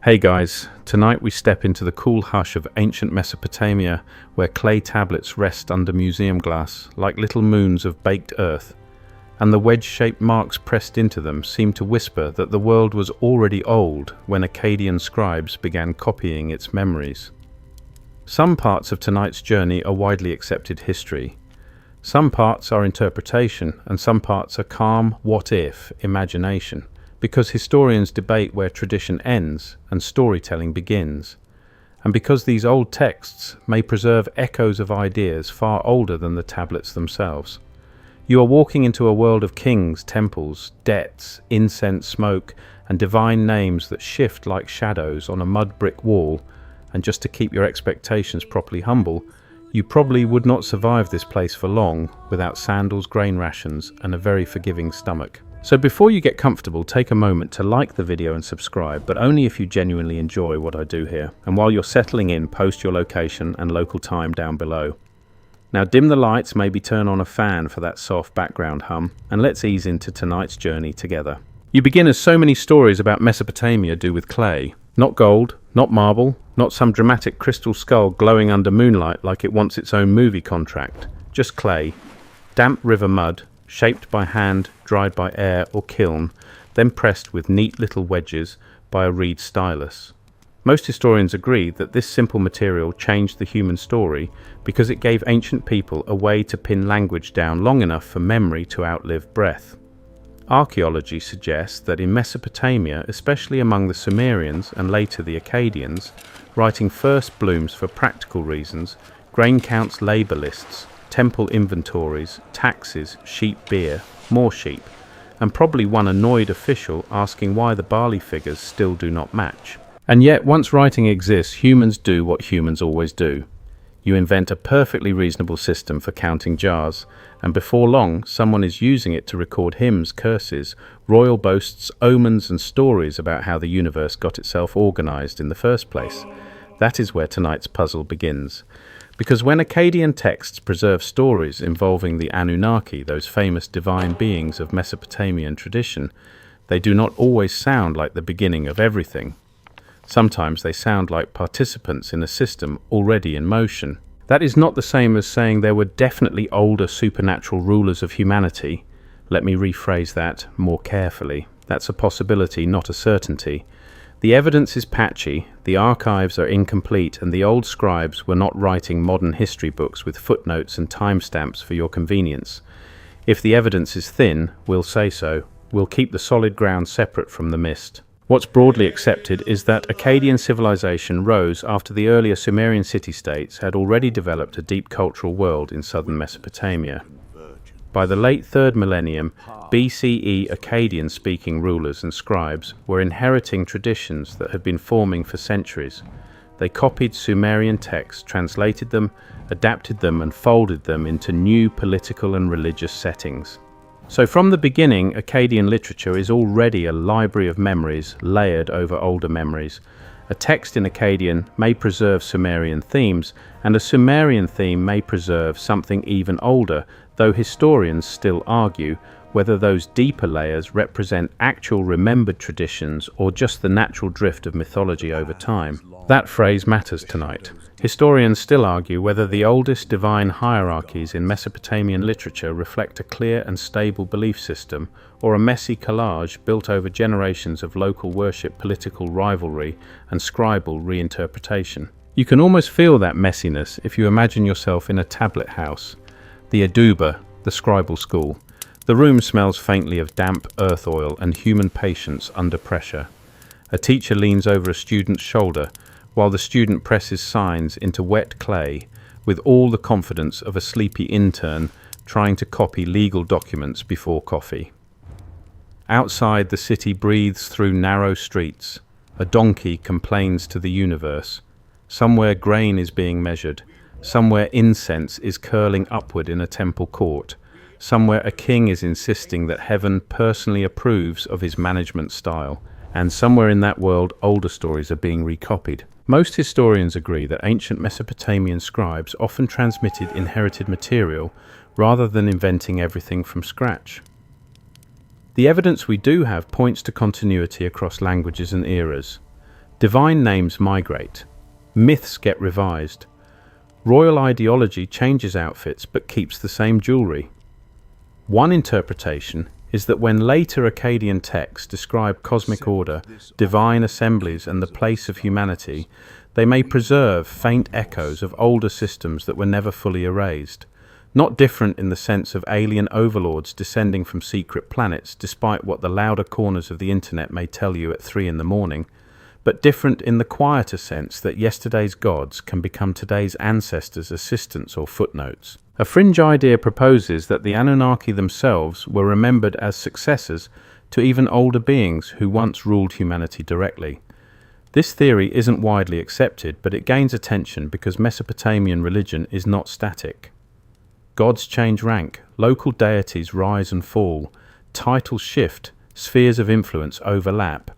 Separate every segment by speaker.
Speaker 1: Hey guys, tonight we step into the cool hush of ancient Mesopotamia, where clay tablets rest under museum glass like little moons of baked earth, and the wedge-shaped marks pressed into them seem to whisper that the world was already old when Akkadian scribes began copying its memories. Some parts of tonight's journey are widely accepted history. Some parts are interpretation, and some parts are calm, what-if imagination, because historians debate where tradition ends and storytelling begins, and because these old texts may preserve echoes of ideas far older than the tablets themselves. You are walking into a world of kings, temples, debts, incense smoke, and divine names that shift like shadows on a mud brick wall, and just to keep your expectations properly humble, you probably would not survive this place for long without sandals, grain rations, and a very forgiving stomach. So before you get comfortable, take a moment to like the video and subscribe, but only if you genuinely enjoy what I do here. And while you're settling in, post your location and local time down below. Now dim the lights, maybe turn on a fan for that soft background hum, and let's ease into tonight's journey together. You begin as so many stories about Mesopotamia do with clay. Not gold, not marble, not some dramatic crystal skull glowing under moonlight like it wants its own movie contract. Just clay, damp river mud, shaped by hand, dried by air or kiln, then pressed with neat little wedges by a reed stylus. Most historians agree that this simple material changed the human story because it gave ancient people a way to pin language down long enough for memory to outlive breath. Archaeology suggests that in Mesopotamia, especially among the Sumerians and later the Akkadians, writing first blooms for practical reasons, grain counts, labor lists, temple inventories, taxes, sheep beer, more sheep, and probably one annoyed official asking why the barley figures still do not match. And yet, once writing exists, humans do what humans always do. You invent a perfectly reasonable system for counting jars, and before long, someone is using it to record hymns, curses, royal boasts, omens, and stories about how the universe got itself organized in the first place. That is where tonight's puzzle begins. Because when Akkadian texts preserve stories involving the Anunnaki, those famous divine beings of Mesopotamian tradition, they do not always sound like the beginning of everything. Sometimes they sound like participants in a system already in motion. That is not the same as saying there were definitely older supernatural rulers of humanity. Let me rephrase that more carefully. That's a possibility, not a certainty. The evidence is patchy, the archives are incomplete, and the old scribes were not writing modern history books with footnotes and timestamps for your convenience. If the evidence is thin, we'll say so. We'll keep the solid ground separate from the mist. What's broadly accepted is that Akkadian civilization rose after the earlier Sumerian city-states had already developed a deep cultural world in southern Mesopotamia. By the late 3rd millennium, BCE Akkadian-speaking rulers and scribes were inheriting traditions that had been forming for centuries. They copied Sumerian texts, translated them, adapted them, and folded them into new political and religious settings. So from the beginning, Akkadian literature is already a library of memories layered over older memories. A text in Akkadian may preserve Sumerian themes, and a Sumerian theme may preserve something even older, though historians still argue whether those deeper layers represent actual remembered traditions or just the natural drift of mythology over time. That phrase matters tonight. Historians still argue whether the oldest divine hierarchies in Mesopotamian literature reflect a clear and stable belief system, or a messy collage built over generations of local worship, political rivalry, and scribal reinterpretation. You can almost feel that messiness if you imagine yourself in a tablet house. The Aduba, the scribal school. The room smells faintly of damp earth oil and human patience under pressure. A teacher leans over a student's shoulder while the student presses signs into wet clay with all the confidence of a sleepy intern trying to copy legal documents before coffee. Outside, the city breathes through narrow streets. A donkey complains to the universe. Somewhere grain is being measured. Somewhere incense is curling upward in a temple court. Somewhere a king is insisting that heaven personally approves of his management style. And somewhere in that world, older stories are being recopied. Most historians agree that ancient Mesopotamian scribes often transmitted inherited material rather than inventing everything from scratch. The evidence we do have points to continuity across languages and eras. Divine names migrate. Myths get revised. Royal ideology changes outfits but keeps the same jewelry. One interpretation is that when later Akkadian texts describe cosmic order, divine assemblies, and the place of humanity, they may preserve faint echoes of older systems that were never fully erased. Not different in the sense of alien overlords descending from secret planets, despite what the louder corners of the internet may tell you at 3 in the morning, but different in the quieter sense that yesterday's gods can become today's ancestors' assistants or footnotes. A fringe idea proposes that the Anunnaki themselves were remembered as successors to even older beings who once ruled humanity directly. This theory isn't widely accepted, but it gains attention because Mesopotamian religion is not static. Gods change rank, local deities rise and fall, titles shift, spheres of influence overlap.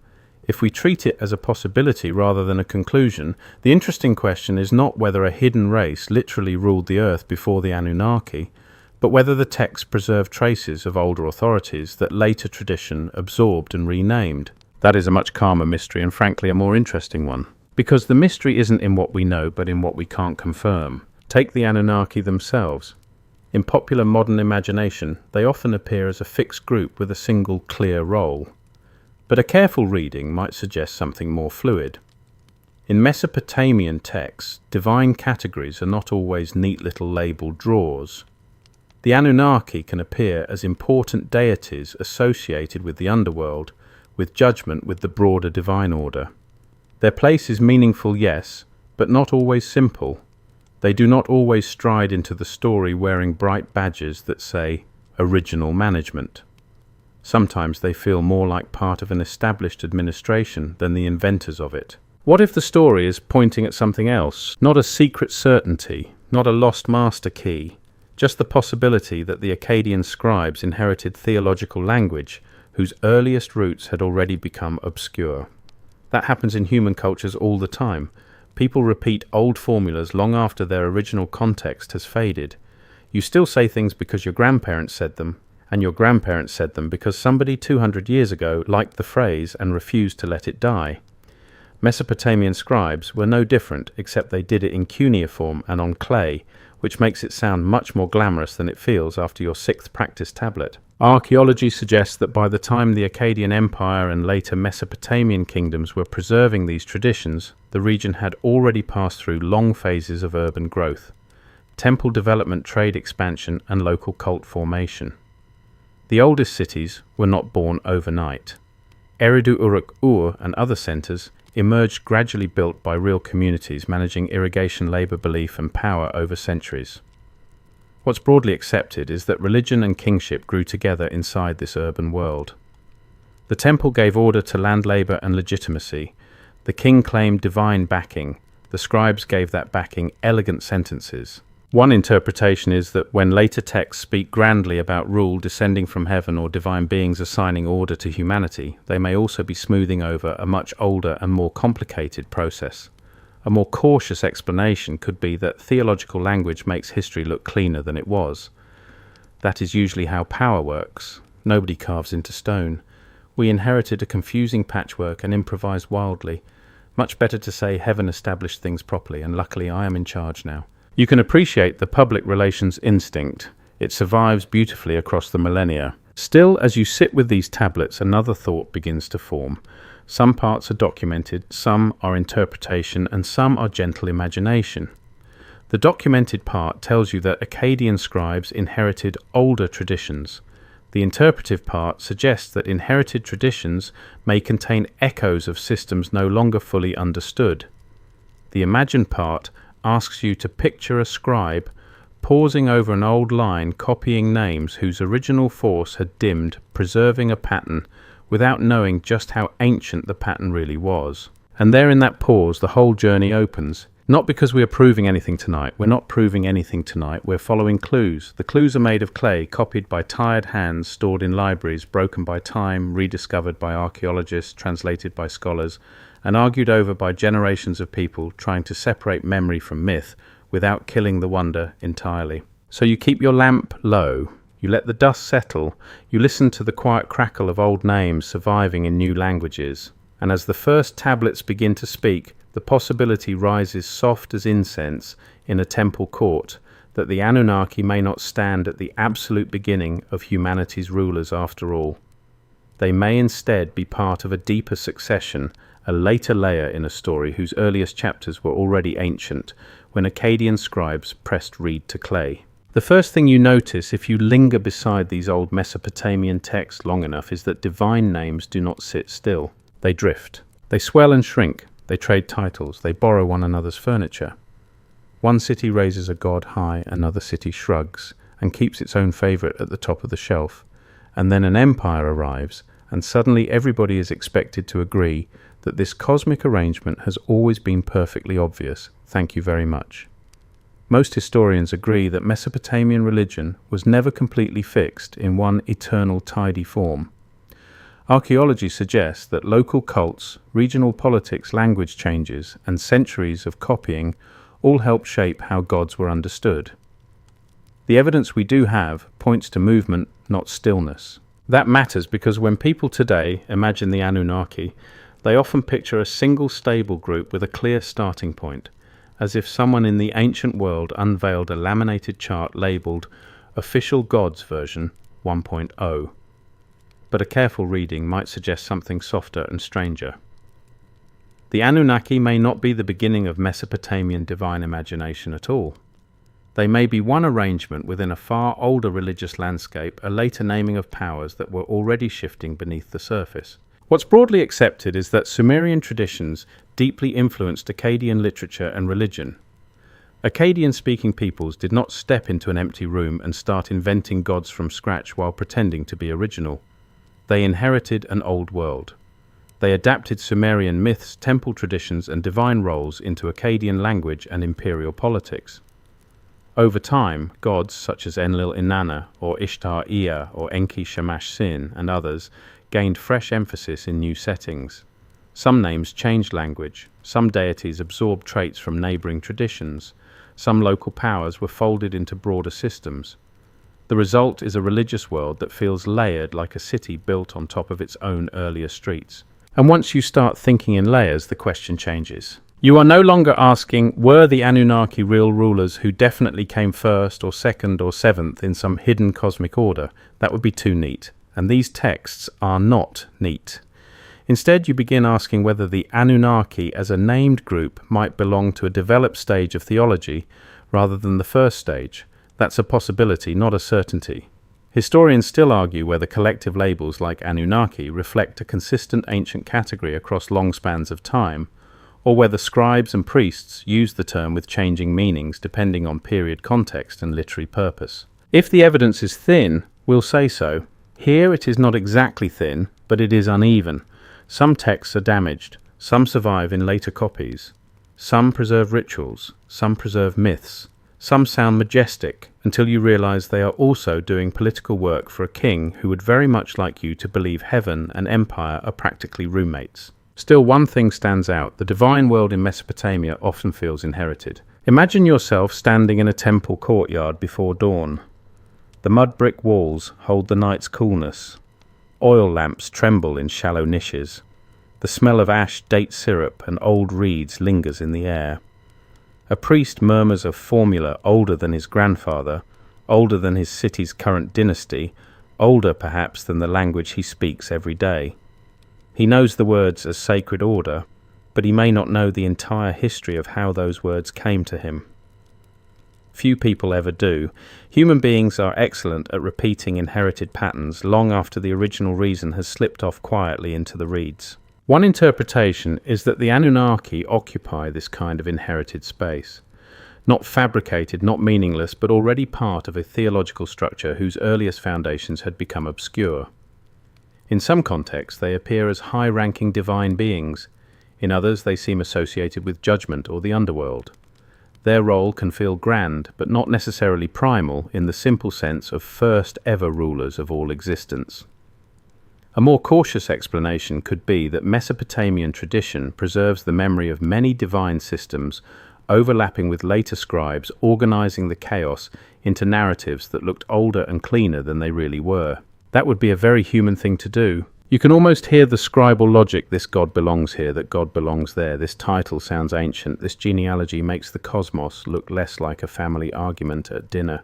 Speaker 1: If we treat it as a possibility rather than a conclusion, the interesting question is not whether a hidden race literally ruled the earth before the Anunnaki, but whether the texts preserve traces of older authorities that later tradition absorbed and renamed. That is a much calmer mystery and frankly a more interesting one, because the mystery isn't in what we know but in what we can't confirm. Take the Anunnaki themselves. In popular modern imagination, they often appear as a fixed group with a single clear role. But a careful reading might suggest something more fluid. In Mesopotamian texts, divine categories are not always neat little labeled drawers. The Anunnaki can appear as important deities associated with the underworld, with judgment with the broader divine order. Their place is meaningful, yes, but not always simple. They do not always stride into the story wearing bright badges that say, original management. Sometimes they feel more like part of an established administration than the inventors of it. What if the story is pointing at something else? Not a secret certainty, not a lost master key, just the possibility that the Akkadian scribes inherited theological language whose earliest roots had already become obscure. That happens in human cultures all the time. People repeat old formulas long after their original context has faded. You still say things because your grandparents said them, and your grandparents said them because somebody 200 years ago liked the phrase and refused to let it die. Mesopotamian scribes were no different, except they did it in cuneiform and on clay, which makes it sound much more glamorous than it feels after your 6th practice tablet. Archaeology suggests that by the time the Akkadian Empire and later Mesopotamian kingdoms were preserving these traditions, the region had already passed through long phases of urban growth, temple development, trade expansion, and local cult formation. The oldest cities were not born overnight. Eridu Uruk-Ur and other centres emerged gradually built by real communities managing irrigation labour belief and power over centuries. What's broadly accepted is that religion and kingship grew together inside this urban world. The temple gave order to land labour and legitimacy. The king claimed divine backing. The scribes gave that backing elegant sentences. One interpretation is that when later texts speak grandly about rule descending from heaven or divine beings assigning order to humanity, they may also be smoothing over a much older and more complicated process. A more cautious explanation could be that theological language makes history look cleaner than it was. That is usually how power works. Nobody carves into stone. We inherited a confusing patchwork and improvised wildly. Much better to say heaven established things properly, and luckily I am in charge now. You can appreciate the public relations instinct. It survives beautifully across the millennia. Still, as you sit with these tablets, another thought begins to form. Some parts are documented, some are interpretation, and some are gentle imagination. The documented part tells you that Akkadian scribes inherited older traditions. The interpretive part suggests that inherited traditions may contain echoes of systems no longer fully understood. The imagined part asks you to picture a scribe pausing over an old line, copying names whose original force had dimmed, preserving a pattern without knowing just how ancient the pattern really was. And there in that pause, the whole journey opens. Not because we are proving anything tonight. We're not proving anything tonight. We're following clues. The clues are made of clay, copied by tired hands, stored in libraries, broken by time, rediscovered by archaeologists, translated by scholars, and argued over by generations of people trying to separate memory from myth without killing the wonder entirely. So you keep your lamp low, you let the dust settle, you listen to the quiet crackle of old names surviving in new languages, and as the first tablets begin to speak, the possibility rises soft as incense in a temple court that the Anunnaki may not stand at the absolute beginning of humanity's rulers after all. They may instead be part of a deeper succession, a later layer in a story whose earliest chapters were already ancient, when Akkadian scribes pressed reed to clay. The first thing you notice if you linger beside these old Mesopotamian texts long enough is that divine names do not sit still. They drift. They swell and shrink. They trade titles. They borrow one another's furniture. One city raises a god high, another city shrugs, and keeps its own favourite at the top of the shelf. And then an empire arrives, and suddenly everybody is expected to agree that this cosmic arrangement has always been perfectly obvious. Thank you very much. Most historians agree that Mesopotamian religion was never completely fixed in one eternal tidy form. Archaeology suggests that local cults, regional politics, language changes, and centuries of copying all helped shape how gods were understood. The evidence we do have points to movement, not stillness. That matters because when people today imagine the Anunnaki, they often picture a single stable group with a clear starting point, as if someone in the ancient world unveiled a laminated chart labelled Official Gods Version 1.0. But a careful reading might suggest something softer and stranger. The Anunnaki may not be the beginning of Mesopotamian divine imagination at all. They may be one arrangement within a far older religious landscape, a later naming of powers that were already shifting beneath the surface. What's broadly accepted is that Sumerian traditions deeply influenced Akkadian literature and religion. Akkadian-speaking peoples did not step into an empty room and start inventing gods from scratch while pretending to be original. They inherited an old world. They adapted Sumerian myths, temple traditions, and divine roles into Akkadian language and imperial politics. Over time, gods such as Enlil-Inanna or Ishtar-Ea or Enki-Shamash-Sin and others gained fresh emphasis in new settings. Some names changed language, some deities absorbed traits from neighbouring traditions, some local powers were folded into broader systems. The result is a religious world that feels layered like a city built on top of its own earlier streets. And once you start thinking in layers, the question changes. You are no longer asking, were the Anunnaki real rulers who definitely came first or second or seventh in some hidden cosmic order? That would be too neat. And these texts are not neat. Instead, you begin asking whether the Anunnaki as a named group might belong to a developed stage of theology rather than the first stage. That's a possibility, not a certainty. Historians still argue whether collective labels like Anunnaki reflect a consistent ancient category across long spans of time, or whether scribes and priests use the term with changing meanings depending on period, context, and literary purpose. If the evidence is thin, we'll say so. Here it is not exactly thin, but it is uneven. Some texts are damaged, some survive in later copies. Some preserve rituals, some preserve myths. Some sound majestic until you realize they are also doing political work for a king who would very much like you to believe heaven and empire are practically roommates. Still, one thing stands out. The divine world in Mesopotamia often feels inherited. Imagine yourself standing in a temple courtyard before dawn. The mud brick walls hold the night's coolness. Oil lamps tremble in shallow niches. The smell of ash, date syrup, and old reeds lingers in the air. A priest murmurs a formula older than his grandfather, older than his city's current dynasty, older perhaps than the language he speaks every day. He knows the words as sacred order, but he may not know the entire history of how those words came to him. Few people ever do. Human beings are excellent at repeating inherited patterns long after the original reason has slipped off quietly into the reeds. One interpretation is that the Anunnaki occupy this kind of inherited space. Not fabricated, not meaningless, but already part of a theological structure whose earliest foundations had become obscure. In some contexts, they appear as high-ranking divine beings. In others, they seem associated with judgment or the underworld. Their role can feel grand, but not necessarily primal in the simple sense of first-ever rulers of all existence. A more cautious explanation could be that Mesopotamian tradition preserves the memory of many divine systems overlapping with later scribes organizing the chaos into narratives that looked older and cleaner than they really were. That would be a very human thing to do. You can almost hear the scribal logic: this god belongs here, that god belongs there, this title sounds ancient, this genealogy makes the cosmos look less like a family argument at dinner.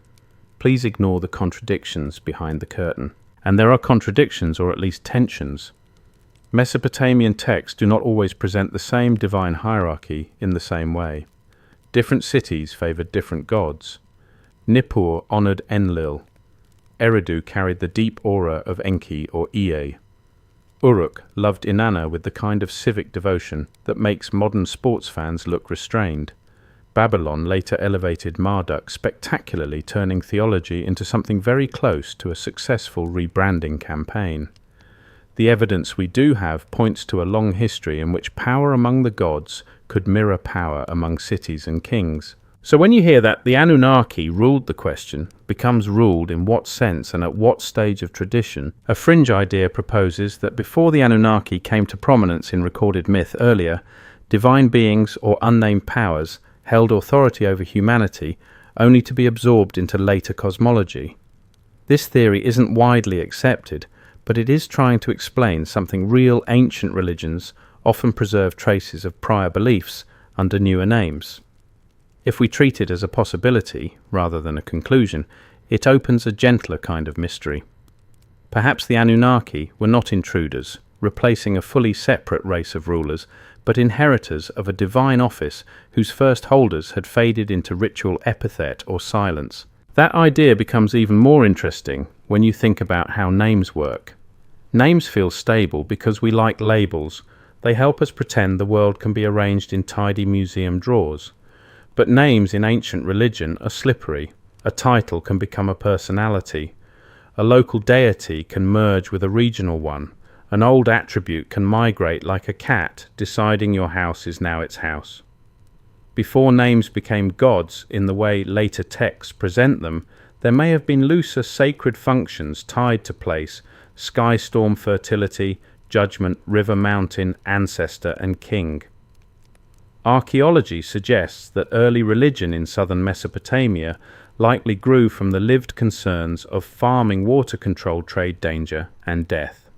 Speaker 1: Please ignore the contradictions behind the curtain. And there are contradictions, or at least tensions. Mesopotamian texts do not always present the same divine hierarchy in the same way. Different cities favoured different gods. Nippur honoured Enlil. Eridu carried the deep aura of Enki or Ea. Uruk loved Inanna with the kind of civic devotion that makes modern sports fans look restrained. Babylon later elevated Marduk spectacularly, turning theology into something very close to a successful rebranding campaign. The evidence we do have points to a long history in which power among the gods could mirror power among cities and kings. So when you hear that the Anunnaki ruled, the question becomes ruled in what sense and at what stage of tradition. A fringe idea proposes that before the Anunnaki came to prominence in recorded myth earlier, divine beings or unnamed powers held authority over humanity only to be absorbed into later cosmology. This theory isn't widely accepted, but it is trying to explain something real ancient religions often preserve traces of prior beliefs under newer names. If we treat it as a possibility, rather than a conclusion, it opens a gentler kind of mystery. Perhaps the Anunnaki were not intruders, replacing a fully separate race of rulers, but inheritors of a divine office whose first holders had faded into ritual epithet or silence. That idea becomes even more interesting when you think about how names work. Names feel stable because we like labels. They help us pretend the world can be arranged in tidy museum drawers. But names in ancient religion are slippery. A title can become a personality. A local deity can merge with a regional one. An old attribute can migrate like a cat, deciding your house is now its house. Before names became gods in the way later texts present them, there may have been looser sacred functions tied to place: sky storm, fertility, judgment, river, mountain, ancestor, and king. Archaeology suggests that early religion in southern Mesopotamia likely grew from the lived concerns of farming, water control, trade, danger, and death.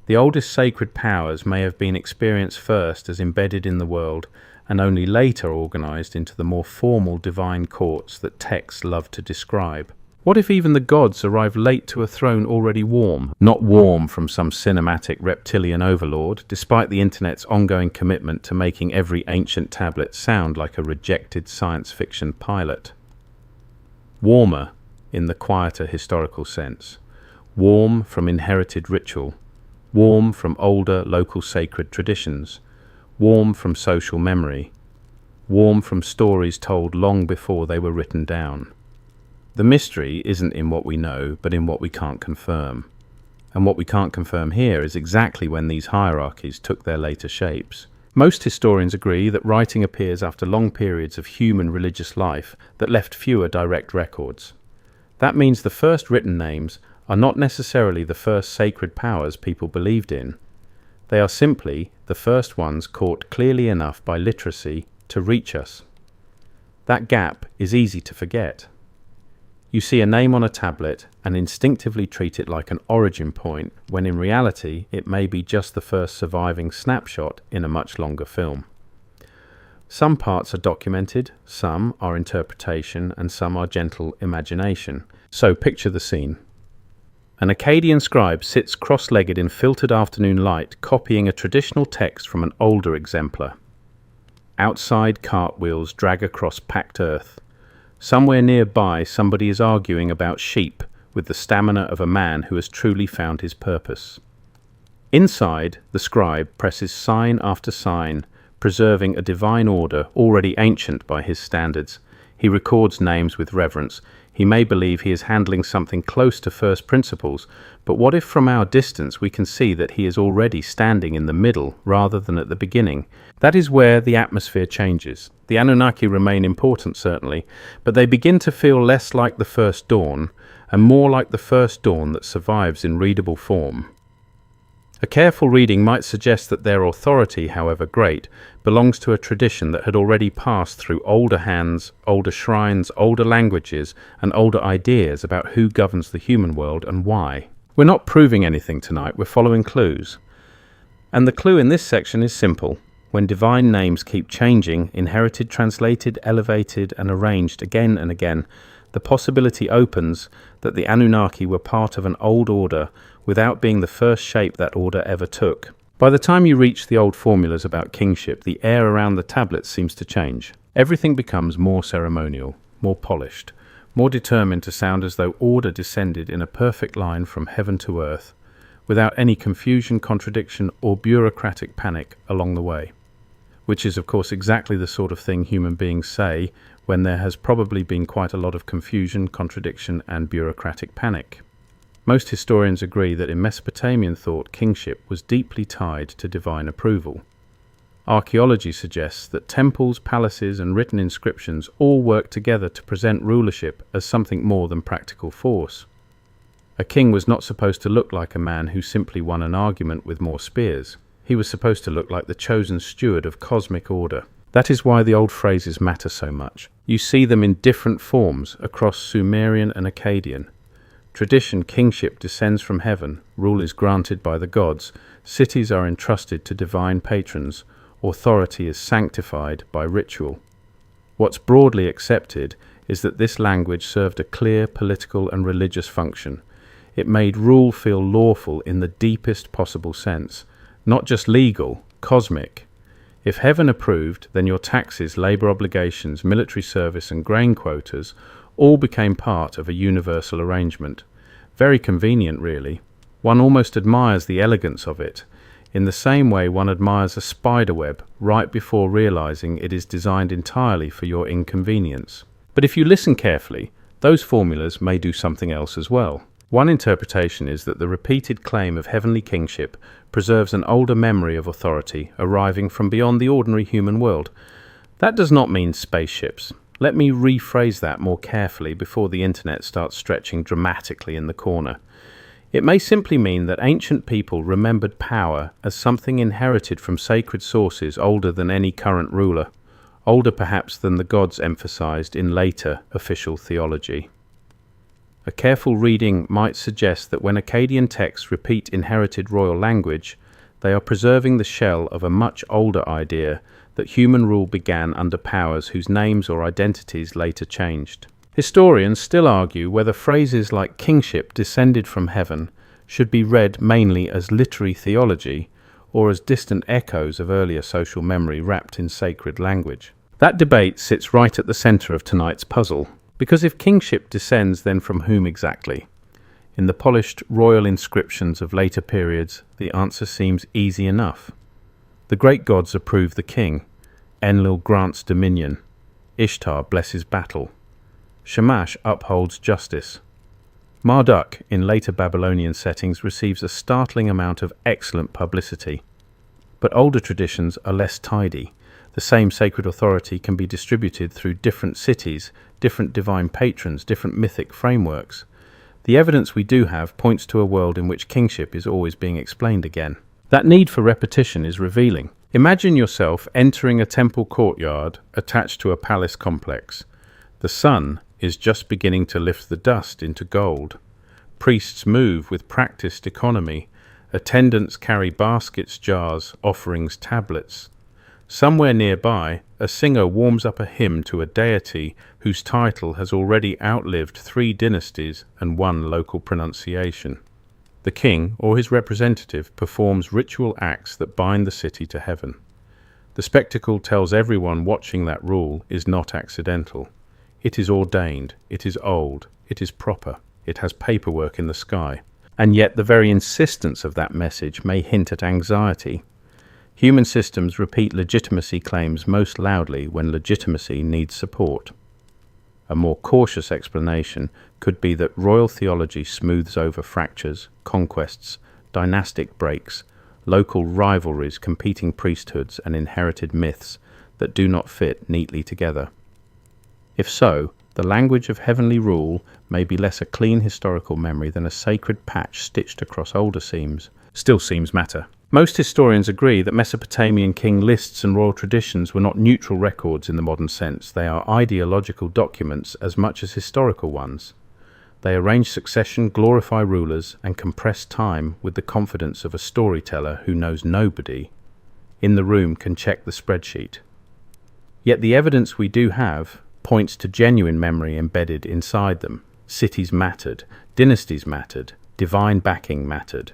Speaker 1: The oldest sacred powers may have been experienced first as embedded in the world, and only later organized into the more formal divine courts that texts love to describe. What if even the gods arrived late to a throne already warm? Not warm from some cinematic reptilian overlord, despite the internet's ongoing commitment to making every ancient tablet sound like a rejected science fiction pilot. Warmer in the quieter historical sense. Warm from inherited ritual. Warm from older local sacred traditions. Warm from social memory. Warm from stories told long before they were written down. The mystery isn't in what we know, but in what we can't confirm. And what we can't confirm here is exactly when these hierarchies took their later shapes. Most historians agree that writing appears after long periods of human religious life that left fewer direct records. That means the first written names are not necessarily the first sacred powers people believed in. They are simply the first ones caught clearly enough by literacy to reach us. That gap is easy to forget. You see a name on a tablet and instinctively treat it like an origin point, when in reality it may be just the first surviving snapshot in a much longer film. Some parts are documented, some are interpretation, and some are gentle imagination. So picture the scene. An Akkadian scribe sits cross-legged in filtered afternoon light, copying a traditional text from an older exemplar. Outside, cartwheels drag across packed earth. Somewhere nearby, somebody is arguing about sheep with the stamina of a man who has truly found his purpose. Inside, the scribe presses sign after sign, preserving a divine order already ancient by his standards. He records names with reverence. He may believe he is handling something close to first principles, but what if from our distance we can see that he is already standing in the middle rather than at the beginning? That is where the atmosphere changes. The Anunnaki remain important, certainly, but they begin to feel less like the first dawn and more like the first dawn that survives in readable form. A careful reading might suggest that their authority, however great, belongs to a tradition that had already passed through older hands, older shrines, older languages, and older ideas about who governs the human world and why. We're not proving anything tonight, we're following clues. And the clue in this section is simple. When divine names keep changing, inherited, translated, elevated, and arranged again and again, the possibility opens that the Anunnaki were part of an old order without being the first shape that order ever took. By the time you reach the old formulas about kingship, the air around the tablets seems to change. Everything becomes more ceremonial, more polished, more determined to sound as though order descended in a perfect line from heaven to earth, without any confusion, contradiction, or bureaucratic panic along the way. Which is, of course, exactly the sort of thing human beings say when there has probably been quite a lot of confusion, contradiction, and bureaucratic panic. Most historians agree that in Mesopotamian thought, kingship was deeply tied to divine approval. Archaeology suggests that temples, palaces, and written inscriptions all work together to present rulership as something more than practical force. A king was not supposed to look like a man who simply won an argument with more spears. He was supposed to look like the chosen steward of cosmic order. That is why the old phrases matter so much. You see them in different forms across Sumerian and Akkadian. Tradition, kingship descends from heaven, rule is granted by the gods, cities are entrusted to divine patrons, authority is sanctified by ritual. What's broadly accepted is that this language served a clear political and religious function. It made rule feel lawful in the deepest possible sense, not just legal, cosmic. If heaven approved, then your taxes, labor obligations, military service, and grain quotas all became part of a universal arrangement. Very convenient, really. One almost admires the elegance of it, in the same way one admires a spider web right before realizing it is designed entirely for your inconvenience. But if you listen carefully, those formulas may do something else as well. One interpretation is that the repeated claim of heavenly kingship preserves an older memory of authority arriving from beyond the ordinary human world. That does not mean spaceships. Let me rephrase that more carefully before the internet starts stretching dramatically in the corner. It may simply mean that ancient people remembered power as something inherited from sacred sources older than any current ruler, older perhaps than the gods emphasized in later official theology. A careful reading might suggest that when Akkadian texts repeat inherited royal language, they are preserving the shell of a much older idea that human rule began under powers whose names or identities later changed. Historians still argue whether phrases like kingship descended from heaven should be read mainly as literary theology or as distant echoes of earlier social memory wrapped in sacred language. That debate sits right at the center of tonight's puzzle. Because if kingship descends, then from whom exactly? In the polished royal inscriptions of later periods, the answer seems easy enough. The great gods approve the king. Enlil grants dominion. Ishtar blesses battle. Shamash upholds justice. Marduk, in later Babylonian settings, receives a startling amount of excellent publicity. But older traditions are less tidy. The same sacred authority can be distributed through different cities, different divine patrons, different mythic frameworks. The evidence we do have points to a world in which kingship is always being explained again. That need for repetition is revealing. Imagine yourself entering a temple courtyard attached to a palace complex. The sun is just beginning to lift the dust into gold. Priests move with practiced economy. Attendants carry baskets, jars, offerings, tablets. Somewhere nearby, a singer warms up a hymn to a deity whose title has already outlived 3 dynasties and 1 local pronunciation. The king, or his representative, performs ritual acts that bind the city to heaven. The spectacle tells everyone watching that rule is not accidental. It is ordained, it is old, it is proper, it has paperwork in the sky. And yet the very insistence of that message may hint at anxiety. Human systems repeat legitimacy claims most loudly when legitimacy needs support. A more cautious explanation could be that royal theology smooths over fractures, conquests, dynastic breaks, local rivalries, competing priesthoods, and inherited myths that do not fit neatly together. If so, the language of heavenly rule may be less a clean historical memory than a sacred patch stitched across older seams. Still seams matter. Most historians agree that Mesopotamian king lists and royal traditions were not neutral records in the modern sense. They are ideological documents as much as historical ones. They arrange succession, glorify rulers, and compress time with the confidence of a storyteller who knows nobody in the room can check the spreadsheet. Yet the evidence we do have points to genuine memory embedded inside them. Cities mattered, dynasties mattered, divine backing mattered.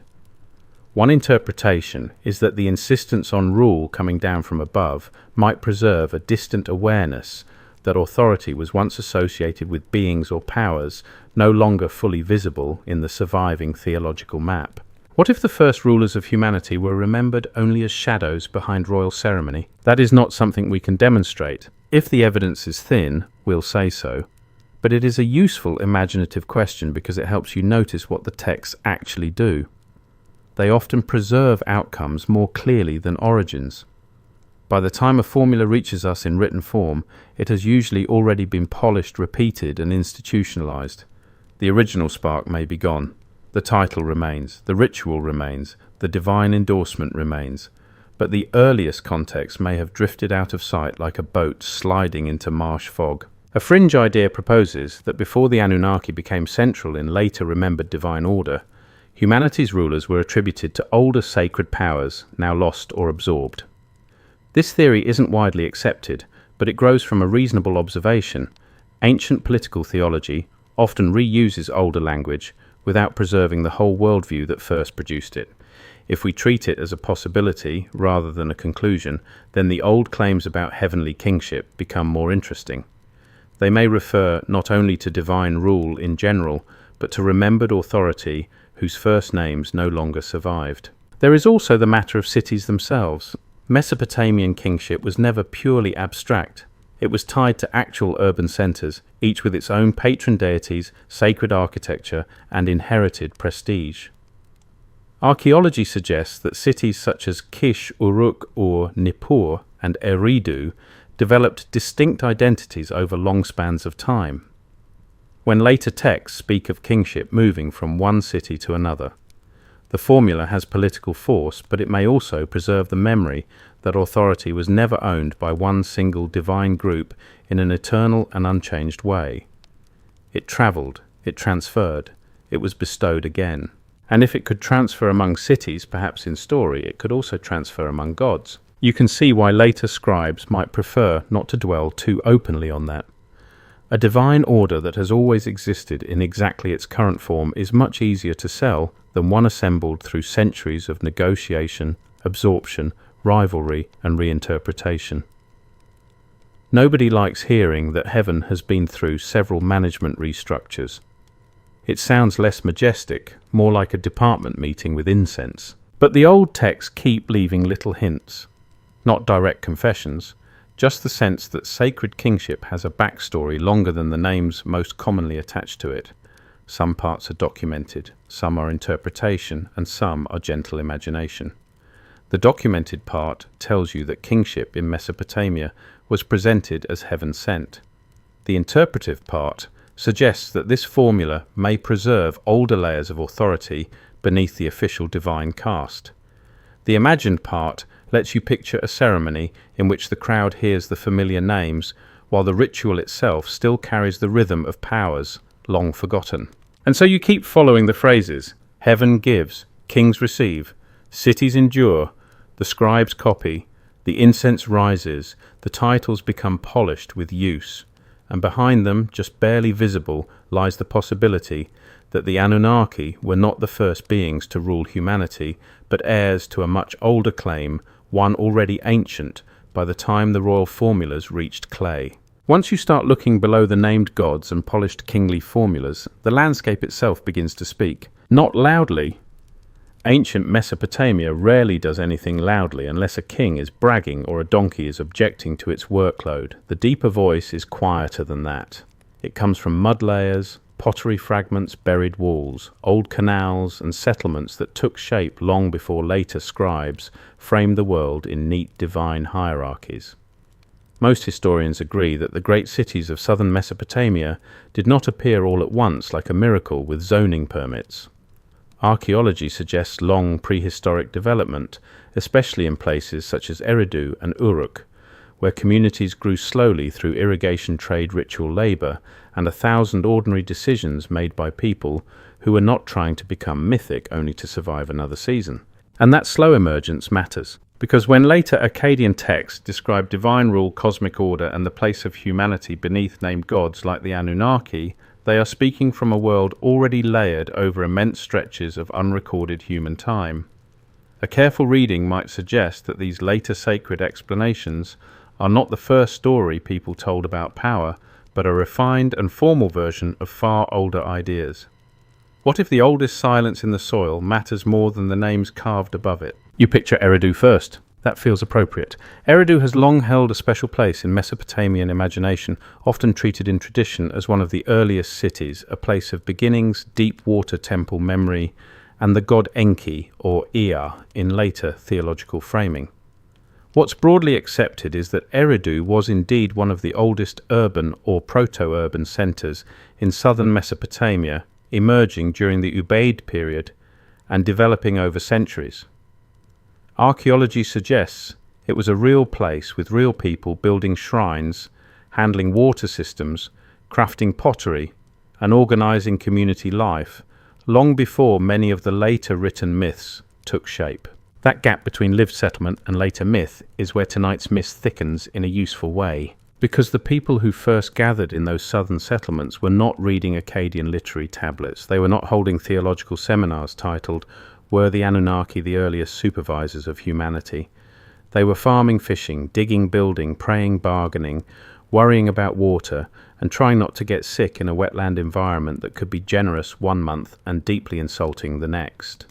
Speaker 1: One interpretation is that the insistence on rule coming down from above might preserve a distant awareness that authority was once associated with beings or powers no longer fully visible in the surviving theological map. What if the first rulers of humanity were remembered only as shadows behind royal ceremony? That is not something we can demonstrate. If the evidence is thin, we'll say so. But it is a useful imaginative question because it helps you notice what the texts actually do. They often preserve outcomes more clearly than origins. By the time a formula reaches us in written form, it has usually already been polished, repeated, and institutionalized. The original spark may be gone. The title remains, the ritual remains, the divine endorsement remains, but the earliest context may have drifted out of sight like a boat sliding into marsh fog. A fringe idea proposes that before the Anunnaki became central in later remembered divine order, humanity's rulers were attributed to older sacred powers, now lost or absorbed. This theory isn't widely accepted, but it grows from a reasonable observation. Ancient political theology often reuses older language without preserving the whole worldview that first produced it. If we treat it as a possibility rather than a conclusion, then the old claims about heavenly kingship become more interesting. They may refer not only to divine rule in general, but to remembered authority whose first names no longer survived. There is also the matter of cities themselves. Mesopotamian kingship was never purely abstract. It was tied to actual urban centers, each with its own patron deities, sacred architecture, and inherited prestige. Archaeology suggests that cities such as Kish, Uruk, Ur, Nippur, and Eridu developed distinct identities over long spans of time, when later texts speak of kingship moving from one city to another. The formula has political force, but it may also preserve the memory that authority was never owned by one single divine group in an eternal and unchanged way. It travelled, it transferred, it was bestowed again. And if it could transfer among cities, perhaps in story, it could also transfer among gods. You can see why later scribes might prefer not to dwell too openly on that. A divine order that has always existed in exactly its current form is much easier to sell than one assembled through centuries of negotiation, absorption, rivalry, and reinterpretation. Nobody likes hearing that heaven has been through several management restructures. It sounds less majestic, more like a department meeting with incense. But the old texts keep leaving little hints. Not direct confessions, just the sense that sacred kingship has a backstory longer than the names most commonly attached to it. Some parts are documented, some are interpretation, and some are gentle imagination. The documented part tells you that kingship in Mesopotamia was presented as heaven sent. The interpretive part suggests that this formula may preserve older layers of authority beneath the official divine caste. The imagined part lets you picture a ceremony in which the crowd hears the familiar names, while the ritual itself still carries the rhythm of powers long forgotten. And so you keep following the phrases: heaven gives, kings receive, cities endure, the scribes copy, the incense rises, the titles become polished with use, and behind them, just barely visible, lies the possibility that the Anunnaki were not the first beings to rule humanity, but heirs to a much older claim, one already ancient, by the time the royal formulas reached clay. Once you start looking below the named gods and polished kingly formulas, the landscape itself begins to speak. Not loudly. Ancient Mesopotamia rarely does anything loudly unless a king is bragging or a donkey is objecting to its workload. The deeper voice is quieter than that. It comes from mud layers, pottery fragments, buried walls, old canals and settlements that took shape long before later scribes framed the world in neat divine hierarchies. Most historians agree that the great cities of southern Mesopotamia did not appear all at once like a miracle with zoning permits. Archaeology suggests long prehistoric development, especially in places such as Eridu and Uruk, where communities grew slowly through irrigation, trade, ritual labor, and 1,000 ordinary decisions made by people who were not trying to become mythic only to survive another season. And that slow emergence matters, because when later Akkadian texts describe divine rule, cosmic order, and the place of humanity beneath named gods like the Anunnaki, they are speaking from a world already layered over immense stretches of unrecorded human time. A careful reading might suggest that these later sacred explanations are not the first story people told about power, but a refined and formal version of far older ideas. What if the oldest silence in the soil matters more than the names carved above it? You picture Eridu first. That feels appropriate. Eridu has long held a special place in Mesopotamian imagination, often treated in tradition as one of the earliest cities, a place of beginnings, deep water temple memory, and the god Enki, or Ea, in later theological framing. What's broadly accepted is that Eridu was indeed one of the oldest urban or proto-urban centers in southern Mesopotamia, emerging during the Ubaid period and developing over centuries. Archaeology suggests it was a real place with real people building shrines, handling water systems, crafting pottery, and organizing community life long before many of the later written myths took shape. That gap between lived settlement and later myth is where tonight's myth thickens in a useful way, because the people who first gathered in those southern settlements were not reading Akkadian literary tablets. They were not holding theological seminars titled, "Were the Anunnaki the earliest supervisors of humanity?" They were farming, fishing, digging, building, praying, bargaining, worrying about water, and trying not to get sick in a wetland environment that could be generous one month and deeply insulting the next.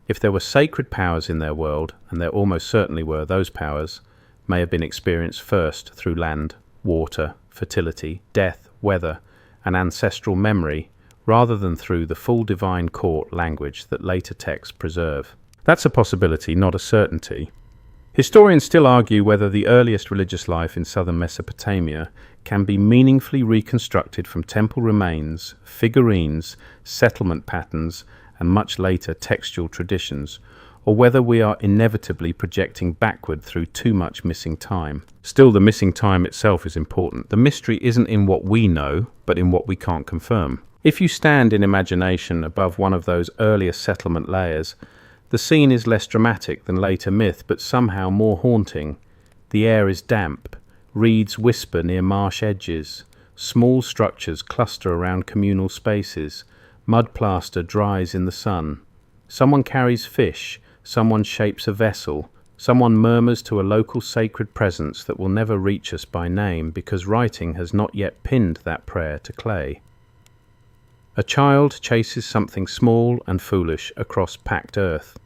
Speaker 1: If there were sacred powers in their world, and there almost certainly were, those powers may have been experienced first through land, water, fertility, death, weather, and ancestral memory, rather than through the full divine court language that later texts preserve. That's a possibility, not a certainty. Historians still argue whether the earliest religious life in southern Mesopotamia can be meaningfully reconstructed from temple remains, figurines, settlement patterns, and much later textual traditions, or whether we are inevitably projecting backward through too much missing time. Still, the missing time itself is important. The mystery isn't in what we know, but in what we can't confirm. If you stand in imagination above one of those earlier settlement layers, the scene is less dramatic than later myth, but somehow more haunting. The air is damp, reeds whisper near marsh edges, small structures cluster around communal spaces, mud plaster dries in the sun. Someone carries fish, someone shapes a vessel, someone murmurs to a local sacred presence that will never reach us by name because writing has not yet pinned that prayer to clay. A child chases something small and foolish across packed earth.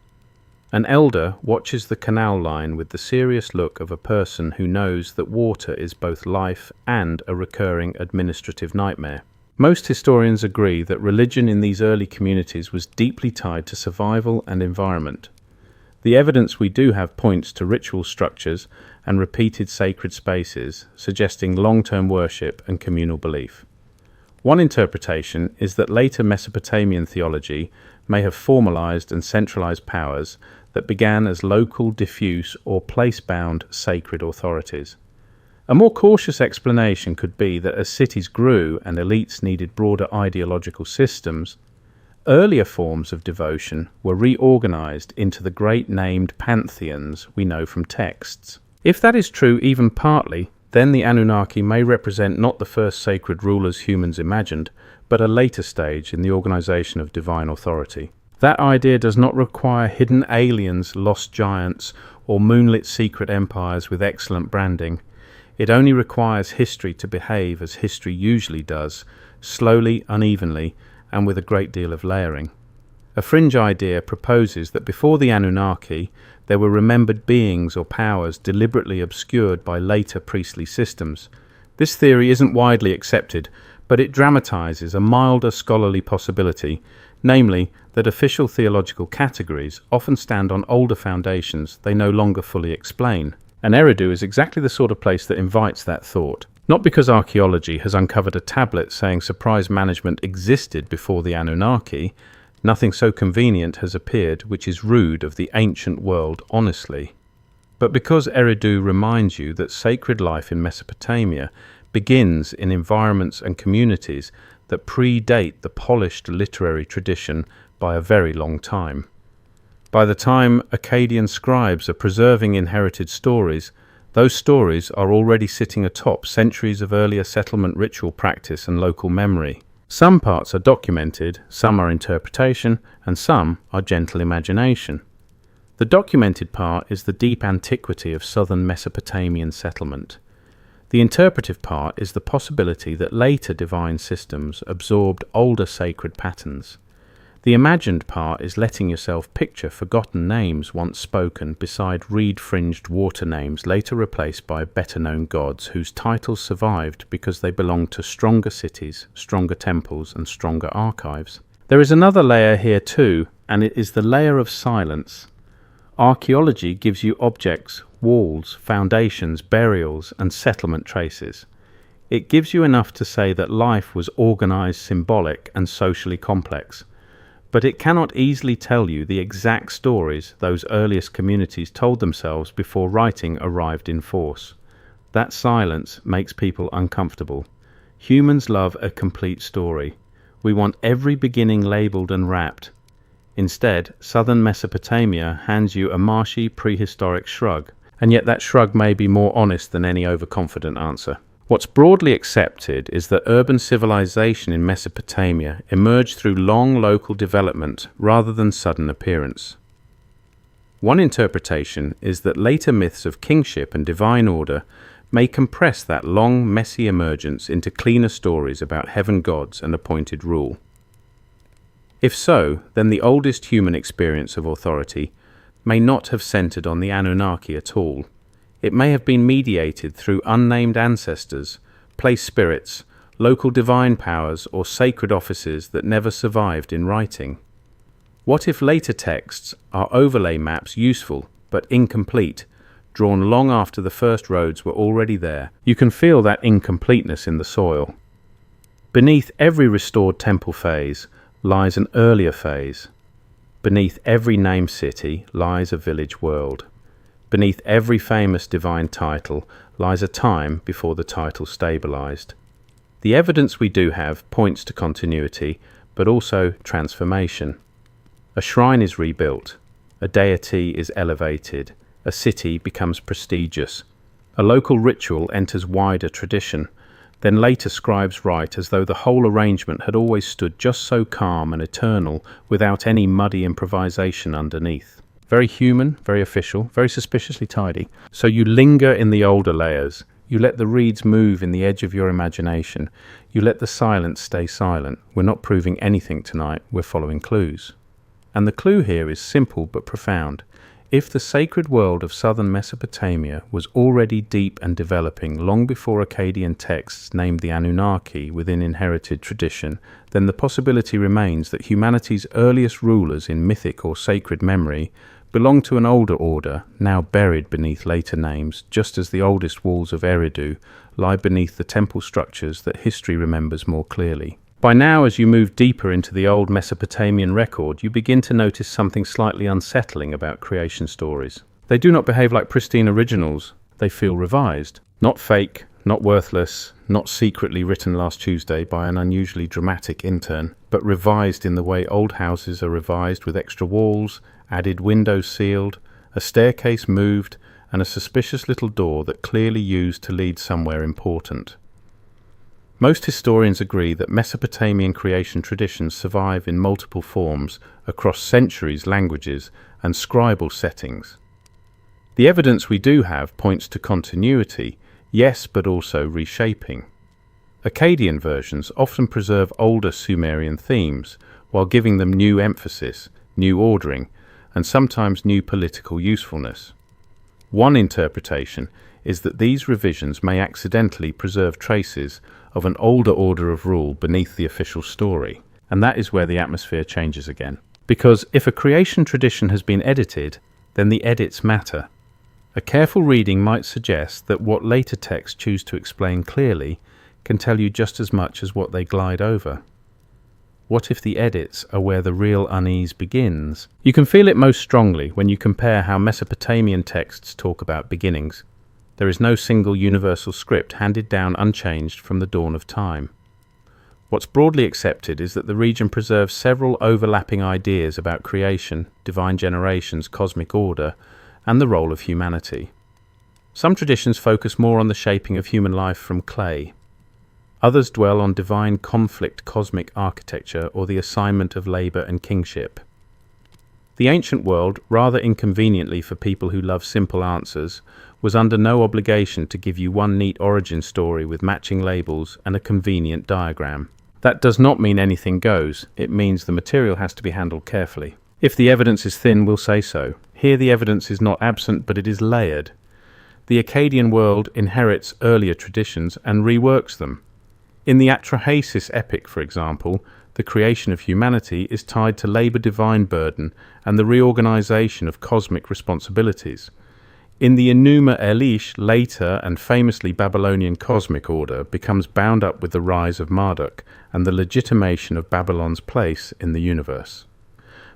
Speaker 1: An elder watches the canal line with the serious look of a person who knows that water is both life and a recurring administrative nightmare. Most historians agree that religion in these early communities was deeply tied to survival and environment. The evidence we do have points to ritual structures and repeated sacred spaces, suggesting long-term worship and communal belief. One interpretation is that later Mesopotamian theology may have formalized and centralized powers that began as local, diffuse, or place-bound sacred authorities. A more cautious explanation could be that as cities grew and elites needed broader ideological systems, earlier forms of devotion were reorganized into the great named pantheons we know from texts. If that is true even partly, then the Anunnaki may represent not the first sacred rulers humans imagined, but a later stage in the organization of divine authority. That idea does not require hidden aliens, lost giants, or moonlit secret empires with excellent branding. It only requires history to behave as history usually does, slowly, unevenly, and with a great deal of layering. A fringe idea proposes that before the Anunnaki, there were remembered beings or powers deliberately obscured by later priestly systems. This theory isn't widely accepted, but it dramatizes a milder scholarly possibility, namely that official theological categories often stand on older foundations they no longer fully explain. And Eridu is exactly the sort of place that invites that thought. Not because archaeology has uncovered a tablet saying surprise management existed before the Anunnaki. Nothing so convenient has appeared which is rude of the ancient world honestly. But because Eridu reminds you that sacred life in Mesopotamia begins in environments and communities that predate the polished literary tradition by a very long time. By the time Akkadian scribes are preserving inherited stories, those stories are already sitting atop centuries of earlier settlement ritual practice and local memory. Some parts are documented, some are interpretation, and some are gentle imagination. The documented part is the deep antiquity of southern Mesopotamian settlement. The interpretive part is the possibility that later divine systems absorbed older sacred patterns. The imagined part is letting yourself picture forgotten names once spoken beside reed-fringed water names later replaced by better-known gods whose titles survived because they belonged to stronger cities, stronger temples, and stronger archives. There is another layer here too, and it is the layer of silence. Archaeology gives you objects, walls, foundations, burials, and settlement traces. It gives you enough to say that life was organized, symbolic, and socially complex. But it cannot easily tell you the exact stories those earliest communities told themselves before writing arrived in force. That silence makes people uncomfortable. Humans love a complete story. We want every beginning labeled and wrapped. Instead, southern Mesopotamia hands you a marshy prehistoric shrug, and yet that shrug may be more honest than any overconfident answer. What's broadly accepted is that urban civilization in Mesopotamia emerged through long local development rather than sudden appearance. One interpretation is that later myths of kingship and divine order may compress that long, messy emergence into cleaner stories about heaven gods and appointed rule. If so, then the oldest human experience of authority may not have centered on the Anunnaki at all. It may have been mediated through unnamed ancestors, place spirits, local divine powers, or sacred offices that never survived in writing. What if later texts are overlay maps useful but incomplete, drawn long after the first roads were already there? You can feel that incompleteness in the soil. Beneath every restored temple phase lies an earlier phase. Beneath every named city lies a village world. Beneath every famous divine title lies a time before the title stabilized. The evidence we do have points to continuity, but also transformation. A shrine is rebuilt, a deity is elevated, a city becomes prestigious, a local ritual enters wider tradition, then later scribes write as though the whole arrangement had always stood just so calm and eternal without any muddy improvisation underneath. Very human, very official, very suspiciously tidy. So you linger in the older layers. You let the reeds move in the edge of your imagination. You let the silence stay silent. We're not proving anything tonight. We're following clues. And the clue here is simple but profound. If the sacred world of southern Mesopotamia was already deep and developing long before Akkadian texts named the Anunnaki within inherited tradition, then the possibility remains that humanity's earliest rulers in mythic or sacred memory belong to an older order, now buried beneath later names, just as the oldest walls of Eridu lie beneath the temple structures that history remembers more clearly. By now, as you move deeper into the old Mesopotamian record, you begin to notice something slightly unsettling about creation stories. They do not behave like pristine originals. They feel revised. Not fake, not worthless, not secretly written last Tuesday by an unusually dramatic intern, but revised in the way old houses are revised, with extra walls, added windows sealed, a staircase moved, and a suspicious little door that clearly used to lead somewhere important. Most historians agree that Mesopotamian creation traditions survive in multiple forms across centuries, languages, and scribal settings. The evidence we do have points to continuity, yes, but also reshaping. Akkadian versions often preserve older Sumerian themes while giving them new emphasis, new ordering, and sometimes new political usefulness. One interpretation is that these revisions may accidentally preserve traces of an older order of rule beneath the official story, and that is where the atmosphere changes again. Because if a creation tradition has been edited, then the edits matter. A careful reading might suggest that what later texts choose to explain clearly can tell you just as much as what they glide over. What if the edits are where the real unease begins? You can feel it most strongly when you compare how Mesopotamian texts talk about beginnings. There is no single universal script handed down unchanged from the dawn of time. What's broadly accepted is that the region preserves several overlapping ideas about creation, divine generations, cosmic order, and the role of humanity. Some traditions focus more on the shaping of human life from clay. Others dwell on divine conflict, cosmic architecture, or the assignment of labor and kingship. The ancient world, rather inconveniently for people who love simple answers, was under no obligation to give you one neat origin story with matching labels and a convenient diagram. That does not mean anything goes. It means the material has to be handled carefully. If the evidence is thin, we'll say so. Here the evidence is not absent, but it is layered. The Akkadian world inherits earlier traditions and reworks them. In the Atrahasis epic, for example, the creation of humanity is tied to labor divine burden and the reorganization of cosmic responsibilities. In the Enuma Elish, later and famously Babylonian cosmic order becomes bound up with the rise of Marduk and the legitimation of Babylon's place in the universe.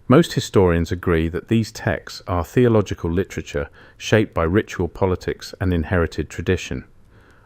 Speaker 1: Most historians agree that these texts are theological literature shaped by ritual politics and inherited tradition.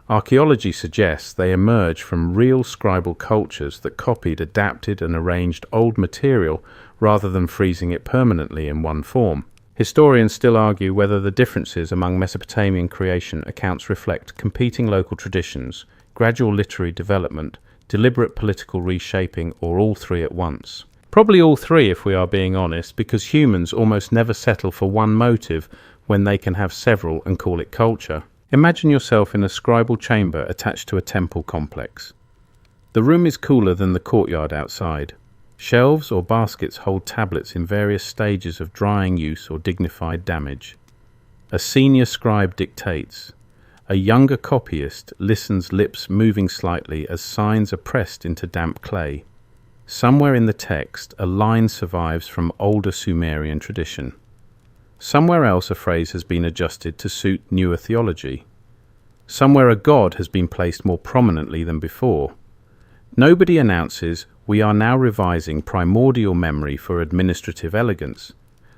Speaker 1: Archaeology suggests they emerge from real scribal cultures that copied, adapted, and arranged old material rather than freezing it permanently in one form. Historians still argue whether the differences among Mesopotamian creation accounts reflect competing local traditions, gradual literary development, deliberate political reshaping, or all three at once. Probably all three, if we are being honest, because humans almost never settle for one motive when they can have several and call it culture. Imagine yourself in a scribal chamber attached to a temple complex. The room is cooler than the courtyard outside. Shelves or baskets hold tablets in various stages of drying use or dignified damage. A senior scribe dictates. A younger copyist listens, lips moving slightly as signs are pressed into damp clay. Somewhere in the text, a line survives from older Sumerian tradition. Somewhere else a phrase has been adjusted to suit newer theology. Somewhere a god has been placed more prominently than before. Nobody announces, "We are now revising primordial memory for administrative elegance."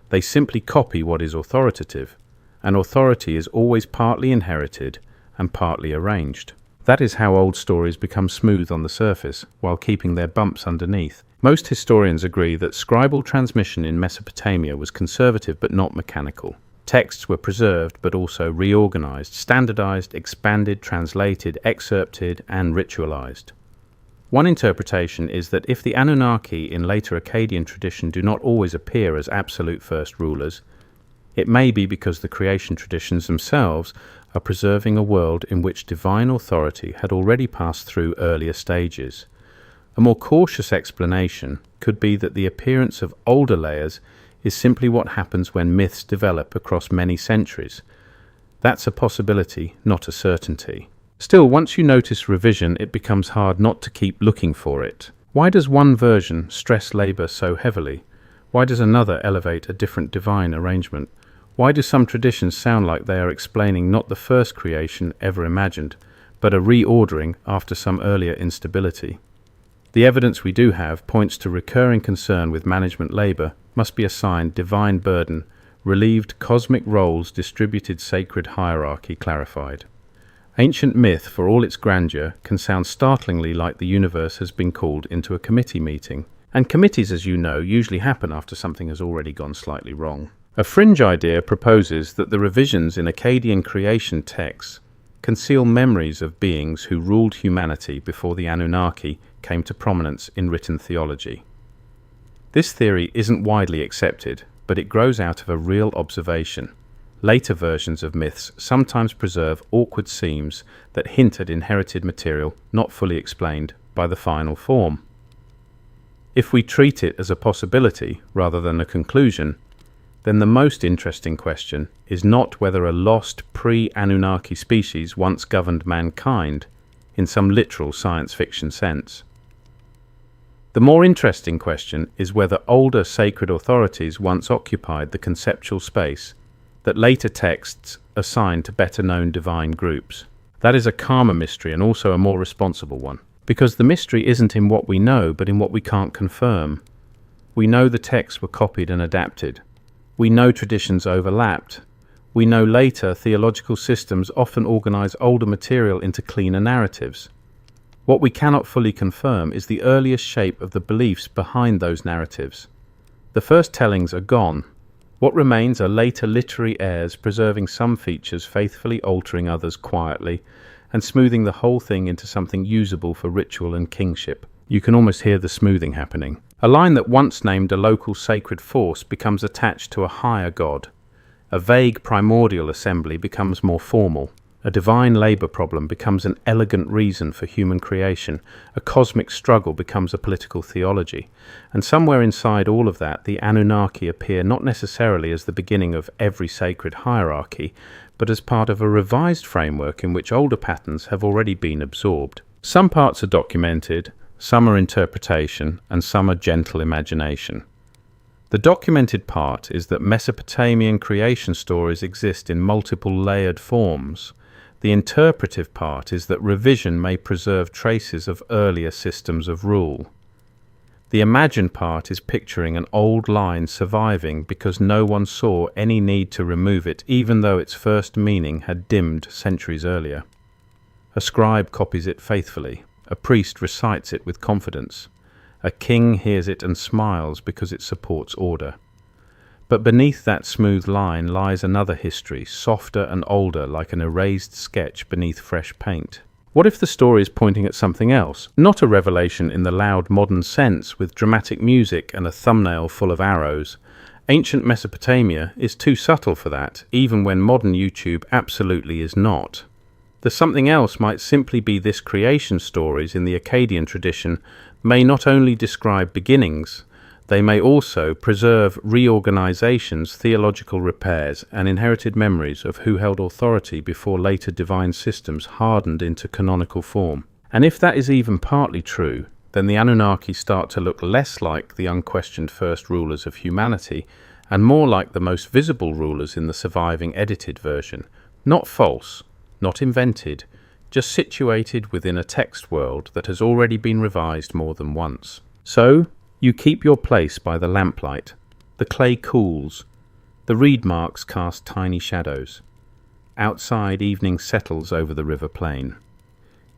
Speaker 1: They simply copy what is authoritative, and authority is always partly inherited and partly arranged. That is how old stories become smooth on the surface, while keeping their bumps underneath. Most historians agree that scribal transmission in Mesopotamia was conservative but not mechanical. Texts were preserved but also reorganized, standardized, expanded, translated, excerpted, and ritualized. One interpretation is that if the Anunnaki in later Akkadian tradition do not always appear as absolute first rulers, it may be because the creation traditions themselves are preserving a world in which divine authority had already passed through earlier stages. A more cautious explanation could be that the appearance of older layers is simply what happens when myths develop across many centuries. That's a possibility, not a certainty. Still, once you notice revision, it becomes hard not to keep looking for it. Why does one version stress labor so heavily? Why does another elevate a different divine arrangement? Why do some traditions sound like they are explaining not the first creation ever imagined, but a reordering after some earlier instability? The evidence we do have points to recurring concern with management labor must be assigned divine burden, relieved cosmic roles, distributed sacred hierarchy clarified. Ancient myth, for all its grandeur, can sound startlingly like the universe has been called into a committee meeting. And committees, as you know, usually happen after something has already gone slightly wrong. A fringe idea proposes that the revisions in Akkadian creation texts conceal memories of beings who ruled humanity before the Anunnaki came to prominence in written theology. This theory isn't widely accepted, but it grows out of a real observation. Later versions of myths sometimes preserve awkward seams that hint at inherited material not fully explained by the final form. If we treat it as a possibility rather than a conclusion, then the most interesting question is not whether a lost pre-Anunnaki species once governed mankind in some literal science fiction sense. The more interesting question is whether older sacred authorities once occupied the conceptual space that later texts assign to better-known divine groups. That is a calmer mystery and also a more responsible one. Because the mystery isn't in what we know, but in what we can't confirm. We know the texts were copied and adapted. We know traditions overlapped. We know later theological systems often organize older material into cleaner narratives. What we cannot fully confirm is the earliest shape of the beliefs behind those narratives. The first tellings are gone. What remains are later literary heirs preserving some features, faithfully altering others quietly, and smoothing the whole thing into something usable for ritual and kingship. You can almost hear the smoothing happening. A line that once named a local sacred force becomes attached to a higher god. A vague primordial assembly becomes more formal. A divine labor problem becomes an elegant reason for human creation. A cosmic struggle becomes a political theology. And somewhere inside all of that, the Anunnaki appear not necessarily as the beginning of every sacred hierarchy, but as part of a revised framework in which older patterns have already been absorbed. Some parts are documented, some are interpretation, and some are gentle imagination. The documented part is that Mesopotamian creation stories exist in multiple layered forms. The interpretive part is that revision may preserve traces of earlier systems of rule. The imagined part is picturing an old line surviving because no one saw any need to remove it, even though its first meaning had dimmed centuries earlier. A scribe copies it faithfully. A priest recites it with confidence. A king hears it and smiles because it supports order. But beneath that smooth line lies another history, softer and older, like an erased sketch beneath fresh paint. What if the story is pointing at something else? Not a revelation in the loud modern sense with dramatic music and a thumbnail full of arrows. Ancient Mesopotamia is too subtle for that, even when modern YouTube absolutely is not. The something else might simply be this creation stories in the Akkadian tradition may not only describe beginnings, they may also preserve reorganizations, theological repairs, and inherited memories of who held authority before later divine systems hardened into canonical form. And if that is even partly true, then the Anunnaki start to look less like the unquestioned first rulers of humanity and more like the most visible rulers in the surviving edited version. Not false, not invented, just situated within a text world that has already been revised more than once. So, you keep your place by the lamplight. The clay cools. The reed marks cast tiny shadows. Outside, evening settles over the river plain.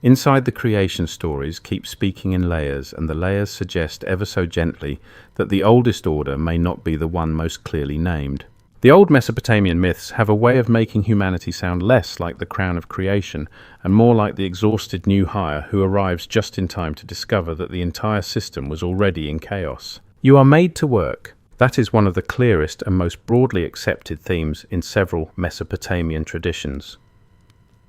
Speaker 1: Inside, the creation stories keep speaking in layers, and the layers suggest ever so gently that the oldest order may not be the one most clearly named. The old Mesopotamian myths have a way of making humanity sound less like the crown of creation and more like the exhausted new hire who arrives just in time to discover that the entire system was already in chaos. You are made to work. That is one of the clearest and most broadly accepted themes in several Mesopotamian traditions.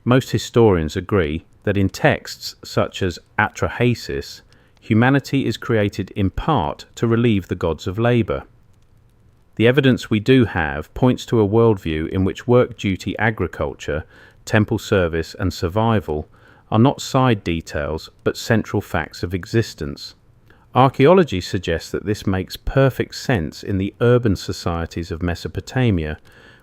Speaker 1: Most historians agree that in texts such as Atrahasis, humanity is created in part to relieve the gods of labor. The evidence we do have points to a worldview in which work duty, agriculture, temple service, and survival are not side details but central facts of existence. Archaeology suggests that this makes perfect sense in the urban societies of Mesopotamia,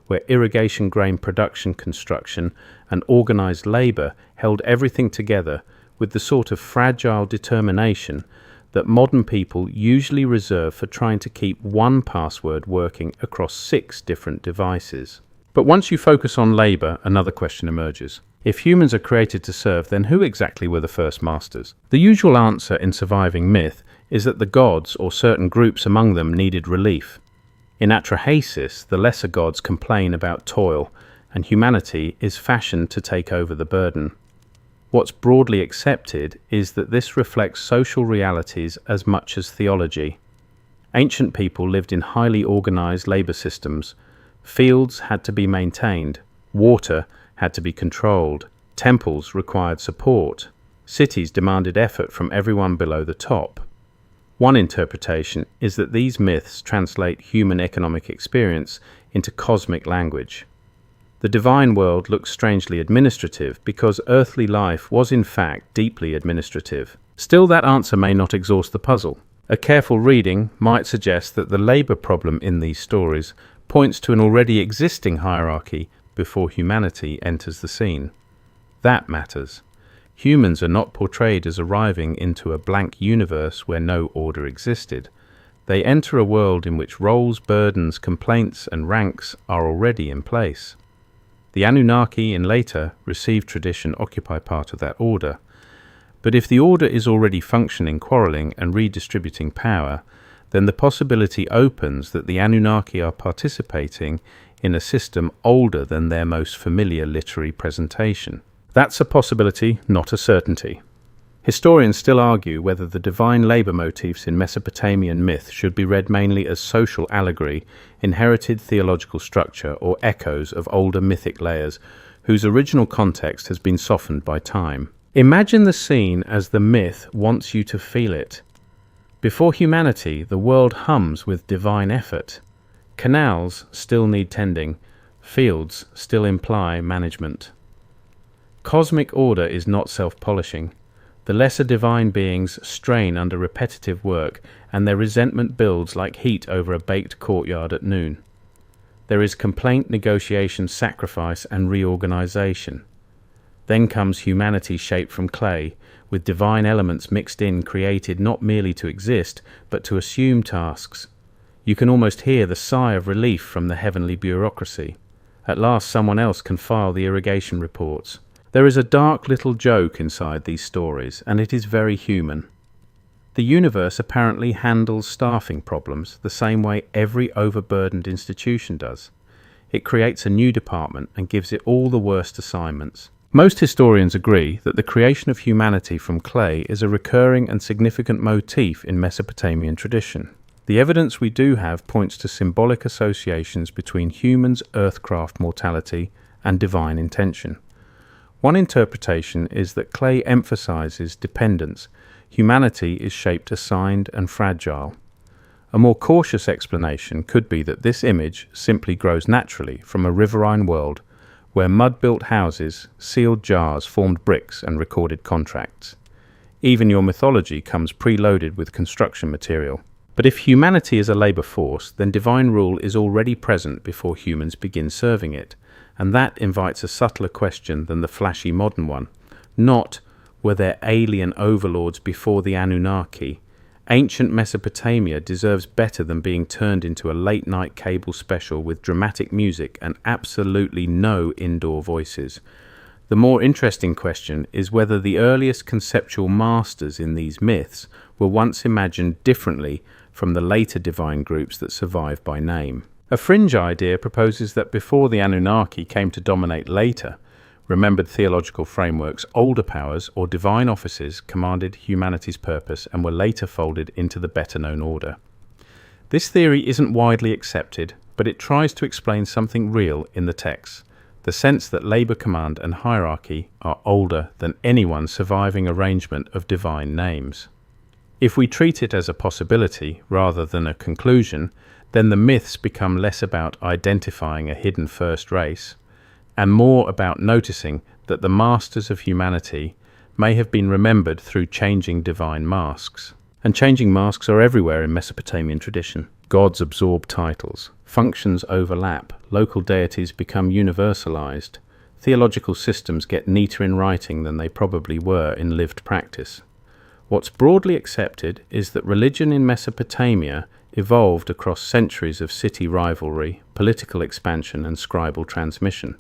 Speaker 1: where irrigation, grain production, construction, and organized labor held everything together with the sort of fragile determination that modern people usually reserve for trying to keep one password working across 6 different devices. But once you focus on labor, another question emerges. If humans are created to serve, then who exactly were the first masters? The usual answer in surviving myth is that the gods, or certain groups among them, needed relief. In Atrahasis, the lesser gods complain about toil, and humanity is fashioned to take over the burden. What's broadly accepted is that this reflects social realities as much as theology. Ancient people lived in highly organized labor systems. Fields had to be maintained. Water had to be controlled. Temples required support. Cities demanded effort from everyone below the top. One interpretation is that these myths translate human economic experience into cosmic language. The divine world looks strangely administrative because earthly life was in fact deeply administrative. Still, that answer may not exhaust the puzzle. A careful reading might suggest that the labor problem in these stories points to an already existing hierarchy before humanity enters the scene. That matters. Humans are not portrayed as arriving into a blank universe where no order existed. They enter a world in which roles, burdens, complaints, and ranks are already in place. The Anunnaki, in later received tradition, occupy part of that order. But if the order is already functioning, quarrelling, and redistributing power, then the possibility opens that the Anunnaki are participating in a system older than their most familiar literary presentation. That's a possibility, not a certainty. Historians still argue whether the divine labour motifs in Mesopotamian myth should be read mainly as social allegory, inherited theological structure, or echoes of older mythic layers whose original context has been softened by time. Imagine the scene as the myth wants you to feel it. Before humanity, the world hums with divine effort. Canals still need tending, fields still imply management. Cosmic order is not self-polishing. The lesser divine beings strain under repetitive work, and their resentment builds like heat over a baked courtyard at noon. There is complaint, negotiation, sacrifice, and reorganization. Then comes humanity shaped from clay, with divine elements mixed in, created not merely to exist, but to assume tasks. You can almost hear the sigh of relief from the heavenly bureaucracy. At last someone else can file the irrigation reports. There is a dark little joke inside these stories, and it is very human. The universe apparently handles staffing problems the same way every overburdened institution does. It creates a new department and gives it all the worst assignments. Most historians agree that the creation of humanity from clay is a recurring and significant motif in Mesopotamian tradition. The evidence we do have points to symbolic associations between humans' earthcraft mortality and divine intention. One interpretation is that clay emphasizes dependence. Humanity is shaped assigned and fragile. A more cautious explanation could be that this image simply grows naturally from a riverine world where mud-built houses, sealed jars formed bricks and recorded contracts. Even your mythology comes preloaded with construction material. But if humanity is a labor force, then divine rule is already present before humans begin serving it. And that invites a subtler question than the flashy modern one. Not, were there alien overlords before the Anunnaki? Ancient Mesopotamia deserves better than being turned into a late-night cable special with dramatic music and absolutely no indoor voices. The more interesting question is whether the earliest conceptual masters in these myths were once imagined differently from the later divine groups that survive by name. A fringe idea proposes that before the Anunnaki came to dominate later, remembered theological frameworks, older powers or divine offices commanded humanity's purpose and were later folded into the better-known order. This theory isn't widely accepted, but it tries to explain something real in the text, the sense that labor command and hierarchy are older than anyone's surviving arrangement of divine names. If we treat it as a possibility rather than a conclusion, then the myths become less about identifying a hidden first race and more about noticing that the masters of humanity may have been remembered through changing divine masks. And changing masks are everywhere in Mesopotamian tradition. Gods absorb titles, functions overlap, local deities become universalized, theological systems get neater in writing than they probably were in lived practice. What's broadly accepted is that religion in Mesopotamia evolved across centuries of city rivalry, political expansion, and scribal transmission.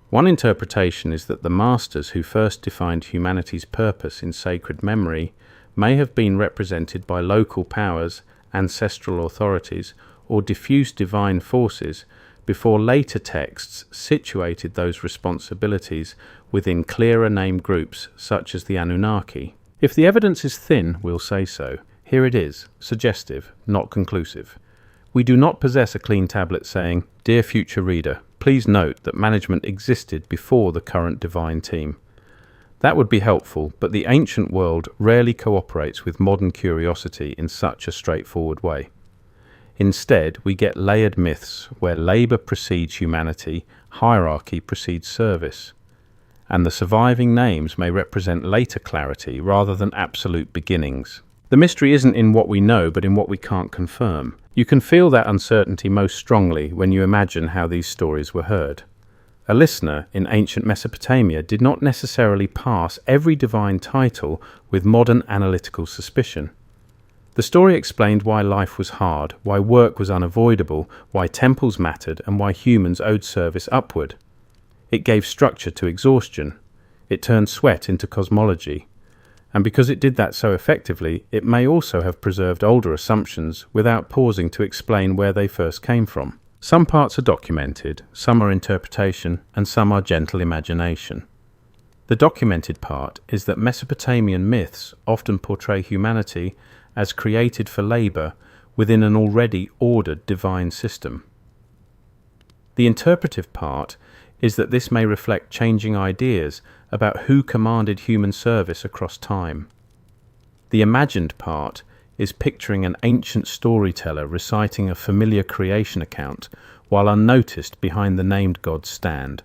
Speaker 1: One interpretation is that the masters who first defined humanity's purpose in sacred memory may have been represented by local powers, ancestral authorities, or diffuse divine forces before later texts situated those responsibilities within clearer named groups such as the Anunnaki. If the evidence is thin, we'll say so. Here it is, suggestive, not conclusive. We do not possess a clean tablet saying, "Dear future reader, please note that management existed before the current divine team." That would be helpful, but the ancient world rarely cooperates with modern curiosity in such a straightforward way. Instead, we get layered myths where labor precedes humanity, hierarchy precedes service, and the surviving names may represent later clarity rather than absolute beginnings. The mystery isn't in what we know, but in what we can't confirm. You can feel that uncertainty most strongly when you imagine how these stories were heard. A listener in ancient Mesopotamia did not necessarily pass every divine title with modern analytical suspicion. The story explained why life was hard, why work was unavoidable, why temples mattered, and why humans owed service upward. It gave structure to exhaustion. It turned sweat into cosmology. And because it did that so effectively, it may also have preserved older assumptions without pausing to explain where they first came from. Some parts are documented, some are interpretation, and some are gentle imagination. The documented part is that Mesopotamian myths often portray humanity as created for labor within an already ordered divine system. The interpretive part is that this may reflect changing ideas about who commanded human service across time. The imagined part is picturing an ancient storyteller reciting a familiar creation account while unnoticed behind the named gods stand,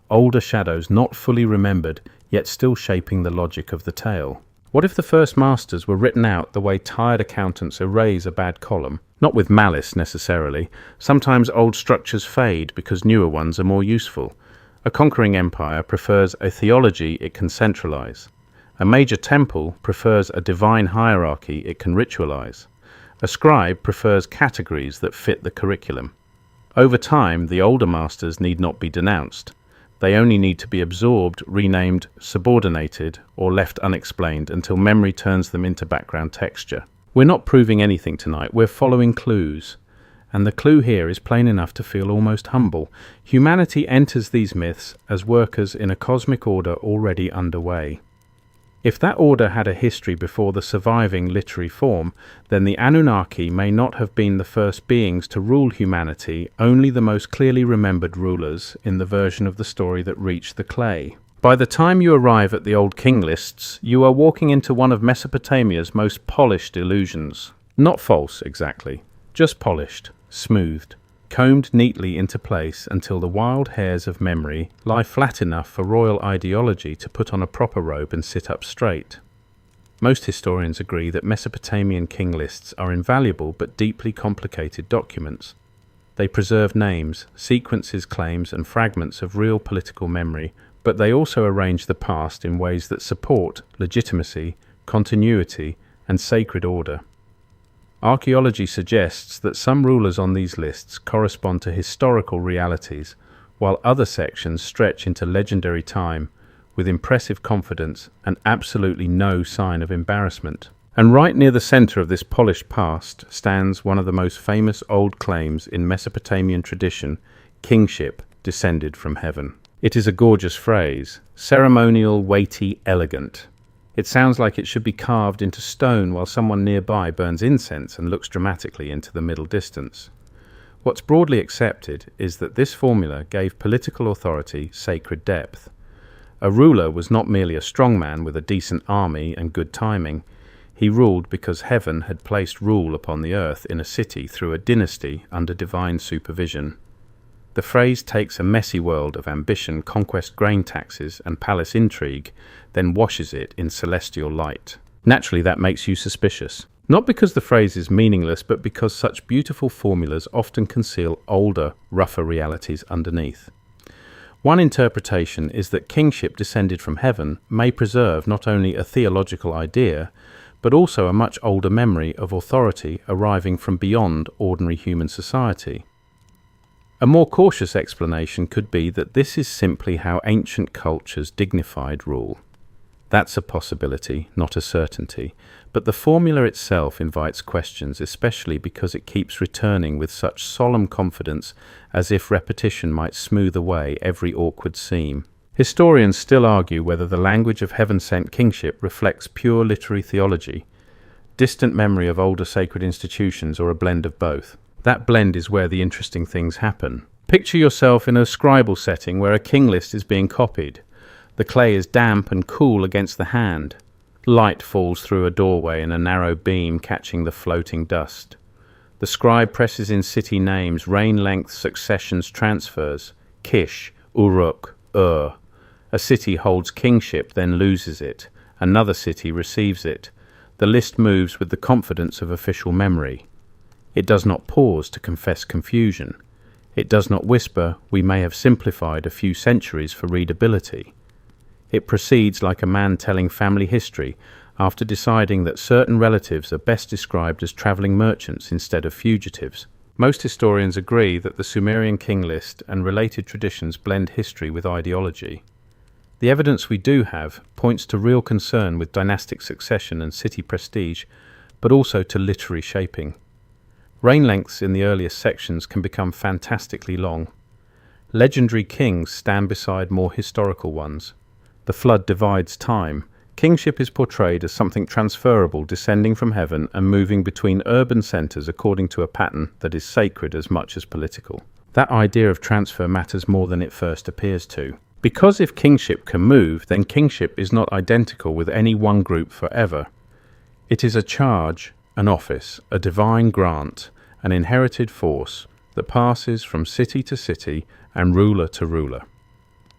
Speaker 1: older shadows not fully remembered yet still shaping the logic of the tale. What if the first masters were written out the way tired accountants erase a bad column? Not with malice necessarily. Sometimes old structures fade because newer ones are more useful. A conquering empire prefers a theology it can centralize. A major temple prefers a divine hierarchy it can ritualize. A scribe prefers categories that fit the curriculum. Over time, the older masters need not be denounced. They only need to be absorbed, renamed, subordinated, or left unexplained until memory turns them into background texture. We're not proving anything tonight, we're following clues. And the clue here is plain enough to feel almost humble. Humanity enters these myths as workers in a cosmic order already underway. If that order had a history before the surviving literary form, then the Anunnaki may not have been the first beings to rule humanity, only the most clearly remembered rulers in the version of the story that reached the clay. By the time you arrive at the old king lists, you are walking into one of Mesopotamia's most polished illusions. Not false, exactly, just polished, smoothed, combed neatly into place until the wild hairs of memory lie flat enough for royal ideology to put on a proper robe and sit up straight. Most historians agree that Mesopotamian king lists are invaluable but deeply complicated documents. They preserve names, sequences, claims, and fragments of real political memory, but they also arrange the past in ways that support legitimacy, continuity, and sacred order. Archaeology suggests that some rulers on these lists correspond to historical realities, while other sections stretch into legendary time with impressive confidence and absolutely no sign of embarrassment. And right near the center of this polished past stands one of the most famous old claims in Mesopotamian tradition, kingship descended from heaven. It is a gorgeous phrase, ceremonial, weighty, elegant. It sounds like it should be carved into stone while someone nearby burns incense and looks dramatically into the middle distance. What's broadly accepted is that this formula gave political authority sacred depth. A ruler was not merely a strong man with a decent army and good timing. He ruled because heaven had placed rule upon the earth in a city through a dynasty under divine supervision. The phrase takes a messy world of ambition, conquest, grain taxes, and palace intrigue, then washes it in celestial light. Naturally, that makes you suspicious. Not because the phrase is meaningless, but because such beautiful formulas often conceal older, rougher realities underneath. One interpretation is that kingship descended from heaven may preserve not only a theological idea, but also a much older memory of authority arriving from beyond ordinary human society. A more cautious explanation could be that this is simply how ancient cultures dignified rule. That's a possibility, not a certainty, but the formula itself invites questions, especially because it keeps returning with such solemn confidence as if repetition might smooth away every awkward seam. Historians still argue whether the language of heaven-sent kingship reflects pure literary theology, distant memory of older sacred institutions, or a blend of both. That blend is where the interesting things happen. Picture yourself in a scribal setting where a king list is being copied. The clay is damp and cool against the hand. Light falls through a doorway in a narrow beam, catching the floating dust. The scribe presses in city names, reign lengths, successions, transfers. Kish, Uruk, Ur. A city holds kingship, then loses it. Another city receives it. The list moves with the confidence of official memory. It does not pause to confess confusion. It does not whisper, "We may have simplified a few centuries for readability." It proceeds like a man telling family history after deciding that certain relatives are best described as travelling merchants instead of fugitives. Most historians agree that the Sumerian king list and related traditions blend history with ideology. The evidence we do have points to real concern with dynastic succession and city prestige, but also to literary shaping. Reign lengths in the earliest sections can become fantastically long. Legendary kings stand beside more historical ones. The flood divides time. Kingship is portrayed as something transferable descending from heaven and moving between urban centres according to a pattern that is sacred as much as political. That idea of transfer matters more than it first appears to. Because if kingship can move, then kingship is not identical with any one group forever. It is a charge, an office, a divine grant, an inherited force that passes from city to city and ruler to ruler.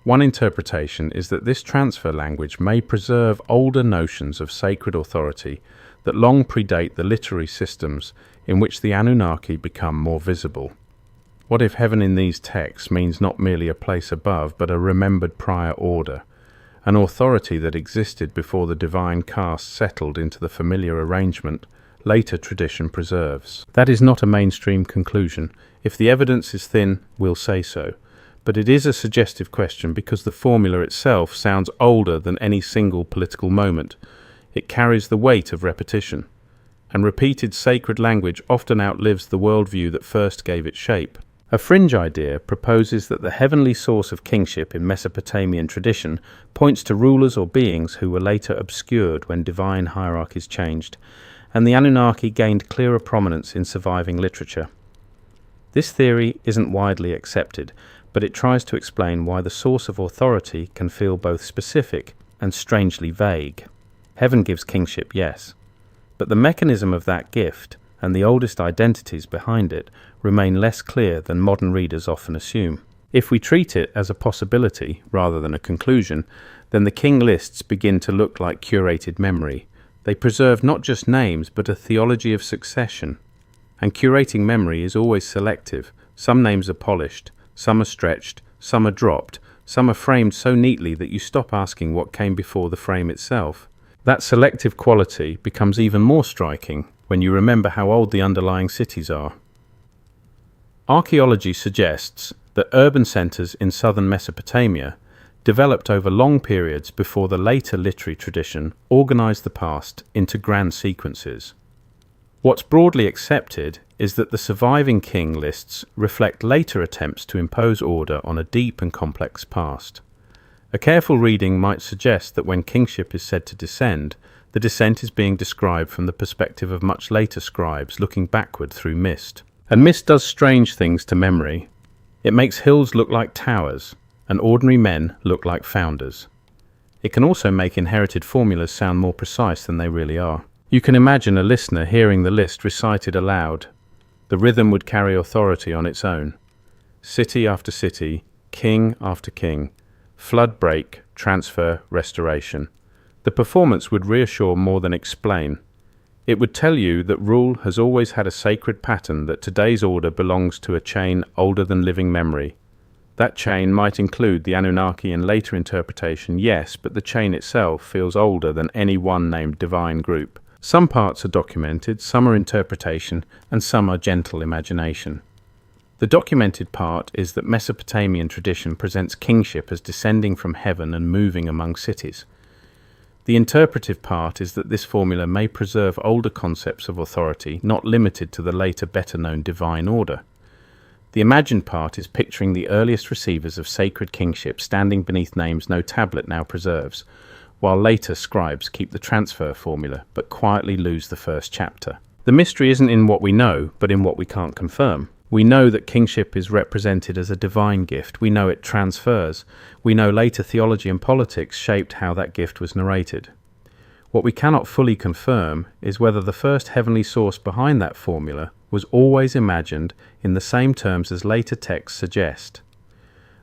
Speaker 1: One interpretation is that this transfer language may preserve older notions of sacred authority that long predate the literary systems in which the Anunnaki become more visible. What if heaven in these texts means not merely a place above, but a remembered prior order, an authority that existed before the divine caste settled into the familiar arrangement later tradition preserves? That is not a mainstream conclusion. If the evidence is thin, we'll say so. But it is a suggestive question because the formula itself sounds older than any single political moment. It carries the weight of repetition. And repeated sacred language often outlives the worldview that first gave it shape. A fringe idea proposes that the heavenly source of kingship in Mesopotamian tradition points to rulers or beings who were later obscured when divine hierarchies changed, and the Anunnaki gained clearer prominence in surviving literature. This theory isn't widely accepted, but it tries to explain why the source of authority can feel both specific and strangely vague. Heaven gives kingship, yes, but the mechanism of that gift and the oldest identities behind it remain less clear than modern readers often assume. If we treat it as a possibility rather than a conclusion, then the king lists begin to look like curated memory. They preserve not just names, but a theology of succession. And curating memory is always selective. Some names are polished, some are stretched, some are dropped, some are framed so neatly that you stop asking what came before the frame itself. That selective quality becomes even more striking when you remember how old the underlying cities are. Archaeology suggests that urban centres in southern Mesopotamia developed over long periods before the later literary tradition organised the past into grand sequences. What's broadly accepted is that the surviving king lists reflect later attempts to impose order on a deep and complex past. A careful reading might suggest that when kingship is said to descend, the descent is being described from the perspective of much later scribes looking backward through mist. And mist does strange things to memory. It makes hills look like towers, and ordinary men look like founders. It can also make inherited formulas sound more precise than they really are. You can imagine a listener hearing the list recited aloud. The rhythm would carry authority on its own. City after city, king after king, flood break, transfer, restoration. The performance would reassure more than explain. It would tell you that rule has always had a sacred pattern, that today's order belongs to a chain older than living memory. That chain might include the Anunnaki in later interpretation, yes, but the chain itself feels older than any one named divine group. Some parts are documented, some are interpretation, and some are gentle imagination. The documented part is that Mesopotamian tradition presents kingship as descending from heaven and moving among cities. The interpretive part is that this formula may preserve older concepts of authority, not limited to the later better-known divine order. The imagined part is picturing the earliest receivers of sacred kingship standing beneath names no tablet now preserves, while later scribes keep the transfer formula but quietly lose the first chapter. The mystery isn't in what we know, but in what we can't confirm. We know that kingship is represented as a divine gift. We know it transfers. We know later theology and politics shaped how that gift was narrated. What we cannot fully confirm is whether the first heavenly source behind that formula was always imagined in the same terms as later texts suggest.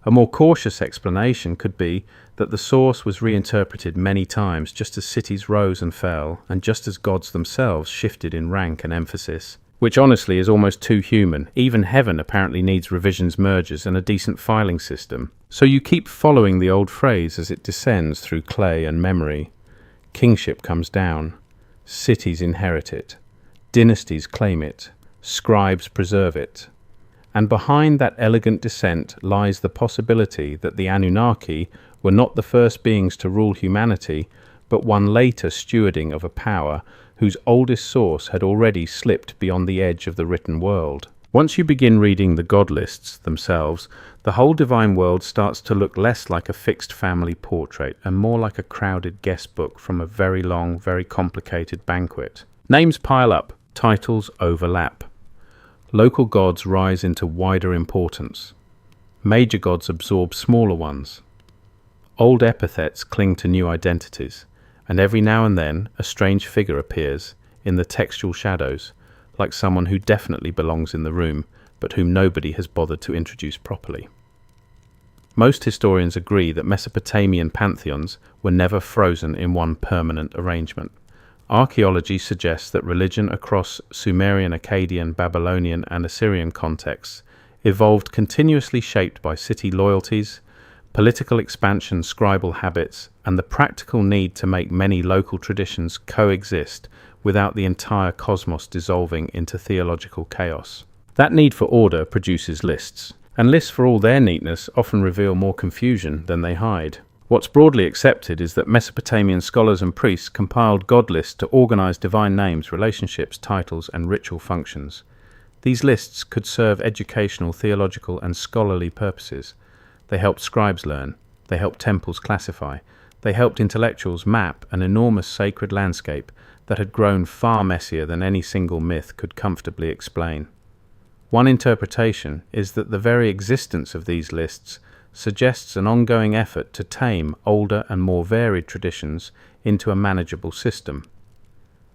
Speaker 1: A more cautious explanation could be that the source was reinterpreted many times just as cities rose and fell, and just as gods themselves shifted in rank and emphasis. which honestly is almost too human. Even heaven apparently needs revisions, mergers, and a decent filing system. So you keep following the old phrase as it descends through clay and memory. Kingship comes down. Cities inherit it. Dynasties claim it. Scribes preserve it. And behind that elegant descent lies the possibility that the Anunnaki were not the first beings to rule humanity, but one later stewarding of a power whose oldest source had already slipped beyond the edge of the written world. Once you begin reading the god lists themselves, the whole divine world starts to look less like a fixed family portrait and more like a crowded guest book from a very long, very complicated banquet. Names pile up, titles overlap. Local gods rise into wider importance. Major gods absorb smaller ones. Old epithets cling to new identities, and every now and then a strange figure appears in the textual shadows, like someone who definitely belongs in the room, but whom nobody has bothered to introduce properly. Most historians agree that Mesopotamian pantheons were never frozen in one permanent arrangement. Archaeology suggests that religion across Sumerian, Akkadian, Babylonian, and Assyrian contexts evolved continuously, shaped by city loyalties, political expansion, scribal habits, and the practical need to make many local traditions coexist without the entire cosmos dissolving into theological chaos. That need for order produces lists, and lists, for all their neatness, often reveal more confusion than they hide. What's broadly accepted is that Mesopotamian scholars and priests compiled god lists to organize divine names, relationships, titles, and ritual functions. These lists could serve educational, theological, and scholarly purposes. They helped scribes learn. They helped temples classify. They helped intellectuals map an enormous sacred landscape that had grown far messier than any single myth could comfortably explain. One interpretation is that the very existence of these lists suggests an ongoing effort to tame older and more varied traditions into a manageable system.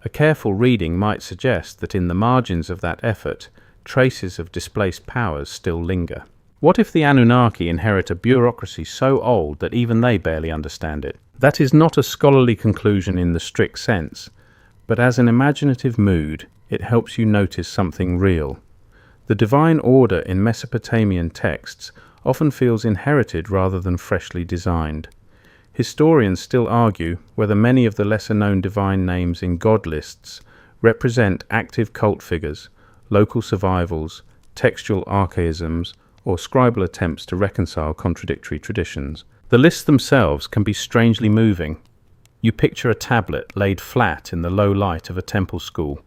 Speaker 1: A careful reading might suggest that in the margins of that effort, traces of displaced powers still linger. What if the Anunnaki inherit a bureaucracy so old that even they barely understand it? That is not a scholarly conclusion in the strict sense, but as an imaginative mood, it helps you notice something real. The divine order in Mesopotamian texts often feels inherited rather than freshly designed. Historians still argue whether many of the lesser-known divine names in god lists represent active cult figures, local survivals, textual archaisms, or scribal attempts to reconcile contradictory traditions. The lists themselves can be strangely moving. You picture a tablet laid flat in the low light of a temple school.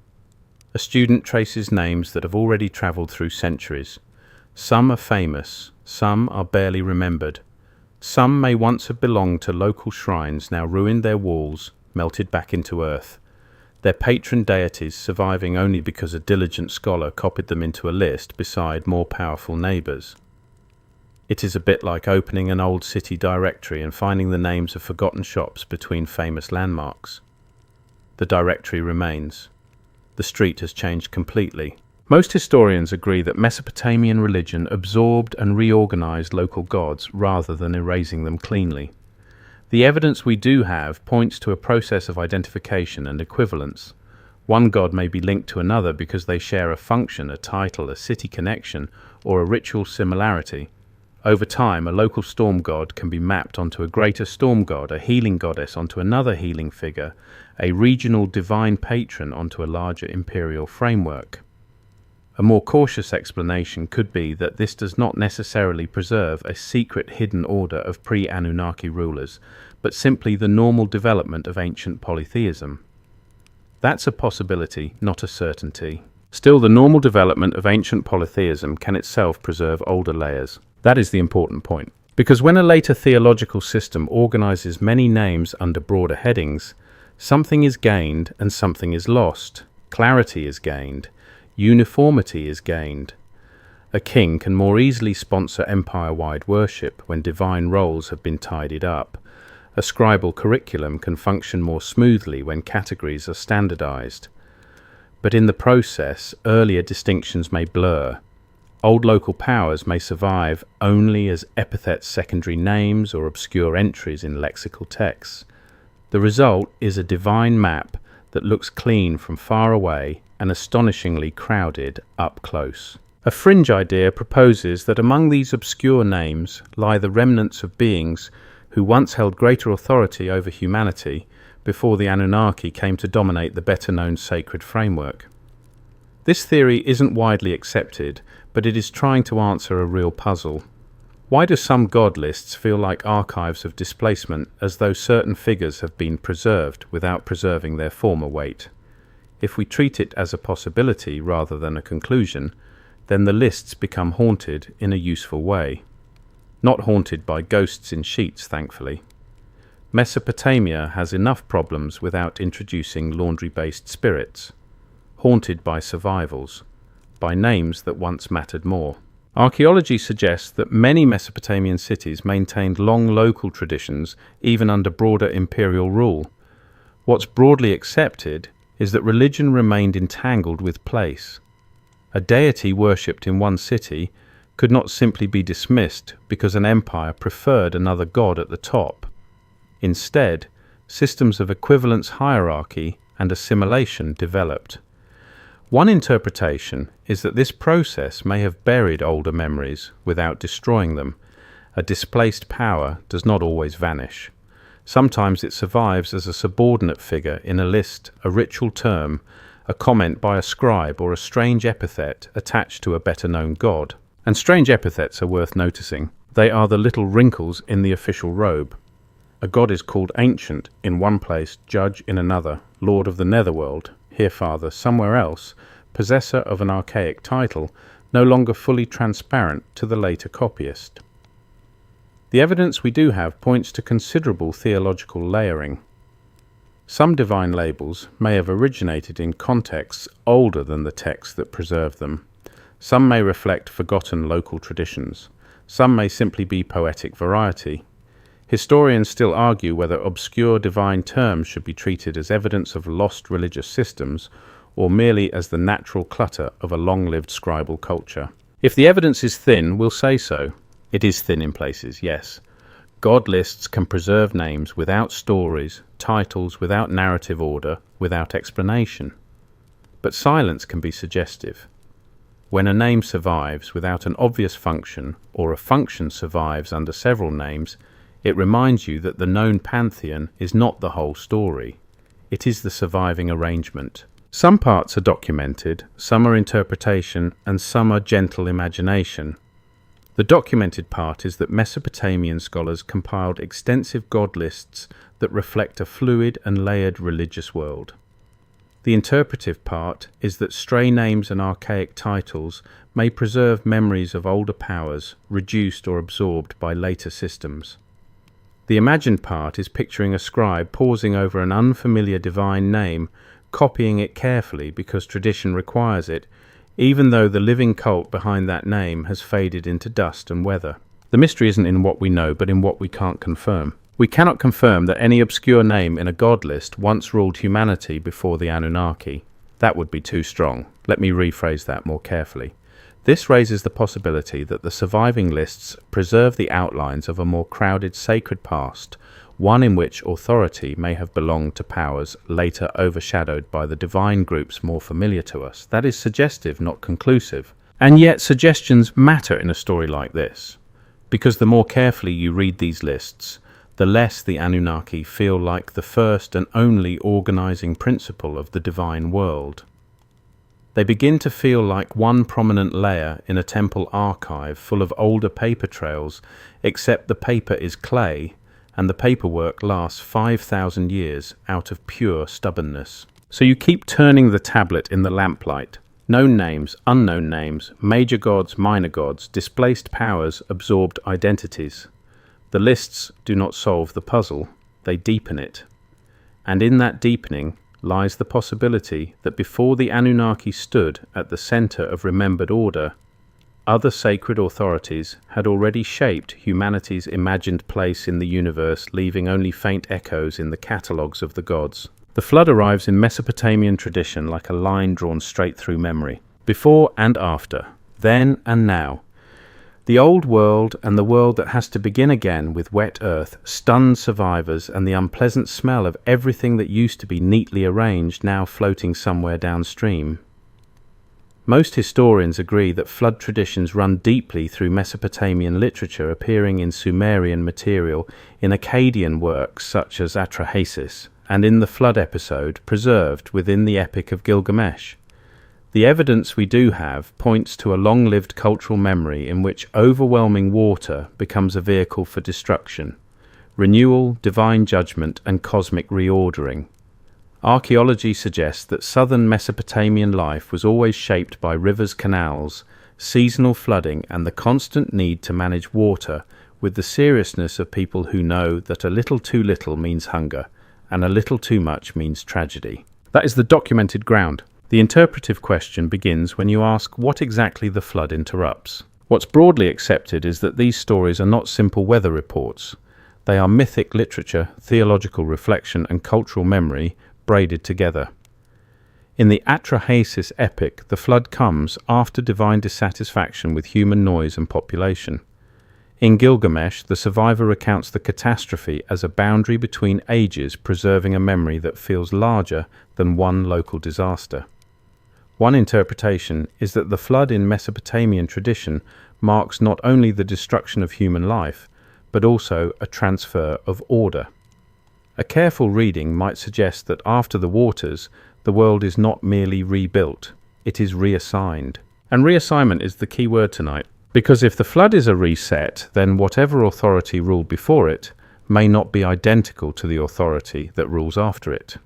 Speaker 1: A student traces names that have already travelled through centuries. Some are famous, some are barely remembered. Some may once have belonged to local shrines, now ruined their walls, melted back into earth. Their patron deities surviving only because a diligent scholar copied them into a list beside more powerful neighbours. It is a bit like opening an old city directory and finding the names of forgotten shops between famous landmarks. The directory remains. The street has changed completely. Most historians agree that Mesopotamian religion absorbed and reorganized local gods rather than erasing them cleanly. The evidence we do have points to a process of identification and equivalence. One god may be linked to another because they share a function, a title, a city connection, or a ritual similarity. Over time, a local storm god can be mapped onto a greater storm god, a healing goddess onto another healing figure, a regional divine patron onto a larger imperial framework. A more cautious explanation could be that this does not necessarily preserve a secret hidden order of pre-Anunnaki rulers, but simply the normal development of ancient polytheism. That's a possibility, not a certainty. Still, the normal development of ancient polytheism can itself preserve older layers. That is the important point. Because when a later theological system organizes many names under broader headings, something is gained and something is lost. Clarity is gained. Uniformity is gained. A king can more easily sponsor empire-wide worship when divine roles have been tidied up. A scribal curriculum can function more smoothly when categories are standardized. But in the process, earlier distinctions may blur. Old local powers may survive only as epithets, secondary names, or obscure entries in lexical texts. The result is a divine map that looks clean from far away and astonishingly crowded up close. A fringe idea proposes that among these obscure names lie the remnants of beings who once held greater authority over humanity before the Anunnaki came to dominate the better-known sacred framework. This theory isn't widely accepted, but it is trying to answer a real puzzle. Why do some god lists feel like archives of displacement, as though certain figures have been preserved without preserving their former weight? If we treat it as a possibility rather than a conclusion, then the lists become haunted in a useful way. Not haunted by ghosts in sheets, thankfully. Mesopotamia has enough problems without introducing laundry-based spirits. Haunted by survivals, by names that once mattered more. Archaeology suggests that many Mesopotamian cities maintained long local traditions even under broader imperial rule. What's broadly accepted is that religion remained entangled with place. A deity worshipped in one city could not simply be dismissed because an empire preferred another god at the top. Instead, systems of equivalence hierarchy and assimilation developed. One interpretation is that this process may have buried older memories without destroying them. A displaced power does not always vanish. Sometimes it survives as a subordinate figure in a list, a ritual term, a comment by a scribe, or a strange epithet attached to a better-known god. And strange epithets are worth noticing. They are the little wrinkles in the official robe. A god is called ancient in one place, judge in another, lord of the netherworld, here father, somewhere else, possessor of an archaic title, no longer fully transparent to the later copyist. The evidence we do have points to considerable theological layering. Some divine labels may have originated in contexts older than the texts that preserve them. Some may reflect forgotten local traditions. Some may simply be poetic variety. Historians still argue whether obscure divine terms should be treated as evidence of lost religious systems or merely as the natural clutter of a long-lived scribal culture. If the evidence is thin, we'll say so. It is thin in places, yes. God lists can preserve names without stories, titles without narrative order, without explanation. But silence can be suggestive. When a name survives without an obvious function, or a function survives under several names, it reminds you that the known pantheon is not the whole story. It is the surviving arrangement. Some parts are documented, some are interpretation, and some are gentle imagination. The documented part is that Mesopotamian scholars compiled extensive god lists that reflect a fluid and layered religious world. The interpretive part is that stray names and archaic titles may preserve memories of older powers, reduced or absorbed by later systems. The imagined part is picturing a scribe pausing over an unfamiliar divine name, copying it carefully because tradition requires it, even though the living cult behind that name has faded into dust and weather. The mystery isn't in what we know, but in what we can't confirm. We cannot confirm that any obscure name in a god list once ruled humanity before the Anunnaki. That would be too strong. Let me rephrase that more carefully. This raises the possibility that the surviving lists preserve the outlines of a more crowded sacred past, one in which authority may have belonged to powers later overshadowed by the divine groups more familiar to us. That is suggestive, not conclusive. And yet suggestions matter in a story like this, because the more carefully you read these lists, the less the Anunnaki feel like the first and only organizing principle of the divine world. They begin to feel like one prominent layer in a temple archive full of older paper trails, except the paper is clay, and the paperwork lasts 5,000 years out of pure stubbornness. So you keep turning the tablet in the lamplight. Known names, unknown names, major gods, minor gods, displaced powers, absorbed identities. The lists do not solve the puzzle, they deepen it. And in that deepening lies the possibility that before the Anunnaki stood at the center of remembered order, other sacred authorities had already shaped humanity's imagined place in the universe, leaving only faint echoes in the catalogues of the gods. The flood arrives in Mesopotamian tradition like a line drawn straight through memory. Before and after, then and now. The old world and the world that has to begin again with wet earth, stunned survivors, and the unpleasant smell of everything that used to be neatly arranged now floating somewhere downstream. Most historians agree that flood traditions run deeply through Mesopotamian literature, appearing in Sumerian material, in Akkadian works such as Atrahasis, and in the flood episode preserved within the Epic of Gilgamesh. The evidence we do have points to a long-lived cultural memory in which overwhelming water becomes a vehicle for destruction, renewal, divine judgment, and cosmic reordering. Archaeology suggests that southern Mesopotamian life was always shaped by rivers, canals, seasonal flooding, and the constant need to manage water with the seriousness of people who know that a little too little means hunger, and a little too much means tragedy. That is the documented ground. The interpretive question begins when you ask what exactly the flood interrupts. What's broadly accepted is that these stories are not simple weather reports. They are mythic literature, theological reflection, and cultural memory braided together. In the Atrahasis epic, the flood comes after divine dissatisfaction with human noise and population. In Gilgamesh, the survivor recounts the catastrophe as a boundary between ages, preserving a memory that feels larger than one local disaster. One interpretation is that the flood in Mesopotamian tradition marks not only the destruction of human life, but also a transfer of order. A careful reading might suggest that after the waters, the world is not merely rebuilt, it is reassigned. And reassignment is the key word tonight, because if the flood is a reset, then whatever authority ruled before it may not be identical to the authority that rules after it.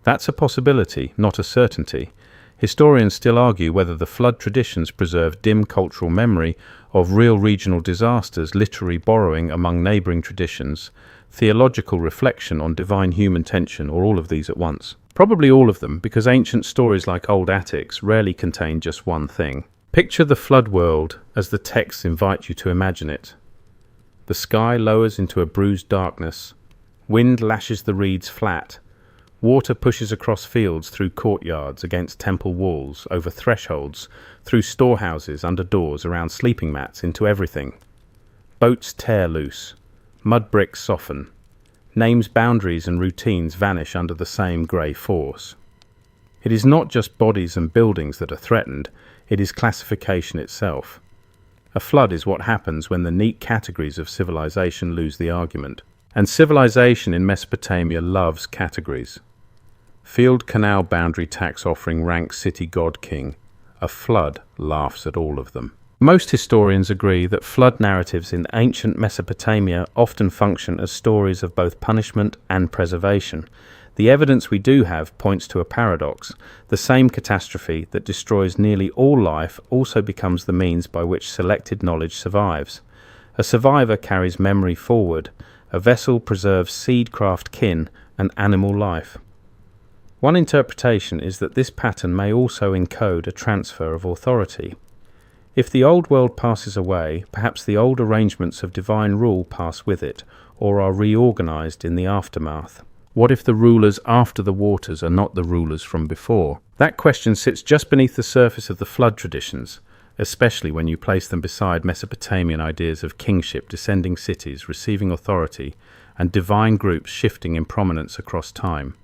Speaker 1: That's a possibility, not a certainty. Historians still argue whether the flood traditions preserve dim cultural memory of real regional disasters, literary borrowing among neighbouring traditions, theological reflection on divine human tension, or all of these at once. Probably all of them, because ancient stories like old Attics rarely contain just one thing. Picture the flood world as the texts invite you to imagine it. The sky lowers into a bruised darkness. Wind lashes the reeds flat. Water pushes across fields, through courtyards, against temple walls, over thresholds, through storehouses, under doors, around sleeping mats, into everything. Boats tear loose. Mud bricks soften. Names, boundaries, and routines vanish under the same grey force. It is not just bodies and buildings that are threatened, it is classification itself. A flood is what happens when the neat categories of civilization lose the argument. And civilization in Mesopotamia loves categories. Field canal boundary tax offering rank city god king. A flood laughs at all of them. Most historians agree that flood narratives in ancient Mesopotamia often function as stories of both punishment and preservation. The evidence we do have points to a paradox. The same catastrophe that destroys nearly all life also becomes the means by which selected knowledge survives. A survivor carries memory forward. A vessel preserves seedcraft kin and animal life. One interpretation is that this pattern may also encode a transfer of authority. If the old world passes away, perhaps the old arrangements of divine rule pass with it, or are reorganized in the aftermath. What if the rulers after the waters are not the rulers from before? That question sits just beneath the surface of the flood traditions, especially when you place them beside Mesopotamian ideas of kingship, descending cities, receiving authority, and divine groups shifting in prominence across time.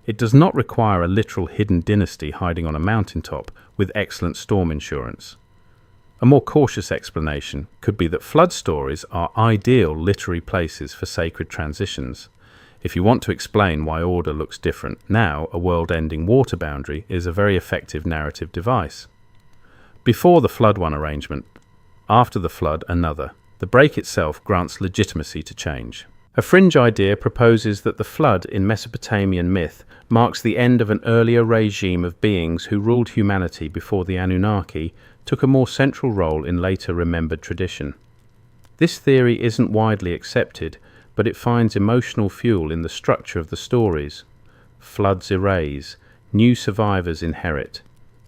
Speaker 1: It does not require a literal hidden dynasty hiding on a mountaintop with excellent storm insurance. A more cautious explanation could be that flood stories are ideal literary places for sacred transitions. If you want to explain why order looks different now, a world-ending water boundary is a very effective narrative device. Before the flood one arrangement, after the flood another. The break itself grants legitimacy to change. A fringe idea proposes that the flood in Mesopotamian myth marks the end of an earlier regime of beings who ruled humanity before the Anunnaki took a more central role in later remembered tradition. This theory isn't widely accepted, but it finds emotional fuel in the structure of the stories. Floods erase, new survivors inherit,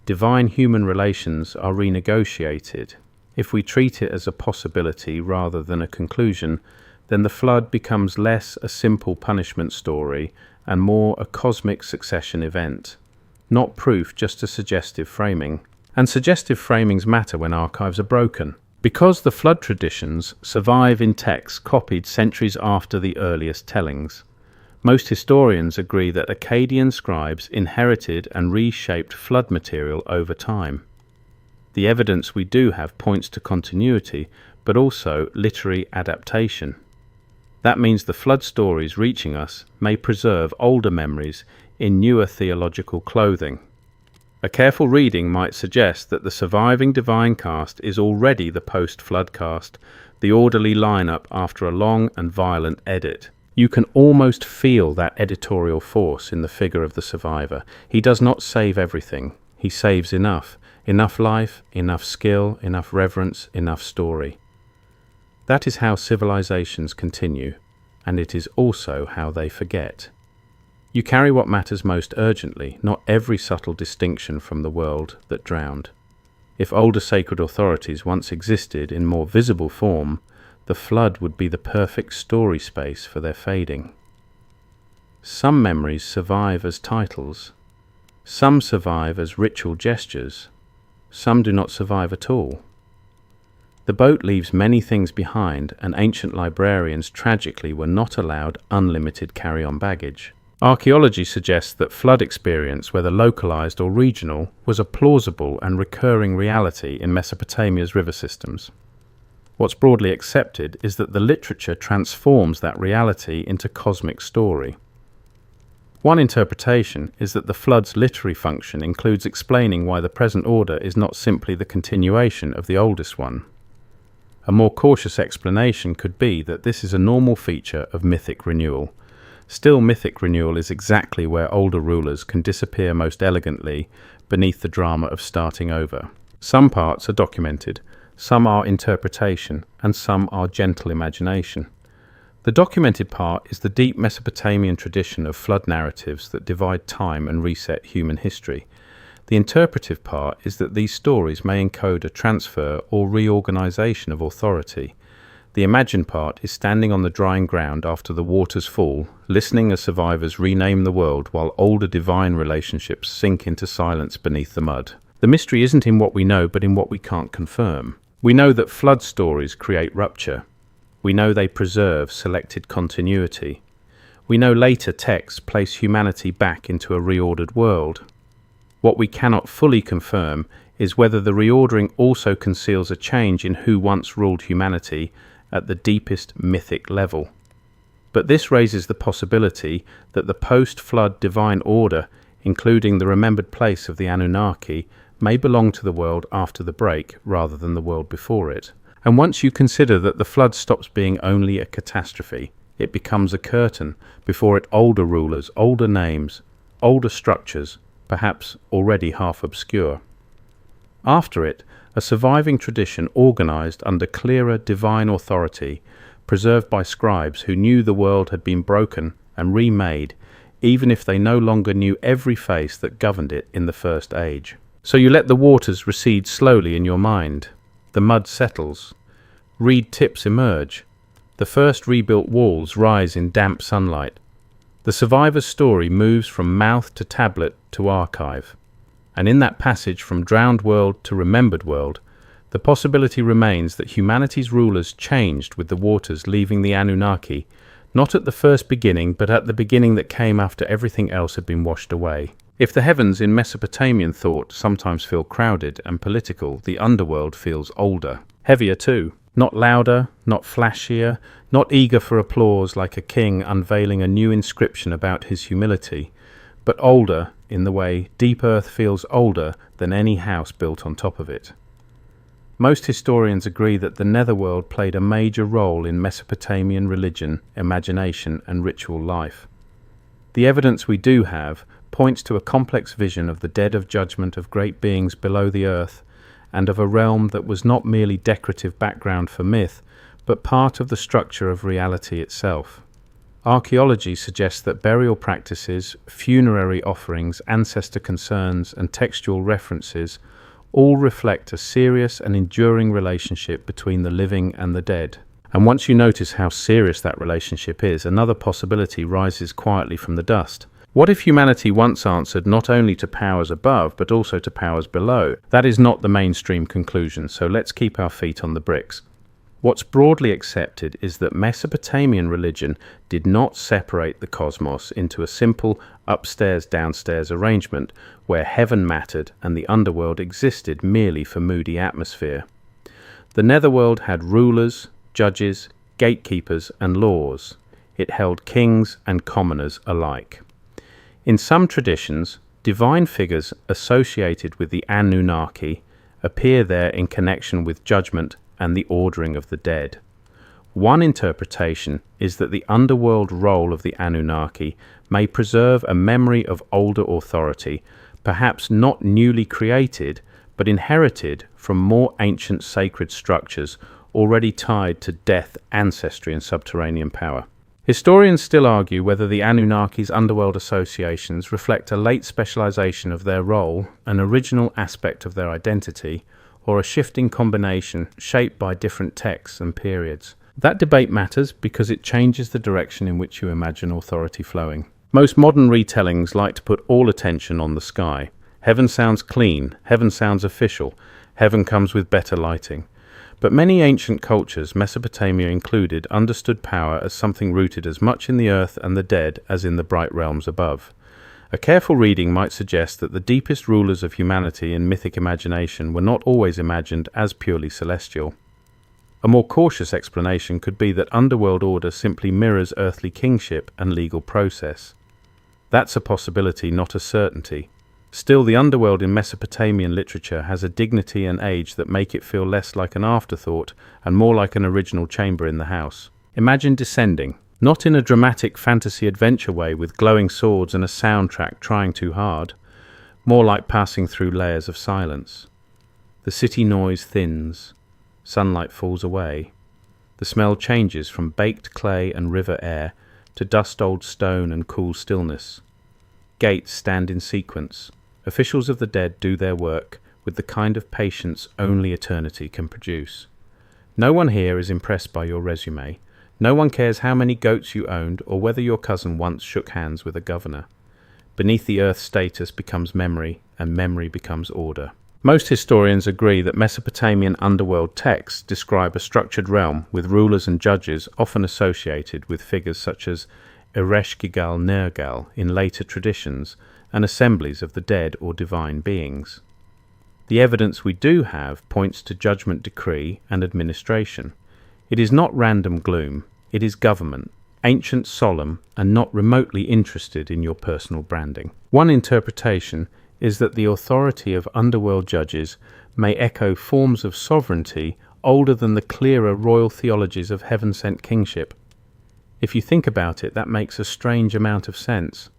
Speaker 1: divine human relations are renegotiated. If we treat it as a possibility rather than a conclusion, then the flood becomes less a simple punishment story and more a cosmic succession event. Not proof, just a suggestive framing. And suggestive framings matter when archives are broken. Because the flood traditions survive in texts copied centuries after the earliest tellings, most historians agree that Akkadian scribes inherited and reshaped flood material over time. The evidence we do have points to continuity, but also literary adaptation. That means the flood stories reaching us may preserve older memories in newer theological clothing. A careful reading might suggest that the surviving divine cast is already the post-flood cast, the orderly lineup after a long and violent edit. You can almost feel that editorial force in the figure of the survivor. He does not save everything. He saves enough. Enough life, enough skill, enough reverence, enough story. That is how civilizations continue, and it is also how they forget. You carry what matters most urgently, not every subtle distinction from the world that drowned. If older sacred authorities once existed in more visible form, the flood would be the perfect story space for their fading. Some memories survive as titles. Some survive as ritual gestures. Some do not survive at all. The boat leaves many things behind, and ancient librarians tragically were not allowed unlimited carry-on baggage. Archaeology suggests that flood experience, whether localized or regional, was a plausible and recurring reality in Mesopotamia's river systems. What's broadly accepted is that the literature transforms that reality into cosmic story. One interpretation is that the flood's literary function includes explaining why the present order is not simply the continuation of the oldest one. A more cautious explanation could be that this is a normal feature of mythic renewal. Still, mythic renewal is exactly where older rulers can disappear most elegantly beneath the drama of starting over. Some parts are documented, some are interpretation, and some are gentle imagination. The documented part is the deep Mesopotamian tradition of flood narratives that divide time and reset human history. The interpretive part is that these stories may encode a transfer or reorganization of authority. The imagined part is standing on the drying ground after the waters fall, listening as survivors rename the world while older divine relationships sink into silence beneath the mud. The mystery isn't in what we know, but in what we can't confirm. We know that flood stories create rupture. We know they preserve selected continuity. We know later texts place humanity back into a reordered world. What we cannot fully confirm is whether the reordering also conceals a change in who once ruled humanity at the deepest mythic level. But this raises the possibility that the post-flood divine order, including the remembered place of the Anunnaki, may belong to the world after the break rather than the world before it. And once you consider that the flood stops being only a catastrophe, it becomes a curtain, before it older rulers, older names, older structures, perhaps already half obscure. After it, a surviving tradition organized under clearer divine authority, preserved by scribes who knew the world had been broken and remade, even if they no longer knew every face that governed it in the first age. So you let the waters recede slowly in your mind. The mud settles. Reed tips emerge. The first rebuilt walls rise in damp sunlight. The survivor's story moves from mouth to tablet to archive. And in that passage from drowned world to remembered world, the possibility remains that humanity's rulers changed with the waters leaving the Anunnaki, not at the first beginning, but at the beginning that came after everything else had been washed away. If the heavens in Mesopotamian thought sometimes feel crowded and political, the underworld feels older. Heavier too. Not louder, not flashier, not eager for applause like a king unveiling a new inscription about his humility, but older in the way deep earth feels older than any house built on top of it. Most historians agree that the netherworld played a major role in Mesopotamian religion, imagination, and ritual life. The evidence we do have points to a complex vision of the dead of judgment of great beings below the earth, and of a realm that was not merely decorative background for myth, but part of the structure of reality itself. Archaeology suggests that burial practices, funerary offerings, ancestor concerns, and textual references all reflect a serious and enduring relationship between the living and the dead. And once you notice how serious that relationship is, another possibility rises quietly from the dust. What if humanity once answered not only to powers above, but also to powers below? That is not the mainstream conclusion, so let's keep our feet on the bricks. What's broadly accepted is that Mesopotamian religion did not separate the cosmos into a simple upstairs-downstairs arrangement where heaven mattered and the underworld existed merely for moody atmosphere. The netherworld had rulers, judges, gatekeepers, and laws. It held kings and commoners alike. In some traditions, divine figures associated with the Anunnaki appear there in connection with judgment and the ordering of the dead. One interpretation is that the underworld role of the Anunnaki may preserve a memory of older authority, perhaps not newly created, but inherited from more ancient sacred structures already tied to death, ancestry, and subterranean power. Historians still argue whether the Anunnaki's underworld associations reflect a late specialization of their role, an original aspect of their identity, or a shifting combination shaped by different texts and periods. That debate matters because it changes the direction in which you imagine authority flowing. Most modern retellings like to put all attention on the sky. Heaven sounds clean, heaven sounds official, heaven comes with better lighting. But many ancient cultures, Mesopotamia included, understood power as something rooted as much in the earth and the dead as in the bright realms above. A careful reading might suggest that the deepest rulers of humanity in mythic imagination were not always imagined as purely celestial. A more cautious explanation could be that underworld order simply mirrors earthly kingship and legal process. That's a possibility, not a certainty. Still, the underworld in Mesopotamian literature has a dignity and age that make it feel less like an afterthought and more like an original chamber in the house. Imagine descending, not in a dramatic fantasy adventure way with glowing swords and a soundtrack trying too hard, more like passing through layers of silence. The city noise thins, sunlight falls away, the smell changes from baked clay and river air to dust-old stone and cool stillness. Gates stand in sequence. Officials of the dead do their work with the kind of patience only eternity can produce. No one here is impressed by your resume. No one cares how many goats you owned or whether your cousin once shook hands with a governor. Beneath the earth, status becomes memory, and memory becomes order. Most historians agree that Mesopotamian underworld texts describe a structured realm with rulers and judges often associated with figures such as Ereshkigal-Nergal in later traditions and assemblies of the dead or divine beings. The evidence we do have points to judgment decree and administration. It is not random gloom, it is government, ancient, solemn, and not remotely interested in your personal branding. One interpretation is that the authority of underworld judges may echo forms of sovereignty older than the clearer royal theologies of heaven-sent kingship. If you think about it, that makes a strange amount of sense.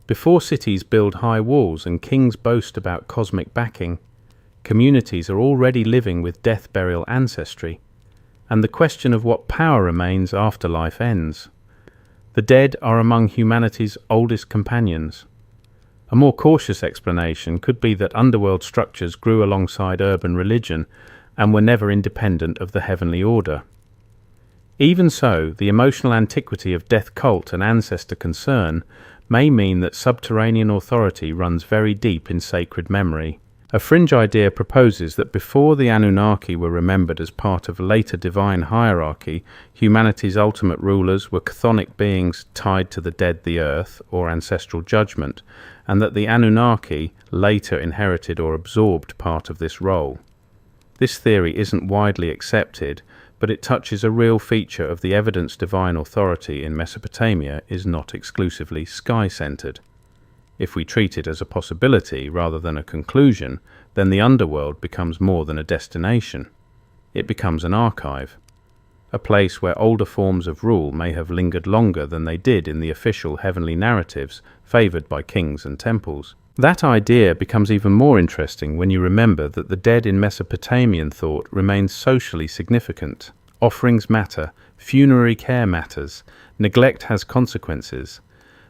Speaker 1: Before cities build high walls and kings boast about cosmic backing, communities are already living with death-burial ancestry, and the question of what power remains after life ends. The dead are among humanity's oldest companions. A more cautious explanation could be that underworld structures grew alongside urban religion and were never independent of the heavenly order. Even so, the emotional antiquity of death cult and ancestor concern may mean that subterranean authority runs very deep in sacred memory. A fringe idea proposes that before the Anunnaki were remembered as part of a later divine hierarchy, humanity's ultimate rulers were chthonic beings tied to the dead, the earth, or ancestral judgment, and that the Anunnaki later inherited or absorbed part of this role. This theory isn't widely accepted, but it touches a real feature of the evidence divine authority in Mesopotamia is not exclusively sky-centered. If we treat it as a possibility rather than a conclusion, then the underworld becomes more than a destination. It becomes an archive, a place where older forms of rule may have lingered longer than they did in the official heavenly narratives favored by kings and temples. That idea becomes even more interesting when you remember that the dead in Mesopotamian thought remains socially significant. Offerings matter, funerary care matters, neglect has consequences.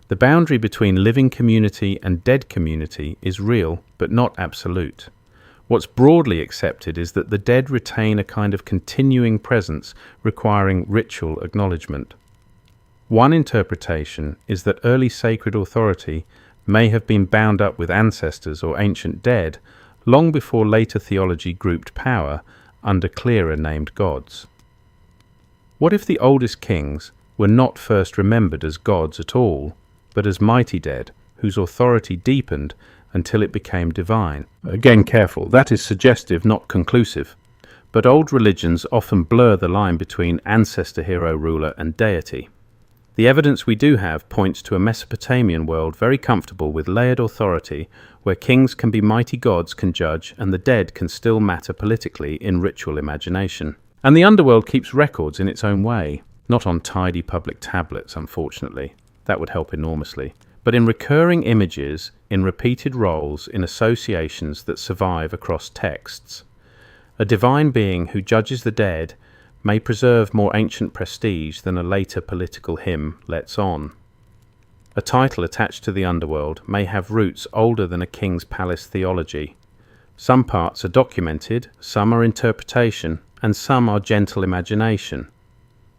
Speaker 1: The boundary between living community and dead community is real, but not absolute. What's broadly accepted is that the dead retain a kind of continuing presence requiring ritual acknowledgement. One interpretation is that early sacred authority may have been bound up with ancestors or ancient dead long before later theology grouped power under clearer named gods. What if the oldest kings were not first remembered as gods at all, but as mighty dead whose authority deepened until it became divine? Again, careful, that is suggestive, not conclusive. But old religions often blur the line between ancestor, hero, ruler, and deity. The evidence we do have points to a Mesopotamian world very comfortable with layered authority, where kings can be mighty gods, can judge, and the dead can still matter politically in ritual imagination. And the underworld keeps records in its own way, not on tidy public tablets, unfortunately. That would help enormously. But in recurring images, in repeated roles, in associations that survive across texts. A divine being who judges the dead may preserve more ancient prestige than a later political hymn lets on. A title attached to the underworld may have roots older than a king's palace theology. Some parts are documented, some are interpretation, and some are gentle imagination.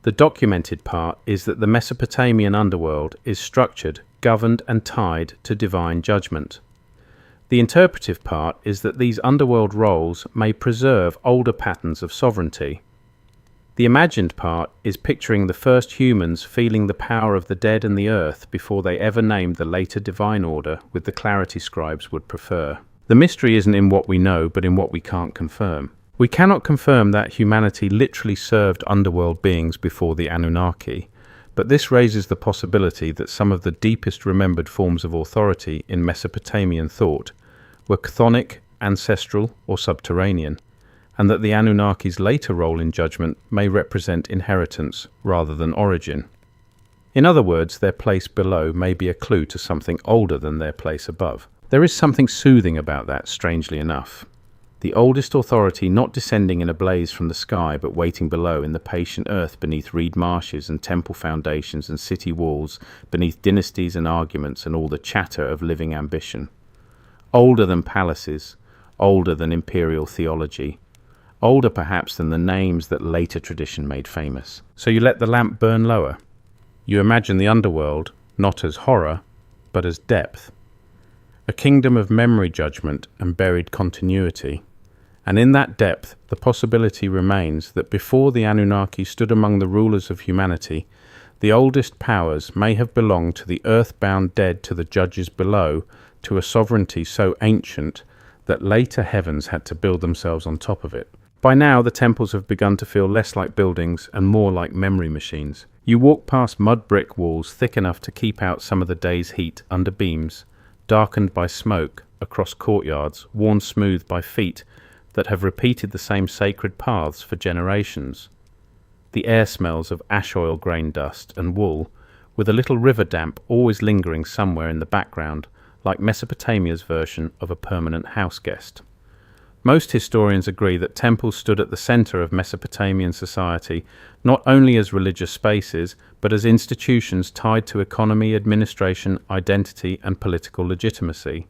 Speaker 1: The documented part is that the Mesopotamian underworld is structured, governed, and tied to divine judgment. The interpretive part is that these underworld roles may preserve older patterns of sovereignty. The imagined part is picturing the first humans feeling the power of the dead and the earth before they ever named the later divine order with the clarity scribes would prefer. The mystery isn't in what we know, but in what we can't confirm. We cannot confirm that humanity literally served underworld beings before the Anunnaki, but this raises the possibility that some of the deepest remembered forms of authority in Mesopotamian thought were chthonic, ancestral, or subterranean, and that the Anunnaki's later role in judgment may represent inheritance rather than origin. In other words, their place below may be a clue to something older than their place above. There is something soothing about that, strangely enough. The oldest authority not descending in a blaze from the sky, but waiting below in the patient earth beneath reed marshes and temple foundations and city walls, beneath dynasties and arguments and all the chatter of living ambition. Older than palaces, older than imperial theology, older perhaps than the names that later tradition made famous. So you let the lamp burn lower. You imagine the underworld not as horror, but as depth. A kingdom of memory judgment and buried continuity. And in that depth, the possibility remains that before the Anunnaki stood among the rulers of humanity, the oldest powers may have belonged to the earthbound dead, to the judges below, to a sovereignty so ancient that later heavens had to build themselves on top of it. By now, the temples have begun to feel less like buildings and more like memory machines. You walk past mud brick walls thick enough to keep out some of the day's heat under beams, darkened by smoke, across courtyards, worn smooth by feet that have repeated the same sacred paths for generations. The air smells of ash oil grain dust and wool, with a little river damp always lingering somewhere in the background, like Mesopotamia's version of a permanent house guest. Most historians agree that temples stood at the center of Mesopotamian society, not only as religious spaces, but as institutions tied to economy, administration, identity, and political legitimacy.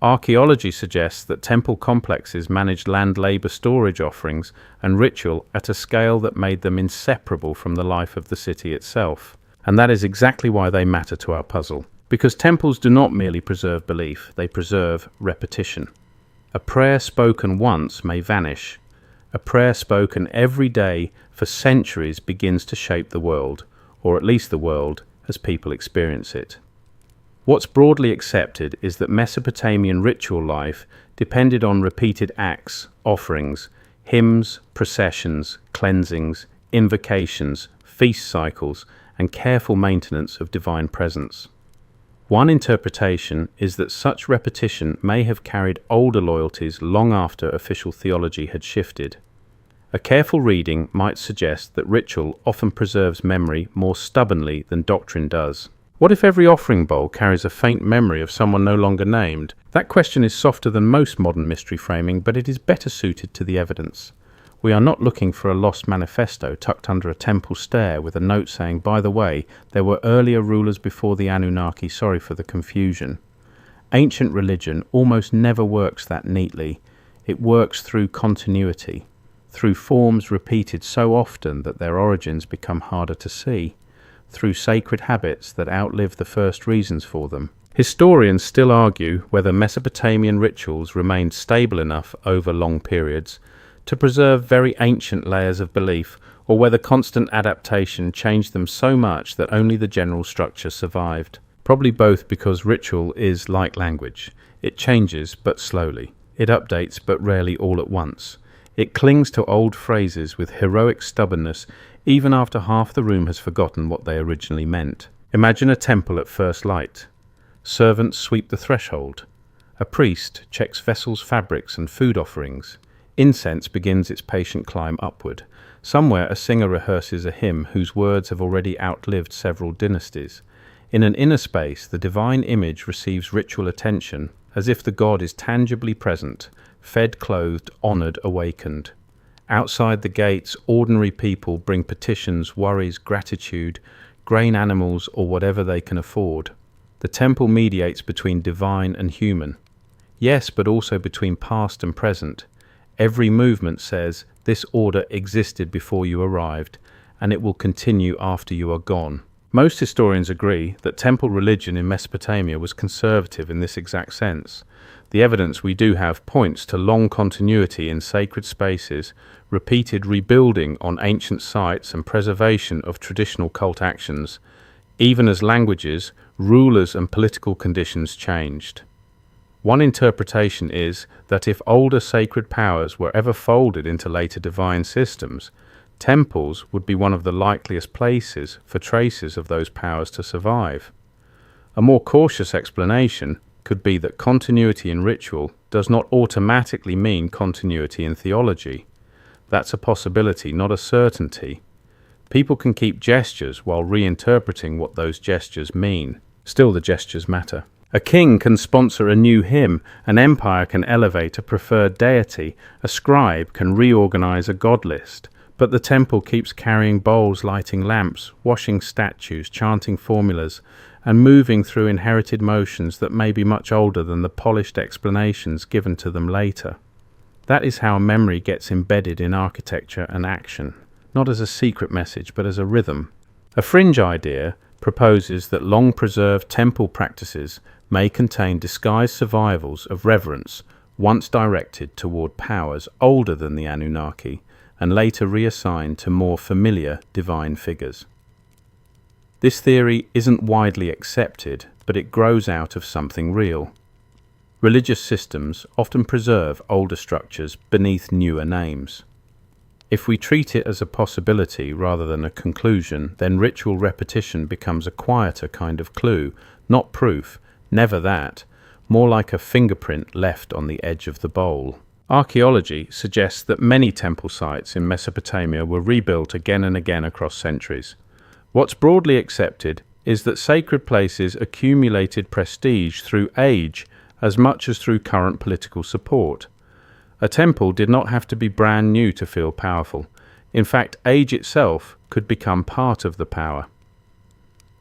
Speaker 1: Archaeology suggests that temple complexes managed land labor storage offerings and ritual at a scale that made them inseparable from the life of the city itself. And that is exactly why they matter to our puzzle. Because temples do not merely preserve belief, they preserve repetition. A prayer spoken once may vanish. A prayer spoken every day for centuries begins to shape the world, or at least the world as people experience it. What's broadly accepted is that Mesopotamian ritual life depended on repeated acts, offerings, hymns, processions, cleansings, invocations, feast cycles, and careful maintenance of divine presence. One interpretation is that such repetition may have carried older loyalties long after official theology had shifted. A careful reading might suggest that ritual often preserves memory more stubbornly than doctrine does. What if every offering bowl carries a faint memory of someone no longer named? That question is softer than most modern mystery framing, but it is better suited to the evidence. We are not looking for a lost manifesto tucked under a temple stair with a note saying, by the way, there were earlier rulers before the Anunnaki, sorry for the confusion. Ancient religion almost never works that neatly. It works through continuity, through forms repeated so often that their origins become harder to see, through sacred habits that outlive the first reasons for them. Historians still argue whether Mesopotamian rituals remained stable enough over long periods to preserve very ancient layers of belief, or whether constant adaptation changed them so much that only the general structure survived. Probably both, because ritual is like language. It changes but slowly. It updates but rarely all at once. It clings to old phrases with heroic stubbornness even after half the room has forgotten what they originally meant. Imagine a temple at first light. Servants sweep the threshold. A priest checks vessels, fabrics and food offerings. Incense begins its patient climb upward. Somewhere a singer rehearses a hymn whose words have already outlived several dynasties. In an inner space, the divine image receives ritual attention, as if the god is tangibly present, fed, clothed, honored, awakened. Outside the gates, ordinary people bring petitions, worries, gratitude, grain, animals, or whatever they can afford. The temple mediates between divine and human. Yes, but also between past and present. Every movement says, this order existed before you arrived, and it will continue after you are gone. Most historians agree that temple religion in Mesopotamia was conservative in this exact sense. The evidence we do have points to long continuity in sacred spaces, repeated rebuilding on ancient sites and preservation of traditional cult actions, even as languages, rulers and political conditions changed. One interpretation is that if older sacred powers were ever folded into later divine systems, temples would be one of the likeliest places for traces of those powers to survive. A more cautious explanation could be that continuity in ritual does not automatically mean continuity in theology. That's a possibility, not a certainty. People can keep gestures while reinterpreting what those gestures mean. Still, the gestures matter. A king can sponsor a new hymn, an empire can elevate a preferred deity, a scribe can reorganize a god list. But the temple keeps carrying bowls, lighting lamps, washing statues, chanting formulas, and moving through inherited motions that may be much older than the polished explanations given to them later. That is how memory gets embedded in architecture and action, not as a secret message, but as a rhythm. A fringe idea proposes that long-preserved temple practices may contain disguised survivals of reverence once directed toward powers older than the Anunnaki, and later reassigned to more familiar divine figures. This theory isn't widely accepted, but it grows out of something real. Religious systems often preserve older structures beneath newer names. If we treat it as a possibility rather than a conclusion, then ritual repetition becomes a quieter kind of clue, not proof, never that, more like a fingerprint left on the edge of the bowl. Archaeology suggests that many temple sites in Mesopotamia were rebuilt again and again across centuries. What's broadly accepted is that sacred places accumulated prestige through age as much as through current political support. A temple did not have to be brand new to feel powerful. In fact, age itself could become part of the power.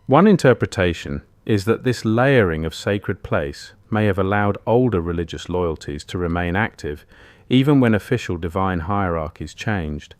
Speaker 1: One interpretation is that this layering of sacred place may have allowed older religious loyalties to remain active, even when official divine hierarchies changed.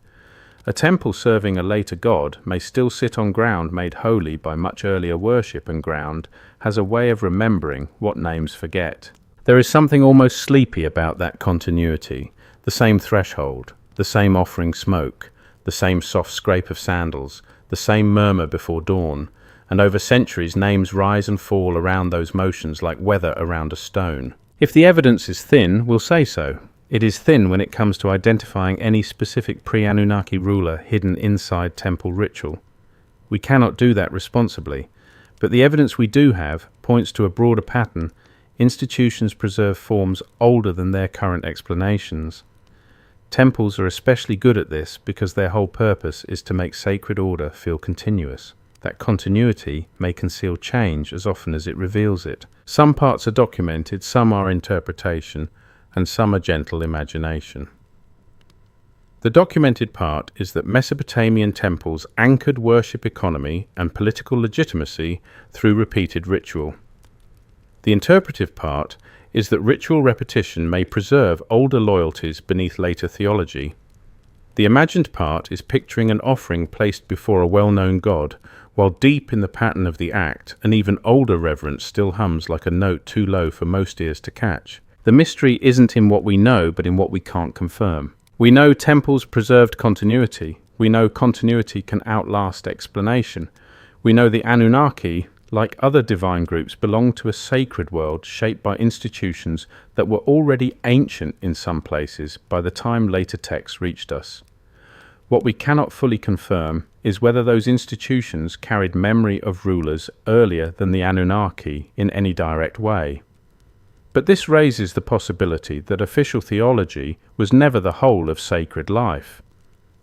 Speaker 1: A temple serving a later god may still sit on ground made holy by much earlier worship, and ground has a way of remembering what names forget. There is something almost sleepy about that continuity. The same threshold, the same offering smoke, the same soft scrape of sandals, the same murmur before dawn, and over centuries names rise and fall around those motions like weather around a stone. If the evidence is thin, we'll say so. It is thin when it comes to identifying any specific pre-Anunnaki ruler hidden inside temple ritual. We cannot do that responsibly, but the evidence we do have points to a broader pattern. Institutions preserve forms older than their current explanations. Temples are especially good at this because their whole purpose is to make sacred order feel continuous. That continuity may conceal change as often as it reveals it. Some parts are documented, some are interpretation, and some are gentle imagination. The documented part is that Mesopotamian temples anchored worship economy and political legitimacy through repeated ritual. The interpretive part is that ritual repetition may preserve older loyalties beneath later theology. The imagined part is picturing an offering placed before a well-known god, while deep in the pattern of the act, an even older reverence still hums like a note too low for most ears to catch. The mystery isn't in what we know, but in what we can't confirm. We know temples preserved continuity. We know continuity can outlast explanation. We know the Anunnaki, like other divine groups, belong to a sacred world shaped by institutions that were already ancient in some places by the time later texts reached us. What we cannot fully confirm is whether those institutions carried memory of rulers earlier than the Anunnaki in any direct way. But this raises the possibility that official theology was never the whole of sacred life.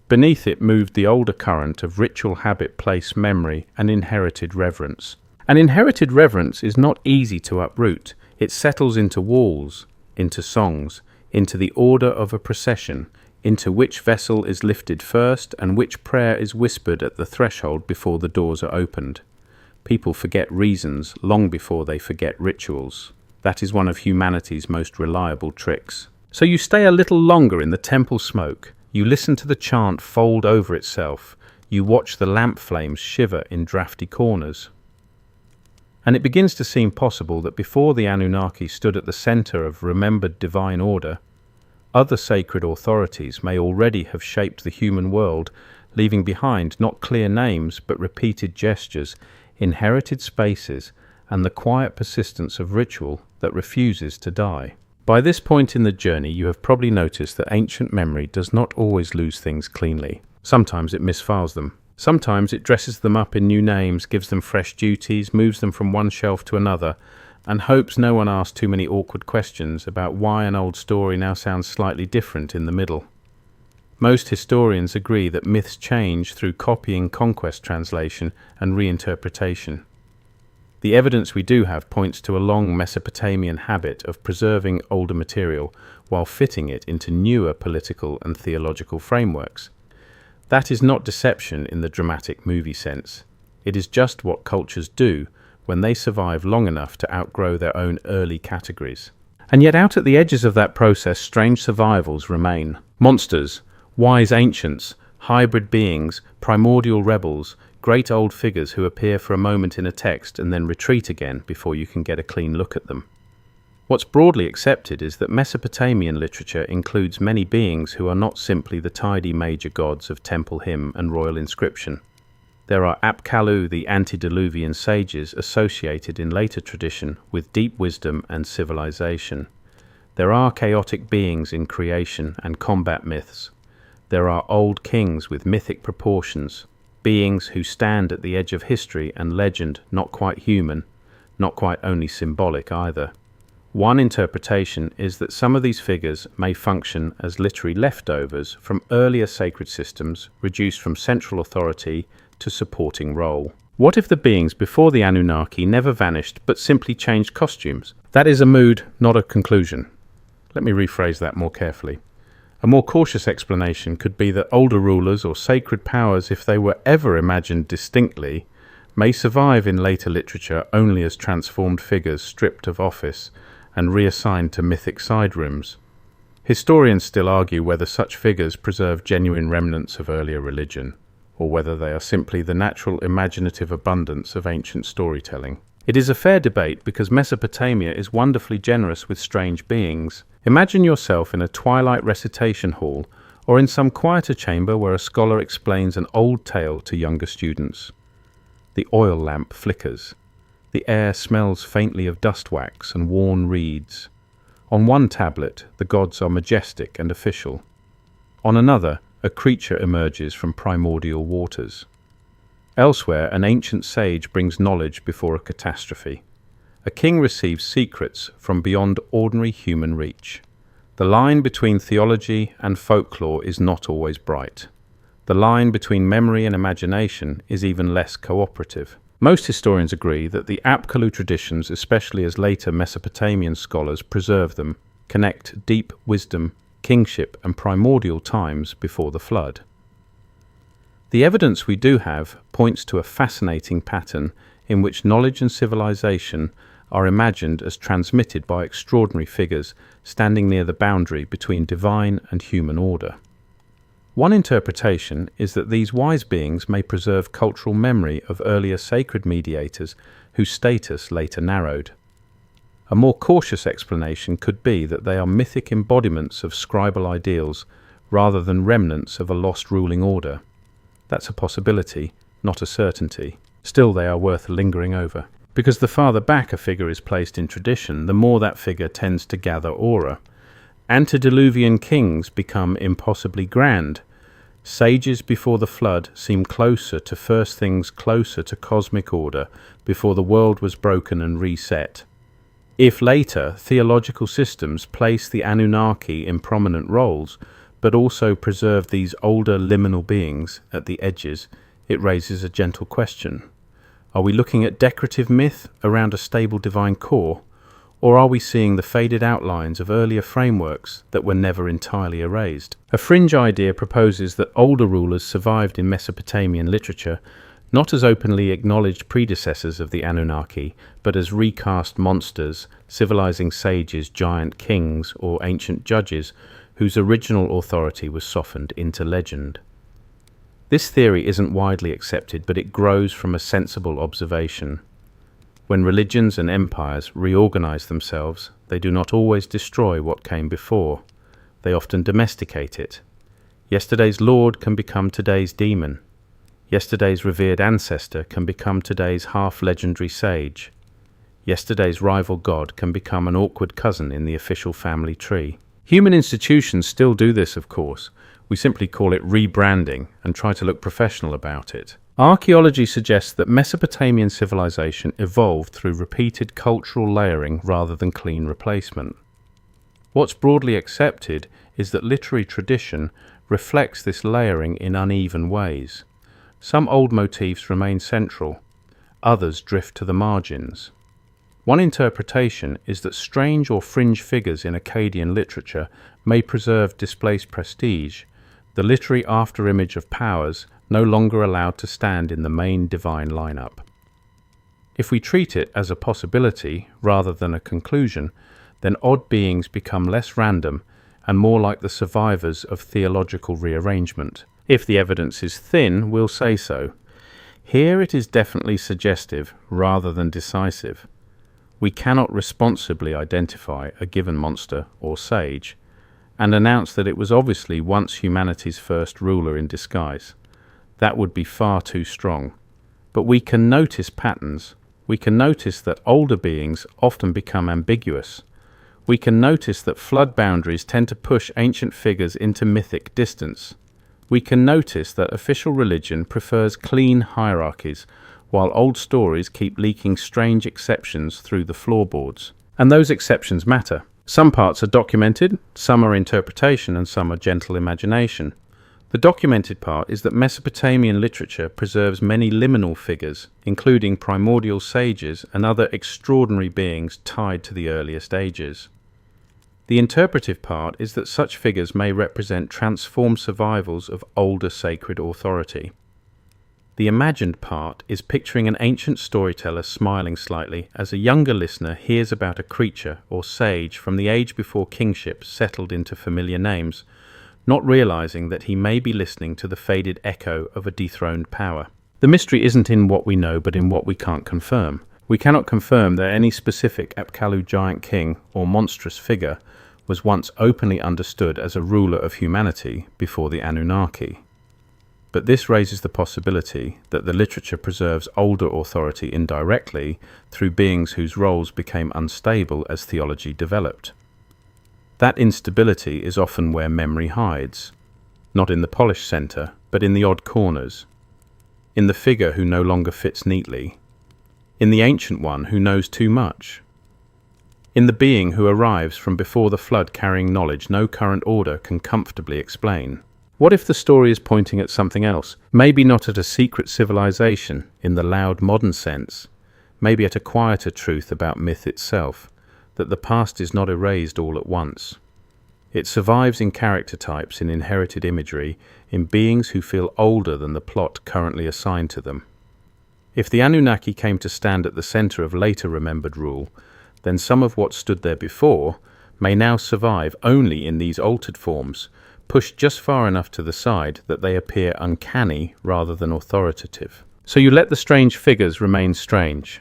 Speaker 1: Beneath it moved the older current of ritual habit, place, memory, and inherited reverence. And inherited reverence is not easy to uproot. It settles into walls, into songs, into the order of a procession, into which vessel is lifted first and which prayer is whispered at the threshold before the doors are opened. People forget reasons long before they forget rituals. That is one of humanity's most reliable tricks. So you stay a little longer in the temple smoke. You listen to the chant fold over itself. You watch the lamp flames shiver in drafty corners. And it begins to seem possible that before the Anunnaki stood at the center of remembered divine order, other sacred authorities may already have shaped the human world, leaving behind not clear names but repeated gestures, inherited spaces, and the quiet persistence of ritual that refuses to die. By this point in the journey, you have probably noticed that ancient memory does not always lose things cleanly. Sometimes it misfiles them. Sometimes it dresses them up in new names, gives them fresh duties, moves them from one shelf to another, and hopes no one asks too many awkward questions about why an old story now sounds slightly different in the middle. Most historians agree that myths change through copying, conquest, translation, and reinterpretation. The evidence we do have points to a long Mesopotamian habit of preserving older material while fitting it into newer political and theological frameworks. That is not deception in the dramatic movie sense. It is just what cultures do when they survive long enough to outgrow their own early categories. And yet out at the edges of that process, strange survivals remain. Monsters, wise ancients, hybrid beings, primordial rebels, great old figures who appear for a moment in a text and then retreat again before you can get a clean look at them. What's broadly accepted is that Mesopotamian literature includes many beings who are not simply the tidy major gods of temple hymn and royal inscription. There are Apkallu, the antediluvian sages associated in later tradition with deep wisdom and civilization. There are chaotic beings in creation and combat myths. There are old kings with mythic proportions, beings who stand at the edge of history and legend, not quite human, not quite only symbolic either. One interpretation is that some of these figures may function as literary leftovers from earlier sacred systems, reduced from central authority to supporting role. What if the beings before the Anunnaki never vanished but simply changed costumes? That is a mood, not a conclusion. Let me rephrase that more carefully. A more cautious explanation could be that older rulers or sacred powers, if they were ever imagined distinctly, may survive in later literature only as transformed figures stripped of office and reassigned to mythic side rooms. Historians still argue whether such figures preserve genuine remnants of earlier religion, or whether they are simply the natural imaginative abundance of ancient storytelling. It is a fair debate because Mesopotamia is wonderfully generous with strange beings. Imagine yourself in a twilight recitation hall or in some quieter chamber where a scholar explains an old tale to younger students. The oil lamp flickers. The air smells faintly of dust wax and worn reeds. On one tablet, the gods are majestic and official. On another, a creature emerges from primordial waters. Elsewhere, an ancient sage brings knowledge before a catastrophe. A king receives secrets from beyond ordinary human reach. The line between theology and folklore is not always bright. The line between memory and imagination is even less cooperative. Most historians agree that the Apkallu traditions, especially as later Mesopotamian scholars preserve them, connect deep wisdom, kingship, and primordial times before the flood. The evidence we do have points to a fascinating pattern in which knowledge and civilization are imagined as transmitted by extraordinary figures standing near the boundary between divine and human order. One interpretation is that these wise beings may preserve cultural memory of earlier sacred mediators whose status later narrowed. A more cautious explanation could be that they are mythic embodiments of scribal ideals rather than remnants of a lost ruling order. That's a possibility, not a certainty. Still, they are worth lingering over. Because the farther back a figure is placed in tradition, the more that figure tends to gather aura. Antediluvian kings become impossibly grand. Sages before the flood seem closer to first things, closer to cosmic order before the world was broken and reset. If later theological systems place the Anunnaki in prominent roles, but also preserve these older liminal beings at the edges, it raises a gentle question. Are we looking at decorative myth around a stable divine core, or are we seeing the faded outlines of earlier frameworks that were never entirely erased? A fringe idea proposes that older rulers survived in Mesopotamian literature, not as openly acknowledged predecessors of the Anunnaki, but as recast monsters, civilizing sages, giant kings, or ancient judges whose original authority was softened into legend. This theory isn't widely accepted, but it grows from a sensible observation. When religions and empires reorganize themselves, they do not always destroy what came before. They often domesticate it. Yesterday's lord can become today's demon. Yesterday's revered ancestor can become today's half-legendary sage. Yesterday's rival god can become an awkward cousin in the official family tree. Human institutions still do this, of course. We simply call it rebranding and try to look professional about it. Archaeology suggests that Mesopotamian civilization evolved through repeated cultural layering rather than clean replacement. What's broadly accepted is that literary tradition reflects this layering in uneven ways. Some old motifs remain central, others drift to the margins. One interpretation is that strange or fringe figures in Akkadian literature may preserve displaced prestige, the literary afterimage of powers no longer allowed to stand in the main divine lineup. If we treat it as a possibility rather than a conclusion, then odd beings become less random and more like the survivors of theological rearrangement. If the evidence is thin, we'll say so. Here it is definitely suggestive rather than decisive. We cannot responsibly identify a given monster or sage and announce that it was obviously once humanity's first ruler in disguise. That would be far too strong. But we can notice patterns. We can notice that older beings often become ambiguous. We can notice that flood boundaries tend to push ancient figures into mythic distance. We can notice that official religion prefers clean hierarchies, while old stories keep leaking strange exceptions through the floorboards. And those exceptions matter. Some parts are documented, some are interpretation, and some are gentle imagination. The documented part is that Mesopotamian literature preserves many liminal figures, including primordial sages and other extraordinary beings tied to the earliest ages. The interpretive part is that such figures may represent transformed survivals of older sacred authority. The imagined part is picturing an ancient storyteller smiling slightly as a younger listener hears about a creature or sage from the age before kingship settled into familiar names, not realizing that he may be listening to the faded echo of a dethroned power. The mystery isn't in what we know, but in what we can't confirm. We cannot confirm that any specific Apkallu giant king or monstrous figure was once openly understood as a ruler of humanity before the Anunnaki. But this raises the possibility that the literature preserves older authority indirectly through beings whose roles became unstable as theology developed. That instability is often where memory hides, not in the polished center, but in the odd corners, in the figure who no longer fits neatly, in the ancient one who knows too much, in the being who arrives from before the flood carrying knowledge no current order can comfortably explain. What if the story is pointing at something else? Maybe not at a secret civilization in the loud modern sense, maybe at a quieter truth about myth itself, that the past is not erased all at once. It survives in character types, in inherited imagery, in beings who feel older than the plot currently assigned to them. If the Anunnaki came to stand at the center of later remembered rule, then some of what stood there before may now survive only in these altered forms, pushed just far enough to the side that they appear uncanny rather than authoritative. So you let the strange figures remain strange.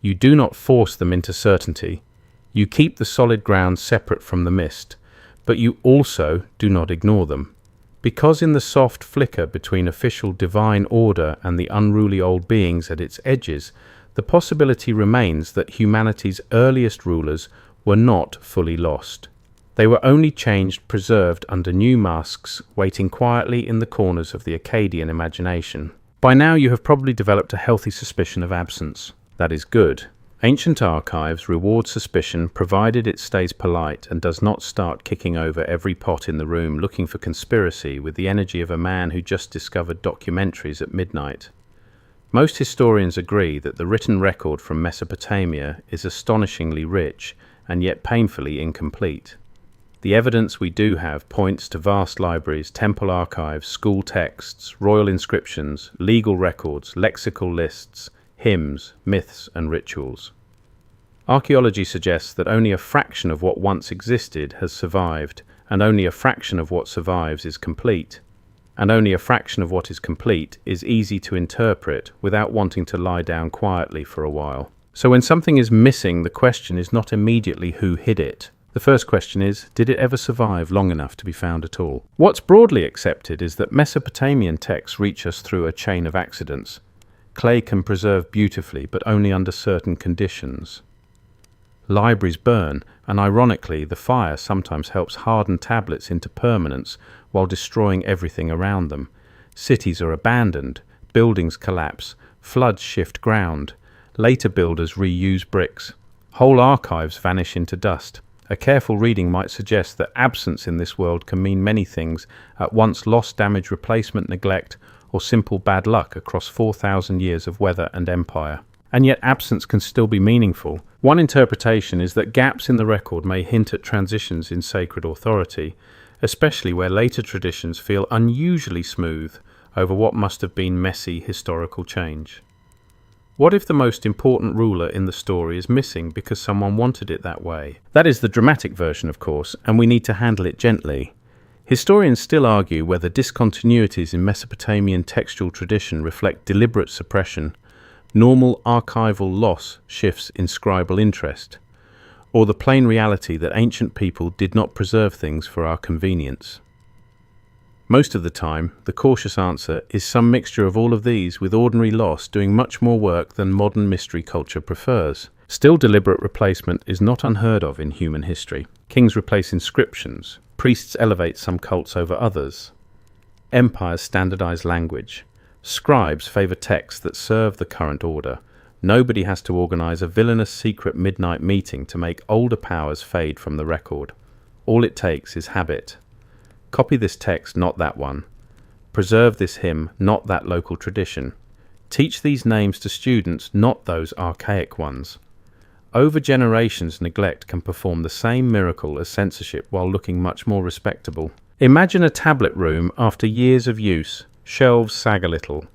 Speaker 1: You do not force them into certainty. You keep the solid ground separate from the mist, but you also do not ignore them. Because in the soft flicker between official divine order and the unruly old beings at its edges, the possibility remains that humanity's earliest rulers were not fully lost. They were only changed, preserved under new masks, waiting quietly in the corners of the Akkadian imagination. By now you have probably developed a healthy suspicion of absence. That is good. Ancient archives reward suspicion provided it stays polite and does not start kicking over every pot in the room looking for conspiracy with the energy of a man who just discovered documentaries at midnight. Most historians agree that the written record from Mesopotamia is astonishingly rich and yet painfully incomplete. The evidence we do have points to vast libraries, temple archives, school texts, royal inscriptions, legal records, lexical lists, hymns, myths, and rituals. Archaeology suggests that only a fraction of what once existed has survived, and only a fraction of what survives is complete. And only a fraction of what is complete is easy to interpret without wanting to lie down quietly for a while. So when something is missing, the question is not immediately who hid it. The first question is, did it ever survive long enough to be found at all? What's broadly accepted is that Mesopotamian texts reach us through a chain of accidents. Clay can preserve beautifully, but only under certain conditions. Libraries burn, and ironically, the fire sometimes helps harden tablets into permanence while destroying everything around them. Cities are abandoned, buildings collapse, floods shift ground, later builders reuse bricks. Whole archives vanish into dust. A careful reading might suggest that absence in this world can mean many things, at once loss, damage, replacement, neglect, or simple bad luck across 4,000 years of weather and empire. And yet absence can still be meaningful. One interpretation is that gaps in the record may hint at transitions in sacred authority, especially where later traditions feel unusually smooth over what must have been messy historical change. What if the most important ruler in the story is missing because someone wanted it that way? That is the dramatic version, of course, and we need to handle it gently. Historians still argue whether discontinuities in Mesopotamian textual tradition reflect deliberate suppression, normal archival loss shifts in scribal interest, or the plain reality that ancient people did not preserve things for our convenience. Most of the time, the cautious answer is some mixture of all of these, with ordinary loss doing much more work than modern mystery culture prefers. Still, deliberate replacement is not unheard of in human history. Kings replace inscriptions, priests elevate some cults over others, empires standardize language, scribes favor texts that serve the current order. Nobody has to organize a villainous secret midnight meeting to make older powers fade from the record. All it takes is habit. Copy this text, not that one. Preserve this hymn, not that local tradition. Teach these names to students, not those archaic ones. Over generations, neglect can perform the same miracle as censorship while looking much more respectable. Imagine a tablet room after years of use. Shelves sag a little.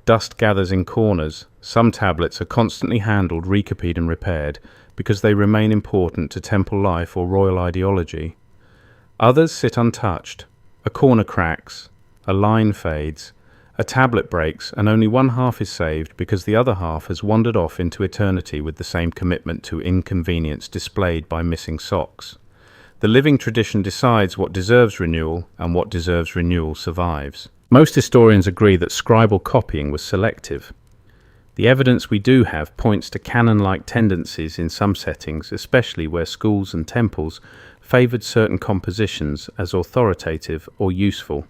Speaker 1: Dust gathers in corners. Some tablets are constantly handled, recopied and repaired because they remain important to temple life or royal ideology. Others sit untouched. A corner cracks, a line fades, a tablet breaks, and only one half is saved because the other half has wandered off into eternity with the same commitment to inconvenience displayed by missing socks. The living tradition decides what deserves renewal, and what deserves renewal survives. Most historians agree that scribal copying was selective. The evidence we do have points to canon-like tendencies in some settings, especially where schools and temples favoured certain compositions as authoritative or useful.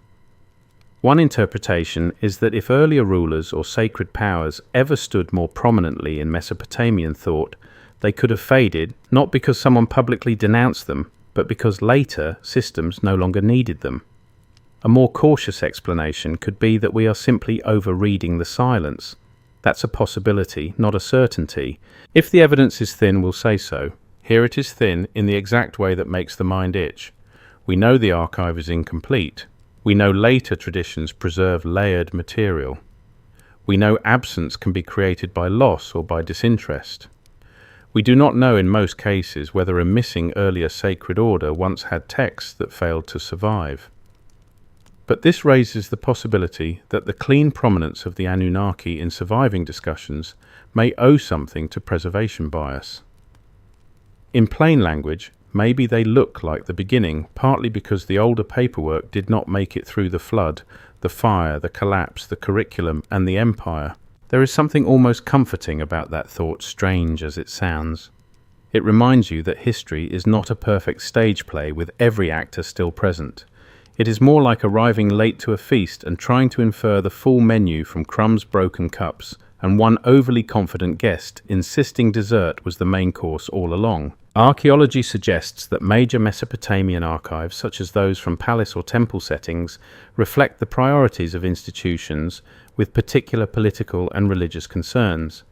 Speaker 1: One interpretation is that if earlier rulers or sacred powers ever stood more prominently in Mesopotamian thought, they could have faded, not because someone publicly denounced them, but because later systems no longer needed them. A more cautious explanation could be that we are simply over-reading the silence. That's a possibility, not a certainty. If the evidence is thin, we'll say so. Here it is thin in the exact way that makes the mind itch. We know the archive is incomplete. We know later traditions preserve layered material. We know absence can be created by loss or by disinterest. We do not know in most cases whether a missing earlier sacred order once had texts that failed to survive. But this raises the possibility that the clean prominence of the Anunnaki in surviving discussions may owe something to preservation bias. In plain language, maybe they look like the beginning, partly because the older paperwork did not make it through the flood, the fire, the collapse, the curriculum, and the empire. There is something almost comforting about that thought, strange as it sounds. It reminds you that history is not a perfect stage play with every actor still present. It is more like arriving late to a feast and trying to infer the full menu from crumbs, broken cups, and one overly confident guest insisting dessert was the main course all along. Archaeology suggests that major Mesopotamian archives, such as those from palace or temple settings, reflect the priorities of institutions with particular political and religious concerns.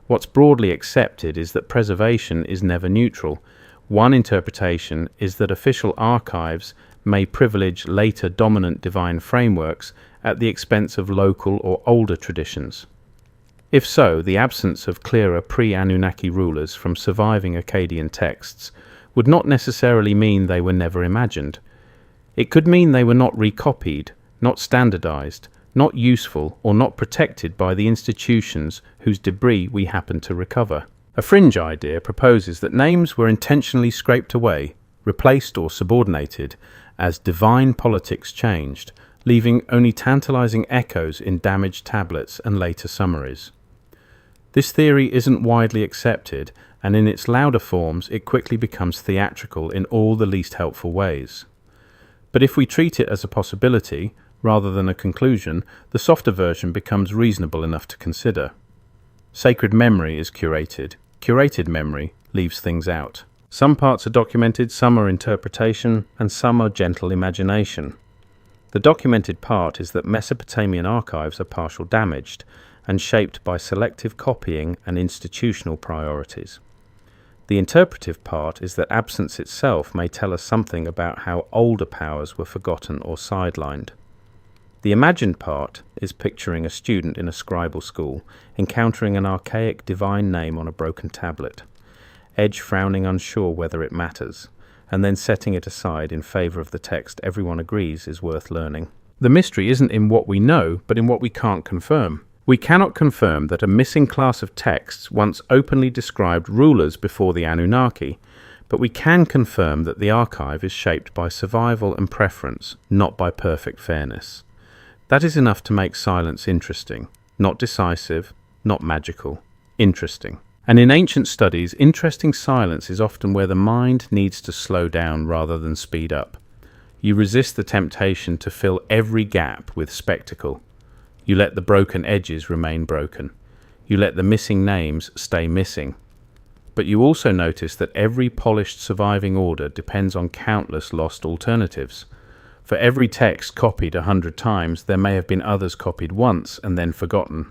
Speaker 1: What's broadly accepted is that preservation is never neutral. One interpretation is that official archives may privilege later dominant divine frameworks at the expense of local or older traditions. If so, the absence of clearer pre-Anunnaki rulers from surviving Akkadian texts would not necessarily mean they were never imagined. It could mean they were not recopied, not standardized, not useful, or not protected by the institutions whose debris we happen to recover. A fringe idea proposes that names were intentionally scraped away, replaced or subordinated, as divine politics changed, leaving only tantalizing echoes in damaged tablets and later summaries. This theory isn't widely accepted, and in its louder forms it quickly becomes theatrical in all the least helpful ways. But if we treat it as a possibility, rather than a conclusion, the softer version becomes reasonable enough to consider. Sacred memory is curated. Curated memory leaves things out. Some parts are documented, some are interpretation, and some are gentle imagination. The documented part is that Mesopotamian archives are partially damaged and shaped by selective copying and institutional priorities. The interpretive part is that absence itself may tell us something about how older powers were forgotten or sidelined. The imagined part is picturing a student in a scribal school encountering an archaic divine name on a broken tablet, Edge frowning unsure whether it matters, and then setting it aside in favor of the text everyone agrees is worth learning. The mystery isn't in what we know, but in what we can't confirm. We cannot confirm that a missing class of texts once openly described rulers before the Anunnaki, but we can confirm that the archive is shaped by survival and preference, not by perfect fairness. That is enough to make silence interesting, not decisive, not magical, interesting. And in ancient studies, interesting silence is often where the mind needs to slow down rather than speed up. You resist the temptation to fill every gap with spectacle. You let the broken edges remain broken. You let the missing names stay missing. But you also notice that every polished surviving order depends on countless lost alternatives. For every text copied 100 times, there may have been others copied once and then forgotten.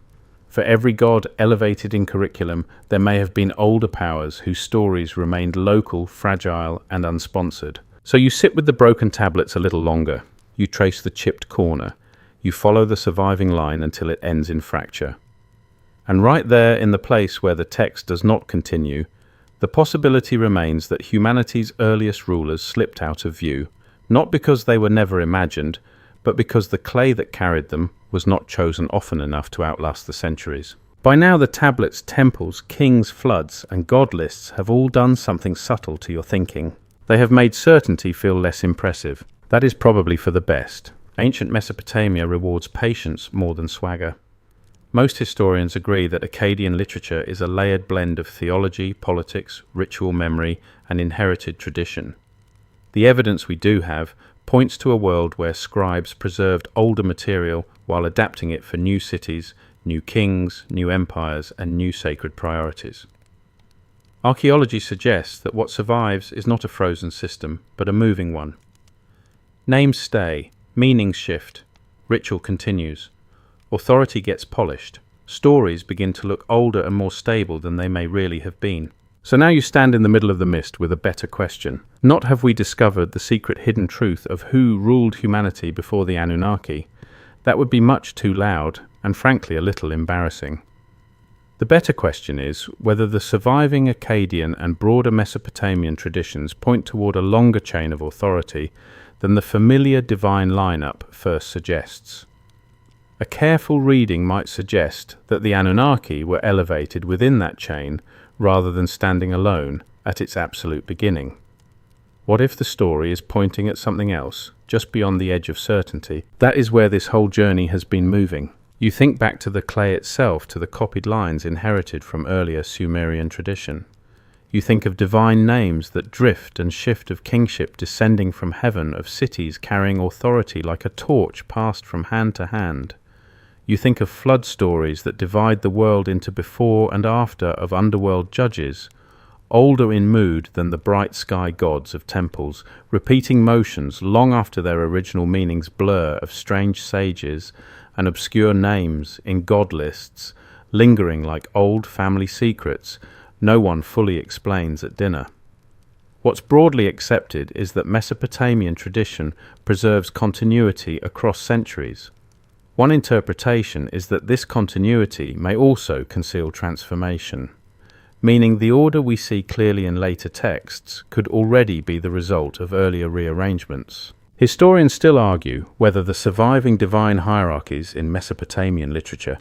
Speaker 1: For every god elevated in curriculum, there may have been older powers whose stories remained local, fragile, and unsponsored. So you sit with the broken tablets a little longer. You trace the chipped corner. You follow the surviving line until it ends in fracture. And right there in the place where the text does not continue, the possibility remains that humanity's earliest rulers slipped out of view, not because they were never imagined, but because the clay that carried them was not chosen often enough to outlast the centuries. By now the tablets, temples, kings, floods, and god lists have all done something subtle to your thinking. They have made certainty feel less impressive. That is probably for the best. Ancient Mesopotamia rewards patience more than swagger. Most historians agree that Akkadian literature is a layered blend of theology, politics, ritual memory, and inherited tradition. The evidence we do have points to a world where scribes preserved older material while adapting it for new cities, new kings, new empires, and new sacred priorities. Archaeology suggests that what survives is not a frozen system, but a moving one. Names stay, meanings shift, ritual continues, authority gets polished, stories begin to look older and more stable than they may really have been. So now you stand in the middle of the mist with a better question. Not have we discovered the secret hidden truth of who ruled humanity before the Anunnaki. That would be much too loud, and frankly a little embarrassing. The better question is whether the surviving Akkadian and broader Mesopotamian traditions point toward a longer chain of authority than the familiar divine lineup first suggests. A careful reading might suggest that the Anunnaki were elevated within that chain rather than standing alone at its absolute beginning. What if the story is pointing at something else, just beyond the edge of certainty? That is where this whole journey has been moving. You think back to the clay itself, to the copied lines inherited from earlier Sumerian tradition. You think of divine names that drift and shift, of kingship descending from heaven, of cities carrying authority like a torch passed from hand to hand. You think of flood stories that divide the world into before and after, of underworld judges, older in mood than the bright sky gods of temples, repeating motions long after their original meanings blur, of strange sages and obscure names in god lists, lingering like old family secrets no one fully explains at dinner. What's broadly accepted is that Mesopotamian tradition preserves continuity across centuries. One interpretation is that this continuity may also conceal transformation, meaning the order we see clearly in later texts could already be the result of earlier rearrangements. Historians still argue whether the surviving divine hierarchies in Mesopotamian literature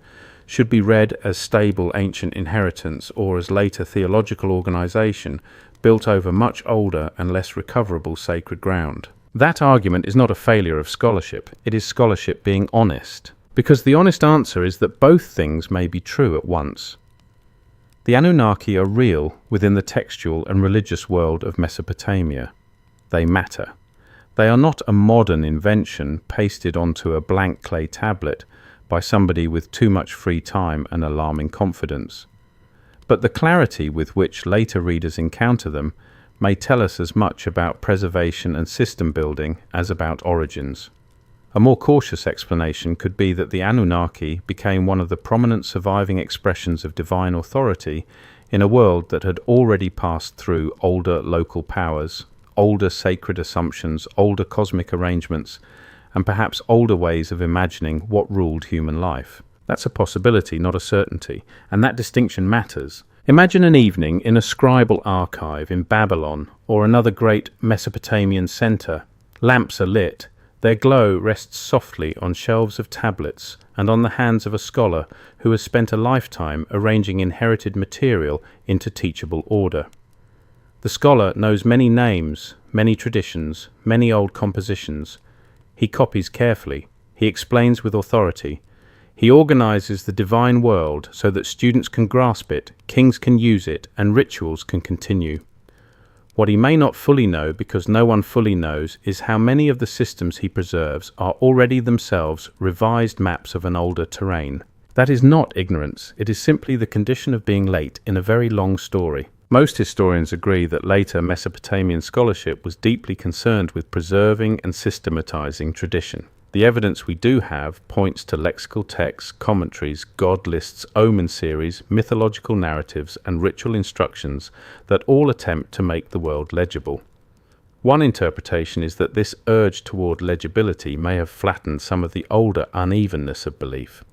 Speaker 1: should be read as stable ancient inheritance or as later theological organization built over much older and less recoverable sacred ground. That argument is not a failure of scholarship, it is scholarship being honest, because the honest answer is that both things may be true at once. The Anunnaki are real within the textual and religious world of Mesopotamia. They matter. They are not a modern invention pasted onto a blank clay tablet by somebody with too much free time and alarming confidence. But the clarity with which later readers encounter them may tell us as much about preservation and system building as about origins. A more cautious explanation could be that the Anunnaki became one of the prominent surviving expressions of divine authority in a world that had already passed through older local powers, older sacred assumptions, older cosmic arrangements, and perhaps older ways of imagining what ruled human life. That's a possibility, not a certainty, and that distinction matters. Imagine an evening in a scribal archive in Babylon or another great Mesopotamian center. Lamps are lit. Their glow rests softly on shelves of tablets and on the hands of a scholar who has spent a lifetime arranging inherited material into teachable order. The scholar knows many names, many traditions, many old compositions. He copies carefully. He explains with authority. He organizes the divine world so that students can grasp it, kings can use it, and rituals can continue. What he may not fully know, because no one fully knows, is how many of the systems he preserves are already themselves revised maps of an older terrain. That is not ignorance. It is simply the condition of being late in a very long story. Most historians agree that later Mesopotamian scholarship was deeply concerned with preserving and systematizing tradition. The evidence we do have points to lexical texts, commentaries, god lists, omen series, mythological narratives, and ritual instructions that all attempt to make the world legible. One interpretation is that this urge toward legibility may have flattened some of the older unevenness of belief.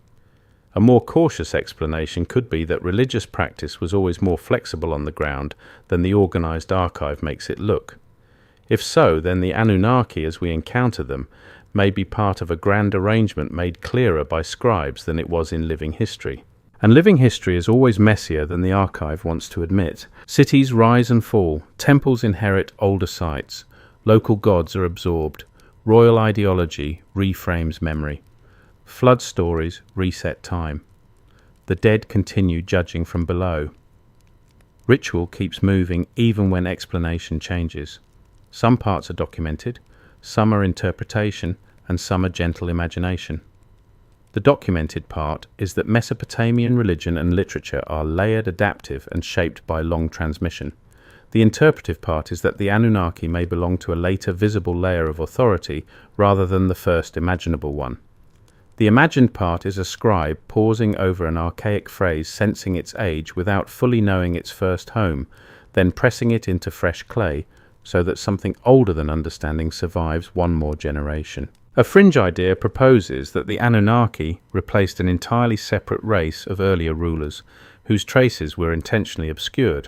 Speaker 1: A more cautious explanation could be that religious practice was always more flexible on the ground than the organized archive makes it look. If so, then the Anunnaki as we encounter them may be part of a grand arrangement made clearer by scribes than it was in living history. And living history is always messier than the archive wants to admit. Cities rise and fall, temples inherit older sites, local gods are absorbed, royal ideology reframes memory. Flood stories reset time. The dead continue judging from below. Ritual keeps moving even when explanation changes. Some parts are documented, some are interpretation, and some are gentle imagination. The documented part is that Mesopotamian religion and literature are layered, adaptive, and shaped by long transmission. The interpretive part is that the Anunnaki may belong to a later visible layer of authority rather than the first imaginable one. The imagined part is a scribe pausing over an archaic phrase, sensing its age without fully knowing its first home, then pressing it into fresh clay so that something older than understanding survives one more generation. A fringe idea proposes that the Anunnaki replaced an entirely separate race of earlier rulers whose traces were intentionally obscured.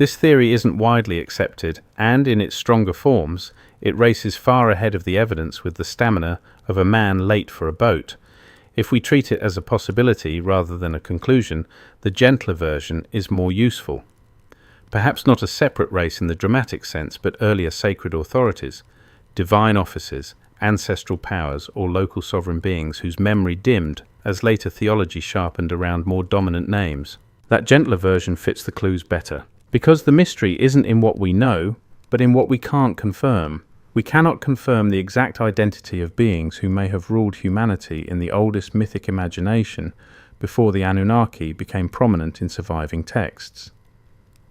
Speaker 1: This theory isn't widely accepted, and in its stronger forms, it races far ahead of the evidence with the stamina of a man late for a boat. If we treat it as a possibility rather than a conclusion, the gentler version is more useful. Perhaps not a separate race in the dramatic sense, but earlier sacred authorities, divine offices, ancestral powers, or local sovereign beings whose memory dimmed as later theology sharpened around more dominant names. That gentler version fits the clues better. Because the mystery isn't in what we know, but in what we can't confirm. We cannot confirm the exact identity of beings who may have ruled humanity in the oldest mythic imagination before the Anunnaki became prominent in surviving texts.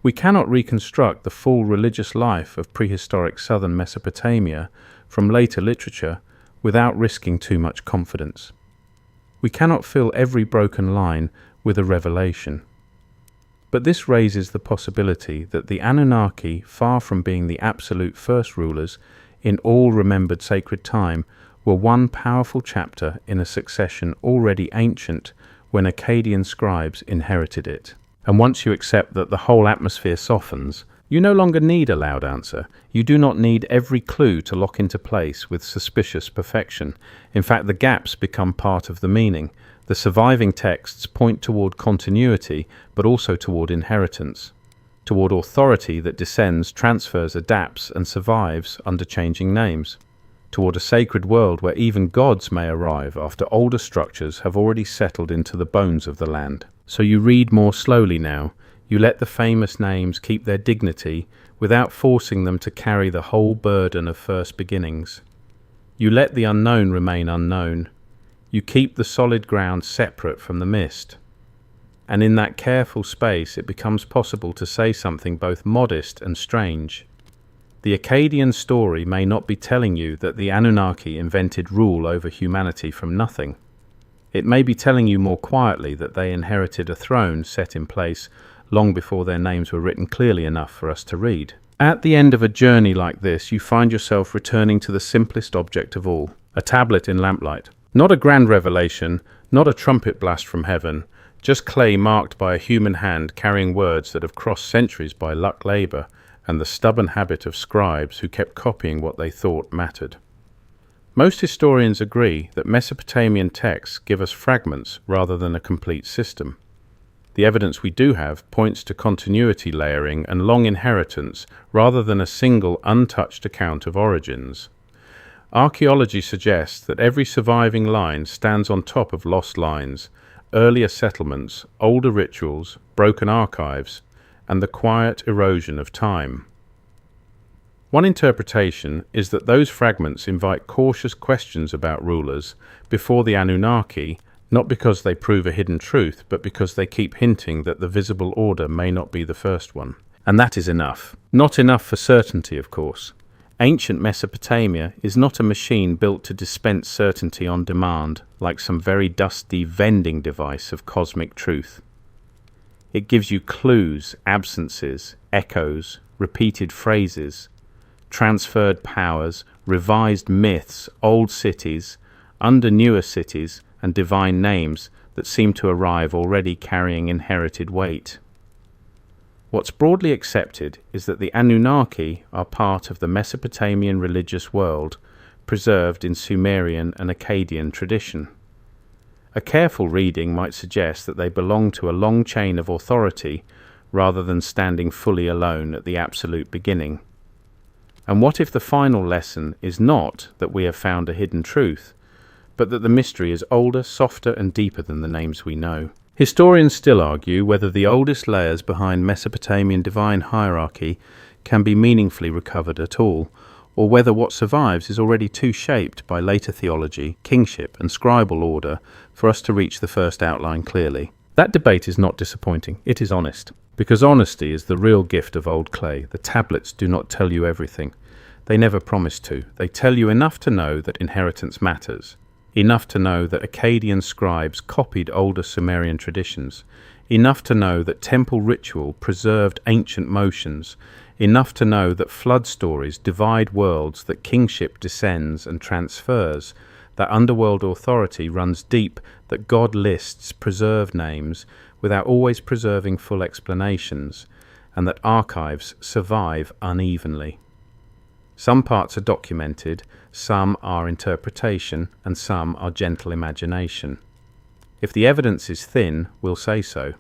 Speaker 1: We cannot reconstruct the full religious life of prehistoric southern Mesopotamia from later literature without risking too much confidence. We cannot fill every broken line with a revelation. But this raises the possibility that the Anunnaki, far from being the absolute first rulers in all remembered sacred time, were one powerful chapter in a succession already ancient when Akkadian scribes inherited it. And once you accept that the whole atmosphere softens, you no longer need a loud answer. You do not need every clue to lock into place with suspicious perfection. In fact, the gaps become part of the meaning. The surviving texts point toward continuity, but also toward inheritance, toward authority that descends, transfers, adapts, and survives under changing names, toward a sacred world where even gods may arrive after older structures have already settled into the bones of the land. So you read more slowly now. You let the famous names keep their dignity without forcing them to carry the whole burden of first beginnings. You let the unknown remain unknown. You keep the solid ground separate from the mist. And in that careful space it becomes possible to say something both modest and strange. The Akkadian story may not be telling you that the Anunnaki invented rule over humanity from nothing. It may be telling you more quietly that they inherited a throne set in place long before their names were written clearly enough for us to read. At the end of a journey like this, you find yourself returning to the simplest object of all, a tablet in lamplight. Not a grand revelation, not a trumpet blast from heaven, just clay marked by a human hand carrying words that have crossed centuries by luck labour and the stubborn habit of scribes who kept copying what they thought mattered. Most historians agree that Mesopotamian texts give us fragments rather than a complete system. The evidence we do have points to continuity layering and long inheritance rather than a single untouched account of origins. Archaeology suggests that every surviving line stands on top of lost lines, earlier settlements, older rituals, broken archives, and the quiet erosion of time. One interpretation is that those fragments invite cautious questions about rulers before the Anunnaki, not because they prove a hidden truth, but because they keep hinting that the visible order may not be the first one. And that is enough. Not enough for certainty, of course. Ancient Mesopotamia is not a machine built to dispense certainty on demand, like some very dusty vending device of cosmic truth. It gives you clues, absences, echoes, repeated phrases, transferred powers, revised myths, old cities, under newer cities, and divine names that seem to arrive already carrying inherited weight. What's broadly accepted is that the Anunnaki are part of the Mesopotamian religious world, preserved in Sumerian and Akkadian tradition. A careful reading might suggest that they belong to a long chain of authority rather than standing fully alone at the absolute beginning. And what if the final lesson is not that we have found a hidden truth, but that the mystery is older, softer, and deeper than the names we know? Historians still argue whether the oldest layers behind Mesopotamian divine hierarchy can be meaningfully recovered at all, or whether what survives is already too shaped by later theology, kingship, and scribal order for us to reach the first outline clearly. That debate is not disappointing, it is honest. Because honesty is the real gift of old clay. The tablets do not tell you everything. They never promise to. They tell you enough to know that inheritance matters. Enough to know that Akkadian scribes copied older Sumerian traditions, enough to know that temple ritual preserved ancient motions, enough to know that flood stories divide worlds, that kingship descends and transfers, that underworld authority runs deep, that God lists preserved names without always preserving full explanations, and that archives survive unevenly. Some parts are documented, some are interpretation, and some are gentle imagination. If the evidence is thin, we'll say so.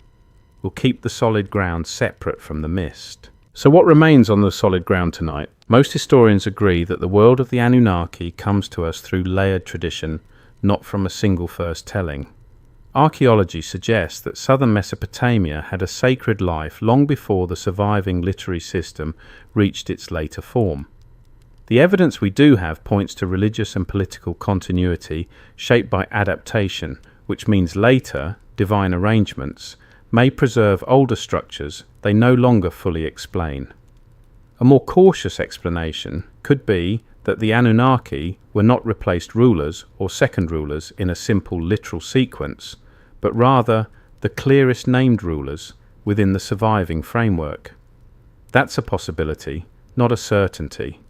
Speaker 1: We'll keep the solid ground separate from the mist. So what remains on the solid ground tonight? Most historians agree that the world of the Anunnaki comes to us through layered tradition, not from a single first telling. Archaeology suggests that southern Mesopotamia had a sacred life long before the surviving literary system reached its later form. The evidence we do have points to religious and political continuity shaped by adaptation, which means later, divine arrangements may preserve older structures they no longer fully explain. A more cautious explanation could be that the Anunnaki were not replaced rulers or second rulers in a simple literal sequence, but rather the clearest named rulers within the surviving framework. That's a possibility, not a certainty.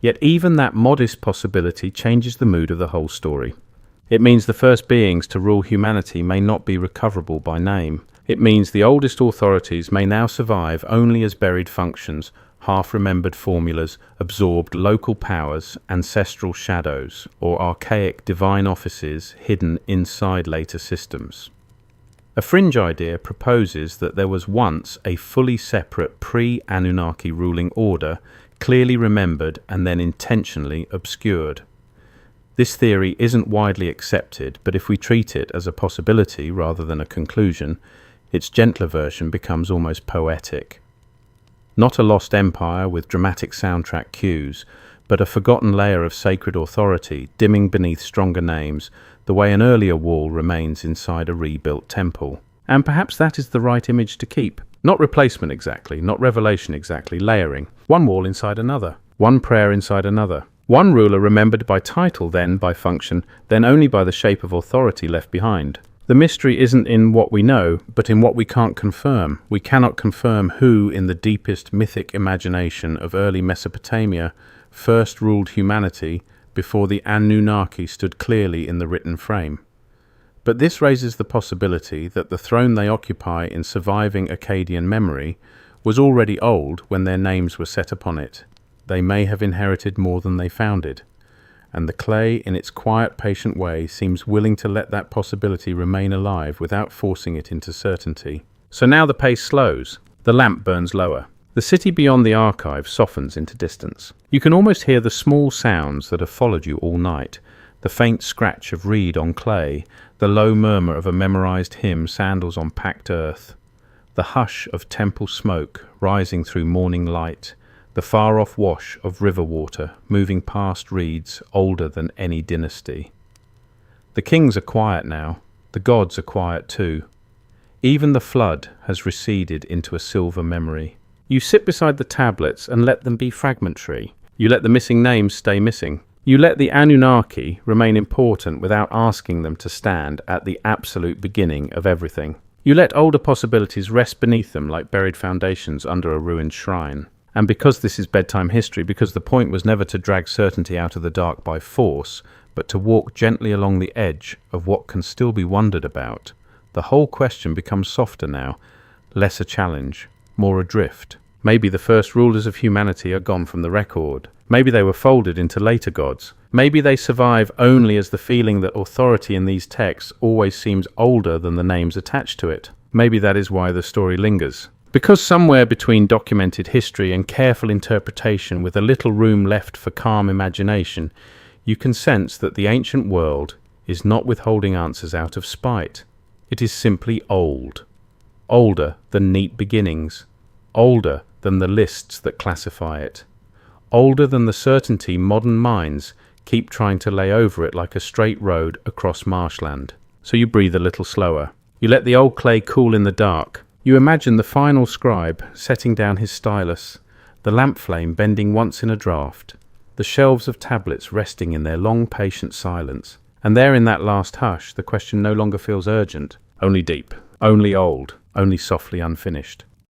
Speaker 1: Yet even that modest possibility changes the mood of the whole story. It means the first beings to rule humanity may not be recoverable by name. It means the oldest authorities may now survive only as buried functions, half-remembered formulas, absorbed local powers, ancestral shadows, or archaic divine offices hidden inside later systems. A fringe idea proposes that there was once a fully separate pre-Anunnaki ruling order, clearly remembered and then intentionally obscured. This theory isn't widely accepted, but if we treat it as a possibility rather than a conclusion, its gentler version becomes almost poetic. Not a lost empire with dramatic soundtrack cues, but a forgotten layer of sacred authority dimming beneath stronger names, the way an earlier wall remains inside a rebuilt temple. And perhaps that is the right image to keep. Not replacement exactly, not revelation exactly, layering. One wall inside another, one prayer inside another. One ruler remembered by title, then by function, then only by the shape of authority left behind. The mystery isn't in what we know, but in what we can't confirm. We cannot confirm who, in the deepest mythic imagination of early Mesopotamia, first ruled humanity before the Anunnaki stood clearly in the written frame. But this raises the possibility that the throne they occupy in surviving Akkadian memory was already old when their names were set upon it. They may have inherited more than they founded, and the clay in its quiet, patient way seems willing to let that possibility remain alive without forcing it into certainty. So now the pace slows, the lamp burns lower. The city beyond the archive softens into distance. You can almost hear the small sounds that have followed you all night, the faint scratch of reed on clay, the low murmur of a memorized hymn, sandals on packed earth, the hush of temple smoke rising through morning light, the far-off wash of river water moving past reeds older than any dynasty. The kings are quiet now, the gods are quiet too. Even the flood has receded into a silver memory. You sit beside the tablets and let them be fragmentary. You let the missing names stay missing. You let the Anunnaki remain important without asking them to stand at the absolute beginning of everything. You let older possibilities rest beneath them like buried foundations under a ruined shrine. And because this is bedtime history, because the point was never to drag certainty out of the dark by force, but to walk gently along the edge of what can still be wondered about, the whole question becomes softer now, less a challenge, more adrift. Maybe the first rulers of humanity are gone from the record. Maybe they were folded into later gods. Maybe they survive only as the feeling that authority in these texts always seems older than the names attached to it. Maybe that is why the story lingers. Because somewhere between documented history and careful interpretation with a little room left for calm imagination, you can sense that the ancient world is not withholding answers out of spite. It is simply old. Older than neat beginnings. Older than the lists that classify it. Older than the certainty modern minds keep trying to lay over it like a straight road across marshland. So you breathe a little slower. You let the old clay cool in the dark. You imagine the final scribe setting down his stylus, the lamp flame bending once in a draught, the shelves of tablets resting in their long patient silence. And there in that last hush, the question no longer feels urgent, only deep, only old, only softly unfinished.